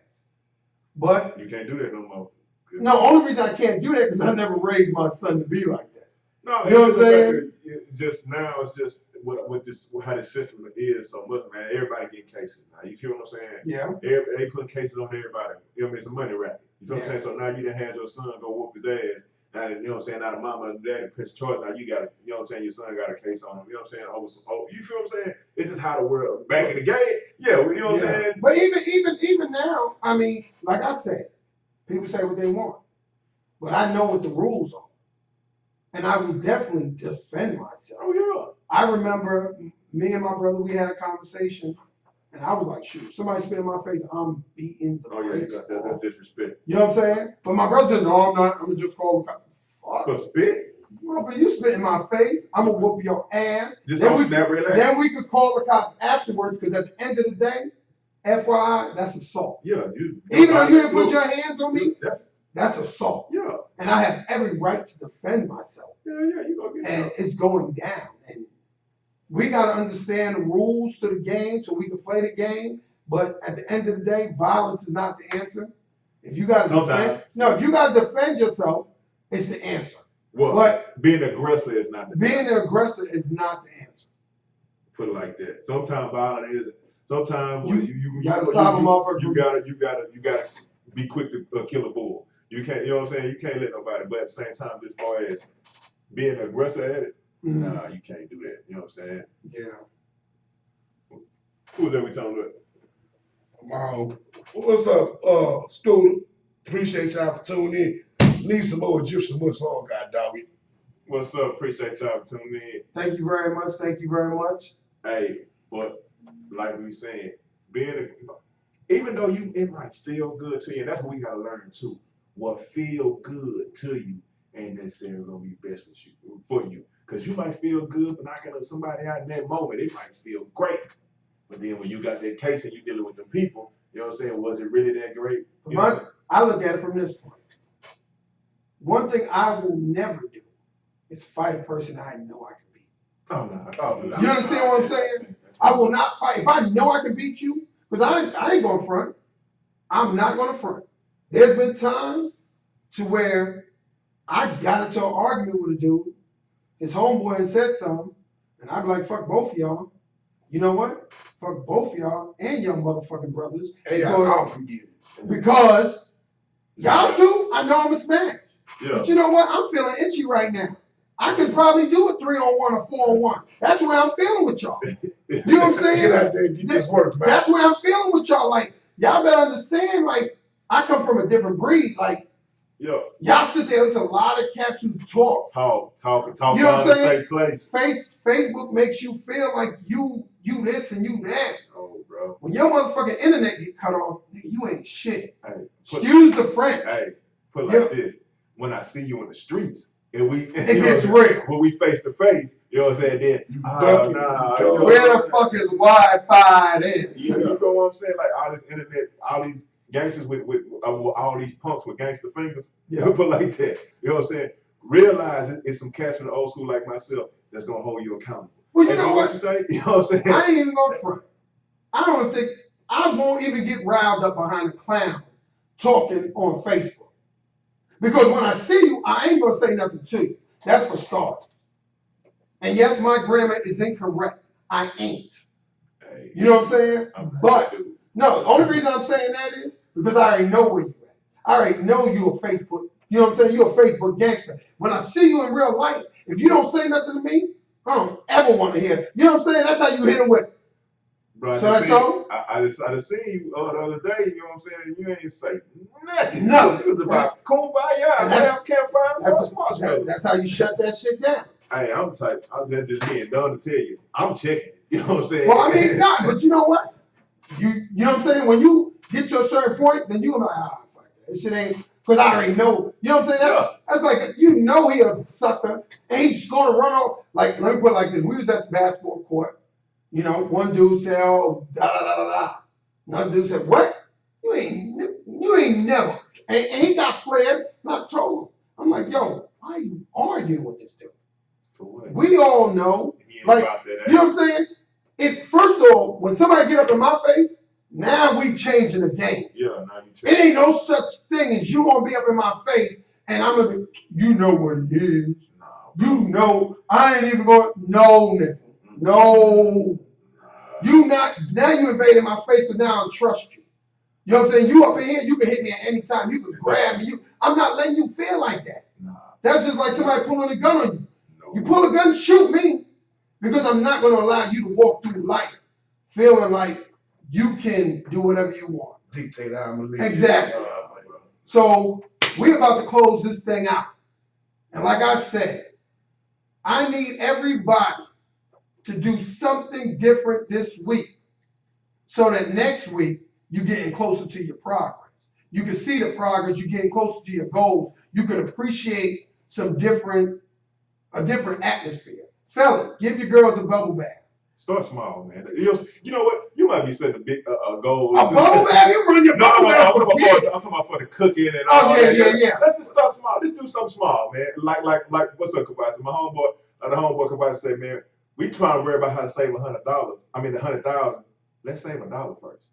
But you can't do that no more. no, only reason I can't do that is I never raised my son to be like that. No, you know what I'm saying? Just now, it's just how the system is so much, man. Everybody getting cases now. You feel what I'm saying? Yeah. They put cases on everybody. You know, it's a money racket. You feel what I'm saying? So now you done had your son go whoop his ass. Now, you know what I'm saying? Now the mama and daddy press charge. Now you got, you know what I'm saying? Your son got a case on him. You know what I'm saying? You feel what I'm saying? It's just how the world back in the game. Yeah, you know what I'm saying? But even now, I mean, like I said, people say what they want, but I know what the rules are, and I will definitely defend myself. Oh yeah. I remember me and my brother, we had a conversation, and I was like, shoot, somebody spit in my face, I'm beating the brakes off. That's disrespect. You know what I'm saying? But my brother said, no, I'm not. I'm gonna just call the cops. For spit? Well, but you spit in my face, I'm gonna whoop your ass. Just then, don't snap relax. then we could call the cops afterwards, because at the end of the day, FYI, that's assault. Yeah, Even though you didn't put your hands on me, that's assault. Yeah. And I have every right to defend myself. Yeah, you gonna get And it's going down. And we gotta understand the rules to the game so we can play the game. But at the end of the day, violence is not the answer. If you gotta defend yourself, it's the answer. Well, but being aggressor is not the answer. Being an aggressor is not the answer. Put it like that. Sometimes violence isn't. Sometimes you gotta stop a motherfucker. You gotta be quick to kill a bull. You can't, you know what I'm saying? You can't let nobody. But at the same time, as far as being an aggressor at it, nah, you can't do that. You know what I'm saying? Yeah. Who was that we talking about? What's up, student? Appreciate y'all for tuning in. Need some more Egyptian Wood song, God dog it. What's up? Appreciate y'all for tuning in. Thank you very much. Thank you very much. Hey, but like we saying, even though it might feel good to you, and that's what we gotta learn too. What feel good to you ain't necessarily gonna be best for you. Because you might feel good, but knocking somebody out in that moment, it might feel great. But then when you got that case and you dealing with the people, you know what I'm saying? Was it really that great? I look at it from this point. One thing I will never do is fight a person I know I can beat. Oh no. You understand what I'm saying? I will not fight. If I know I can beat you, because I ain't gonna front. I'm not gonna front. There's been times to where I got into an argument with a dude, his homeboy had said something, and I'd be like, fuck both of y'all. You know what? Fuck both of y'all and your motherfucking brothers. Hey, I don't forget it. Because y'all too, I know I'm a smash. Yeah. But you know what? I'm feeling itchy right now. I could probably do a 3-on-1 or 4-on-1. That's where I'm feeling with y'all. You know what I'm saying? Get out there and get this work, man. That's where I'm feeling with y'all. Like, y'all better understand, like, I come from a different breed. Like, Yeah. y'all sit there, there's a lot of cats who talk. Talk You know what down I'm the saying? safe place. Facebook makes you feel like you this and you that. Oh, bro. When your motherfucking internet get cut off, nigga, you ain't shit. Hey, Excuse the French. Hey, put it Yeah. like this. When I see you in the streets, and It gets real. when we face to face, you know what I'm saying? Then, Where the fuck is Wi-Fi then? You know what I'm saying? Like all this internet, all these gangsters with all these punks with gangster fingers. Yeah. Put it like that. You know what I'm saying? Realize it's some cats from the old school like myself that's gonna hold you accountable. Well, you And know what? you say? You know what I'm saying? I ain't even gonna front. I don't think I won't even get riled up behind a clown talking on Facebook. Because when I see you, I ain't gonna say nothing to you. That's for starters. And yes, my grammar is incorrect. I ain't. Hey, You know what I'm saying? But I'm no, the only reason I'm saying that is because I already know where you at. I already know you a Facebook. You know what I'm saying? You're a Facebook gangster. When I see you in real life, if you don't say nothing to me, I don't ever want to hear. You know what I'm saying? That's how you hit it with. Bro, So that's all? I just seen you the other day, you know what I'm saying? You ain't say nothing. Nothing. It was about kumbaya, And whatever campfire. That's how you shut that shit down. Hey, I'm just being done to tell you. I'm checking it. You know what I'm saying? Well, I mean, not, but you know what? You know what I'm saying? When you get to a certain point, then you're like, fuck that. This shit ain't, because I already know. You know what I'm saying? That's like, you know he a sucker, and he's going to run off. Like, let me put it like this. We was at the basketball court. You know, one dude said, oh, da-da-da-da-da. Another dude said, what? You ain't never. And he got flared, and I told him. I'm like, yo, why are you arguing with this dude? For what? We all know. He ain't Like, about that you know what I'm saying? First of all, when somebody get up in my face, now we changing the game. Yeah, now you It ain't no such thing as you gonna be up in my face and I'm gonna be, you know what it is. You know, I ain't even going, no, nigga. No. You not, now you invaded my space because now I don't trust you. You know what I'm saying? You up in here, you can hit me at any time. You can grab me. I'm not letting you feel like that. That's just like somebody pulling a gun on you. You pull a gun, shoot me. Because I'm not going to allow you to walk through life feeling like you can do whatever you want. Dictate how I'm gonna live. Exactly. So we're about to close this thing out. And like I said, I need everybody to do something different this week so that next week you're getting closer to your progress. You can see the progress, you're getting closer to your goals. You can appreciate a different atmosphere. Fellas, give your girls a bubble bath. Start small, man. You know what? You might be setting a big goal. A bubble bath? You run your bubble bath. I'm talking about for the cooking and all that. Yeah. Let's just start small. Let's do something small, man. Like what's up, Kabasi? My homeboy, the homeboy Kabasi said, man, we trying to worry about how to save $100. I mean, 100,000. Let's save $1 first.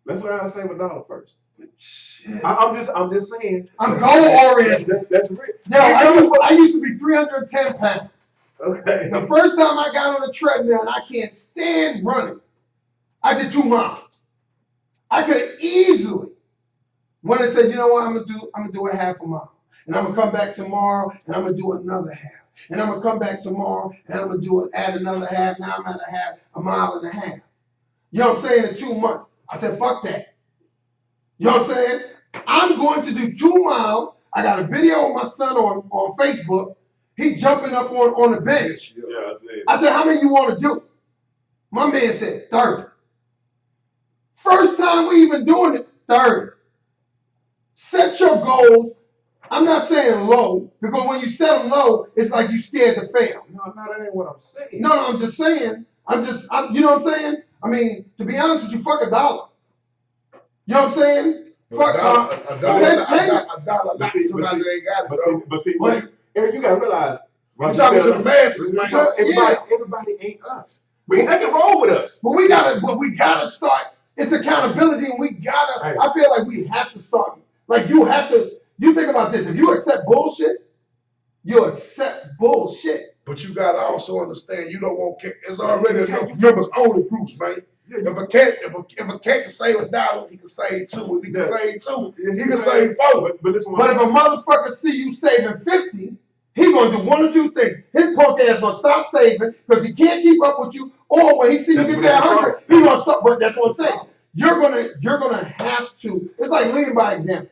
Let's learn how to save $1 first. I'm just saying. I'm goal oriented. That's real. Now, I used to be 310 pounds. Okay. The first time I got on the treadmill and I can't stand running, I did 2 miles. I could have easily went and said, you know what, I'm gonna do a half a mile. And I'm gonna come back tomorrow and I'm gonna do another half. And I'm gonna come back tomorrow and I'm gonna add another half. Now I'm at a mile and a half. You know what I'm saying? In 2 months. I said, fuck that. You know what I'm saying? I'm going to do 2 miles. I got a video of my son on Facebook. He jumping up on the bench. Yeah, I said, how many you want to do? My man said 30. First time we even doing it, 30. Set your goals. I'm not saying low, because when you set them low, it's like you scared to fail. No, that ain't what I'm saying. No, I'm just saying. You know what I'm saying? I mean, to be honest with you, fuck $1. You know what I'm saying? Fuck a dollar. But see, Somebody ain't got it, bro. but see, Eric, you gotta realize. I'm talking to the masses, man. Everybody ain't us. We ain't nothing wrong with us. But we gotta start. It's accountability, and we gotta. Right. I feel like we have to start. Like you have to. You think about this. If you accept bullshit, you accept bullshit. But you gotta also understand you don't want. It's already enough members on the groups, man. Yeah, If a cat can save $1, he can save 2. If he can save 2, he can save 4. But this one. But if a motherfucker see you saving 50, he gonna do one or two things. His punk ass gonna stop saving because he can't keep up with you, or when he see you get that 100, he gonna stop. But that's what I'm saying. You're gonna have to. It's like leading by example.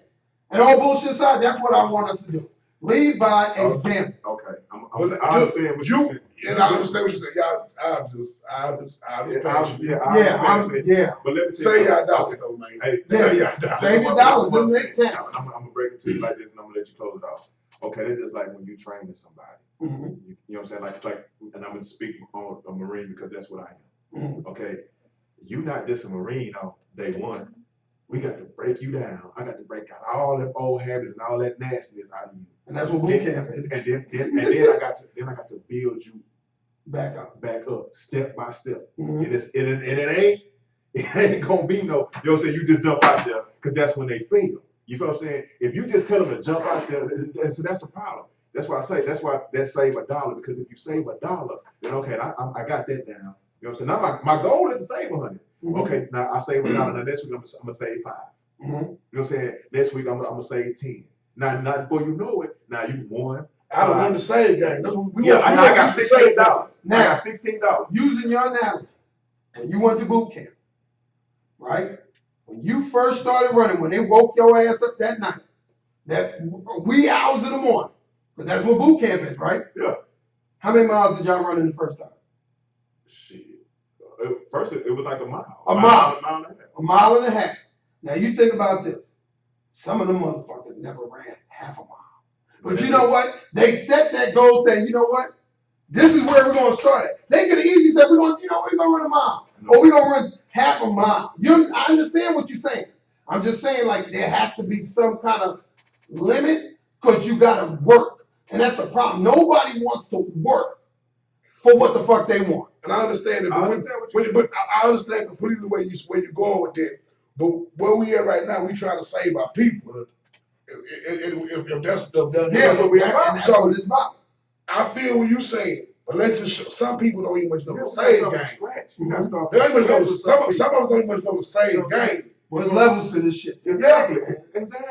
And all bullshit aside, that's what I want us to do. Lead by example. Okay, I understand what you said. And I understand what you said. Y'all, I'm just Yeah. But let me say y'all dollars though, man. Hey, say y'all dollars. Save your dollars, then make 10. I'm gonna break it to you like this, and I'm gonna let you close it off. Okay, it's just like when you training somebody. Mm-hmm. You know what I'm saying? Like, and I'm gonna speak on a Marine because that's what I am. Mm-hmm. Okay, you not just a Marine on day one. We got to break you down. I got to break out all them old habits and all that nastiness out of you. And that's what boot camp is. And then I got to build you back up, step by step. Mm-hmm. And it ain't gonna be no. You know what I'm saying? You just jump out there because that's when they fail. You feel what I'm saying? If you just tell them to jump out there, so that's the problem. That's why I say that's why they save $1, because if you save $1, then okay, I got that down. You know what I'm saying? Now my goal is to save 100. Mm-hmm. Okay, now I save $1. Now next week I'm gonna save 5. Mm-hmm. You know what I'm saying? Next week I'm gonna save 10. Now, not before you know it, now you won. I don't want to save game. I got $16. Now I got $16. Using your analogy, when you went to boot camp, right? When you first started running, when they woke your ass up that night, that wee hours in the morning, because that's what boot camp is, right? Yeah. How many miles did y'all run in the first time? Shit. First, it was like a mile. A mile. A mile and a half. A mile and a half. Now you think about this. Some of them motherfuckers never ran half a mile. But you know what? They set that goal saying, you know what? This is where we're going to start at. They could have easily said, we're going to run a mile. Or we're going to run half a mile. I understand what you're saying. I'm just saying, like, there has to be some kind of limit because you got to work. And that's the problem. Nobody wants to work for what the fuck they want. And I understand it. I understand completely where you're going with that. But where we at right now, we trying to save our people. If that's what we about. That's what it's about. I feel what you're saying, but let's just show, some people don't even much know the save game. They don't even know some of us don't even much know the save game. There's levels to this shit. Exactly.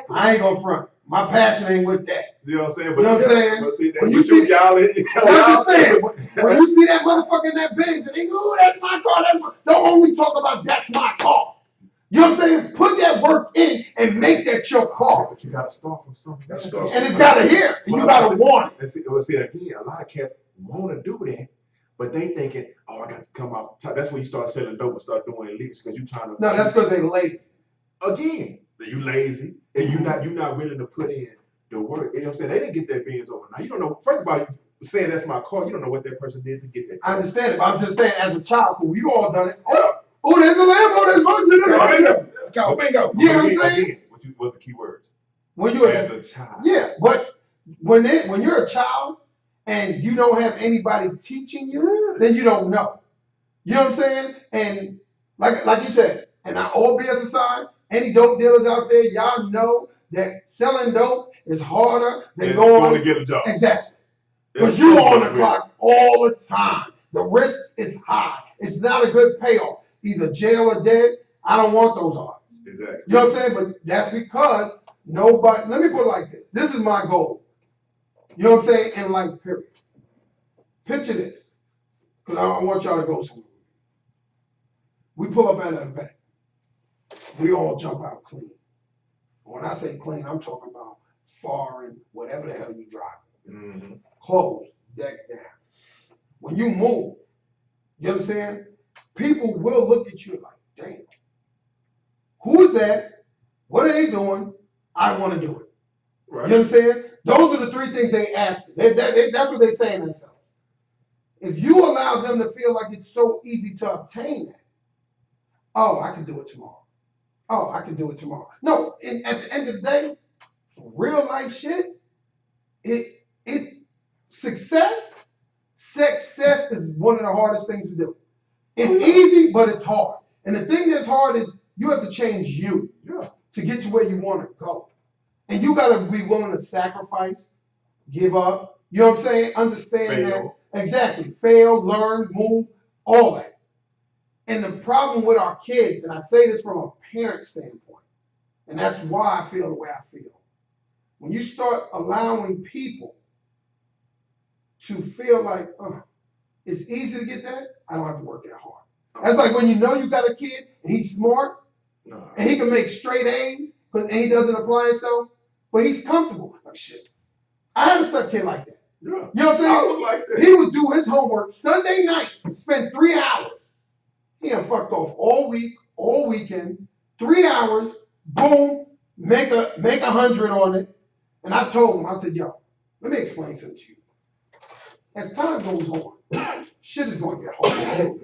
I ain't gonna front. My passion ain't with that. You know what I'm saying? You know what I'm saying? But see, When you see y'all, I'm just saying, when you see that motherfucker in that Benz and they go, ooh, that's my car, don't only talk about that's my car. You know what I'm saying? Put that work in and make that your car. But you gotta start from something. And it's gotta hear. And you gotta want it. And see again, a lot of cats wanna do that, but they thinking, oh, I got to come out top. That's when you start selling dope and start doing leaks because you trying to. No, that's because they lazy. Again, you lazy and you're not willing to put in the work. You know what I'm saying? They didn't get their Benz overnight. You don't know. First of all, saying that's my car, you don't know what that person did to get that car. I understand it, but I'm just saying, as a child, we've all done it. Oh, there's a Lambo, there's one. Bingo. You know what I'm saying? What the key words? When you're as a child. Yeah, but when you're a child and you don't have anybody teaching you, then you don't know. You know what I'm saying? And like you said, and all BS aside, any dope dealers out there, y'all know that selling dope is harder than going to get a job. Exactly. Because you're on the clock all the time. The risk is high. It's not a good payoff. Either jail or dead. I don't want those odds. Exactly. You know what I'm saying? But that's because nobody, let me put it like this. This is my goal. You know what I'm saying? In life, period. Picture this. Because I want y'all to go somewhere. We pull up at an event. We all jump out clean. When I say clean, I'm talking about foreign, whatever the hell you drive. Mm-hmm. Clothes, deck down. When you move, you understand? People will look at you like, damn. Who is that? What are they doing? I want to do it. Right. You understand? Those are the three things they ask. That's what they say in themselves. If you allow them to feel like it's so easy to obtain that, oh, I can do it tomorrow. Oh, I can do it tomorrow. No, at the end of the day, for real life shit, success is one of the hardest things to do. It's easy, but it's hard. And the thing that's hard is you have to change you to get to where you want to go. And you got to be willing to sacrifice, give up. You know what I'm saying? Understand that. Exactly. Fail, learn, move, all that. And the problem with our kids, and I say this from a parent standpoint, and that's why I feel the way I feel. When you start allowing people to feel like, it's easy to get that, I don't have to work that hard. That's like when you know you got a kid and he's smart and he can make straight A's and he doesn't apply himself, but he's comfortable. Like shit. I had a step kid like that. Yeah. You know what I'm saying? I was like that. He would do his homework Sunday night, spend 3 hours. He done fucked off all week, all weekend, 3 hours, boom, make 100 on it. And I told him, I said, yo, let me explain something to you. As time goes on, shit is going to get harder.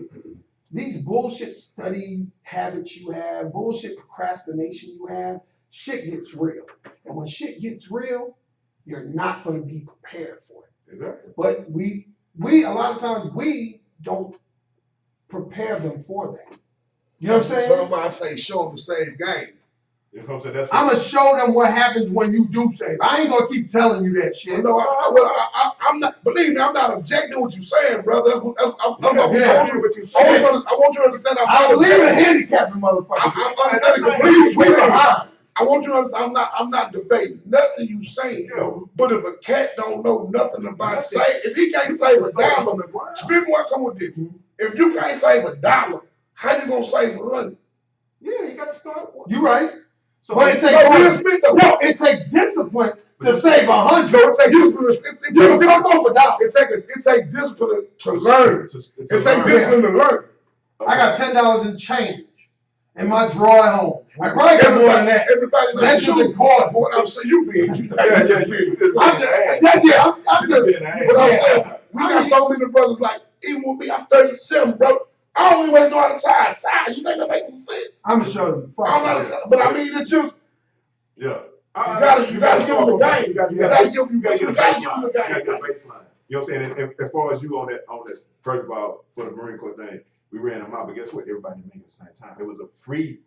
These bullshit study habits you have, bullshit procrastination you have, shit gets real. And when shit gets real, you're not going to be prepared for it. Exactly. But we a lot of times, we don't prepare them for that. You know what I'm saying? So I say show them the same game. You know what I'm saying? That's I'm going to show them what happens when you do save. I ain't going to keep telling you that shit. No, I'm not. Believe me, I'm not objecting what you're saying, brother. I want you to understand. I believe in handicapping motherfuckers. I'm understanding completely what you're saying. I want you to understand. I'm not debating nothing you saying. Yeah. But if a cat don't know nothing about if he can't save $1, spend more. Come with this. If you can't save $1, how you gonna save 100? Yeah, you got to start. You right. So But it takes discipline to save 100. No, it takes discipline. You can fuck off $1. It takes discipline to learn. It takes discipline to learn. I got $10 in change in my drawer at home. I probably got more than that. Everybody That's just important. What I'm saying, you being. I'm just. But I'm saying, we got so many brothers like, even with me, I'm 37, bro. I don't even know how to tie. You think that makes some sense? I'm gonna show you. But I mean, it's just. Yeah. You gotta give them the game. You gotta give them the game. You gotta get a baseline. You know what I'm saying? And as far as you on that, first of all, for the Marine Corps thing, we ran them out, but guess what? Everybody made it at the same time. It was a free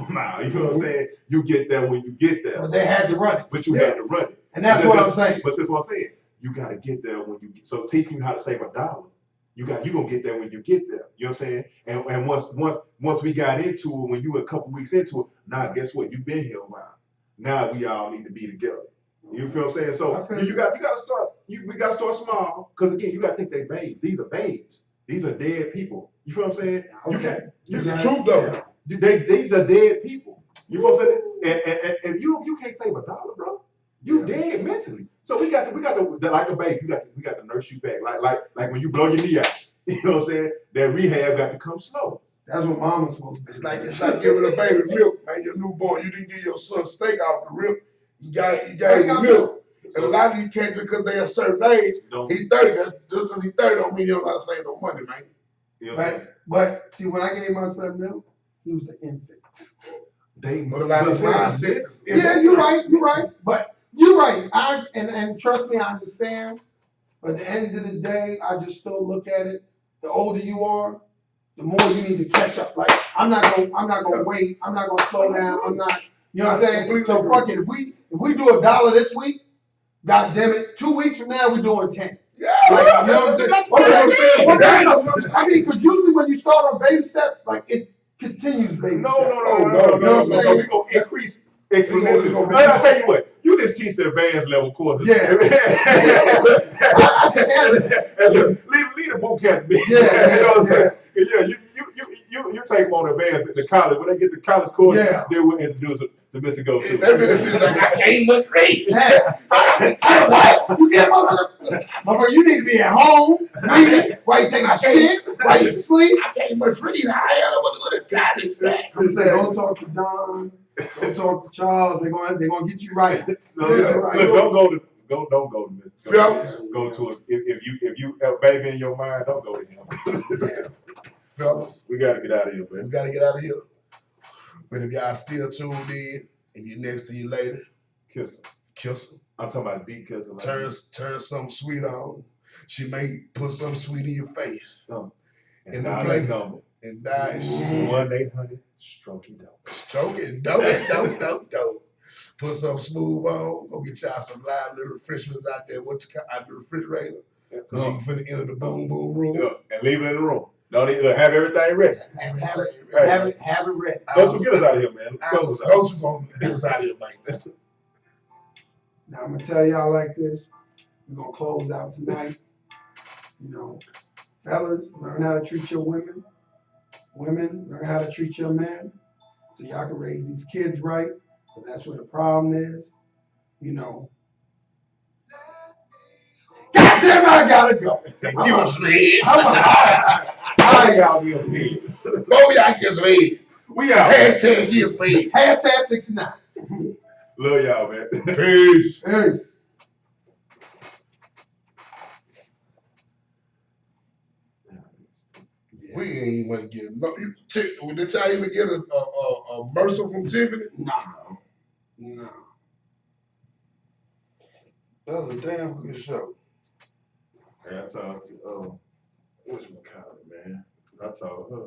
mile. You know what I'm saying? You get there when you get there. But they had to run it. But you had to run it. And that's what I'm saying. But that's what I'm saying. You gotta get there when you get. So teaching you how to save $1. You gonna get there when you get there. You know what I'm saying? And once we got into it, when you were a couple weeks into it, now guess what? You've been here a while. Now we all need to be together. You feel what I'm saying? So you gotta start. We gotta start small, because again, you gotta think they babes. These are babes. These are dead people. You feel what I'm saying? Okay. It's the truth though. These are dead people. You feel what I'm saying? And you can't save $1, bro. You dead mentally. So we got to like a baby. We got to nurse you back. Like when you blow your knee out. You know what I'm saying? That rehab got to come slow. That's what mama's supposed to do. It's like giving a baby milk, man. Your newborn, you didn't give your son steak off the rip. You gave him milk. And a lot of these cats, because they're a certain age, he's 30. Just because he's 30 don't mean he don't know how to save no money, man. You know but see, when I gave my son milk, he was an infant. But a lot of mindsets. Yeah, you're right. But you're right. And trust me, I understand. But at the end of the day, I just still look at it. The older you are, the more you need to catch up. Like I'm not gonna wait. I'm not gonna slow down. I'm not. You know what I'm saying? So fuck it. If we do $1 this week, God damn it, 2 weeks from now we're doing 10. Yeah, like, you know what I'm saying? I mean, because usually when you start on baby steps, like it continues baby steps. No. We're gonna increase exponentially. I'll tell you what. You just teach the advanced level courses. Yeah. Leave the boot camp. Yeah. You know what I'm saying? You take them on advanced the college. When they get to college course, they will introduce the Mr. Go to. That bitch like, I can't look great. You get motherfucker, you need to be at home, reading, while you taking a shit, while you sleep. I can't much read. I don't know what it got. Just say, go talk to Don. Go talk to Charles. They're gonna get you right. Look, don't go to Mr. Go to it. If you have a baby in your mind, don't go to him. Fellas, we gotta get out of here, man. We gotta get out of here. But if y'all still tuned in and you're next to your lady, kiss her. Kiss her. I'm talking about deep kissing. Turn something sweet on. She may put something sweet in your face. And the play number. And die. 1-800-STROKE-IT-DOPE. Stroke it, dope. Put something smooth on. Go get y'all some live little refreshments out there. Out the refrigerator. Because you can finna enter the boom room. Yeah, and leave it in the room. Don't even have everything ready. Have it ready. Don't you get us out of here, man. Close us out. Those who gonna get us out of here, man. Now I'm gonna tell y'all like this. We're gonna close out tonight. You know, fellas, learn how to treat your women. Women, learn how to treat your men. So y'all can raise these kids right. Because that's where the problem is. You know. God damn, I gotta go. Give us some head. How y'all be on me? Oh, y'all get some head. We out. Hashtag get some head. Hashtag 69. Love y'all, man. Peace. Peace. We ain't even get no. Did y'all even get a mercy from Tiffany? No. That was a damn good show. I talked to what's my man? I told her.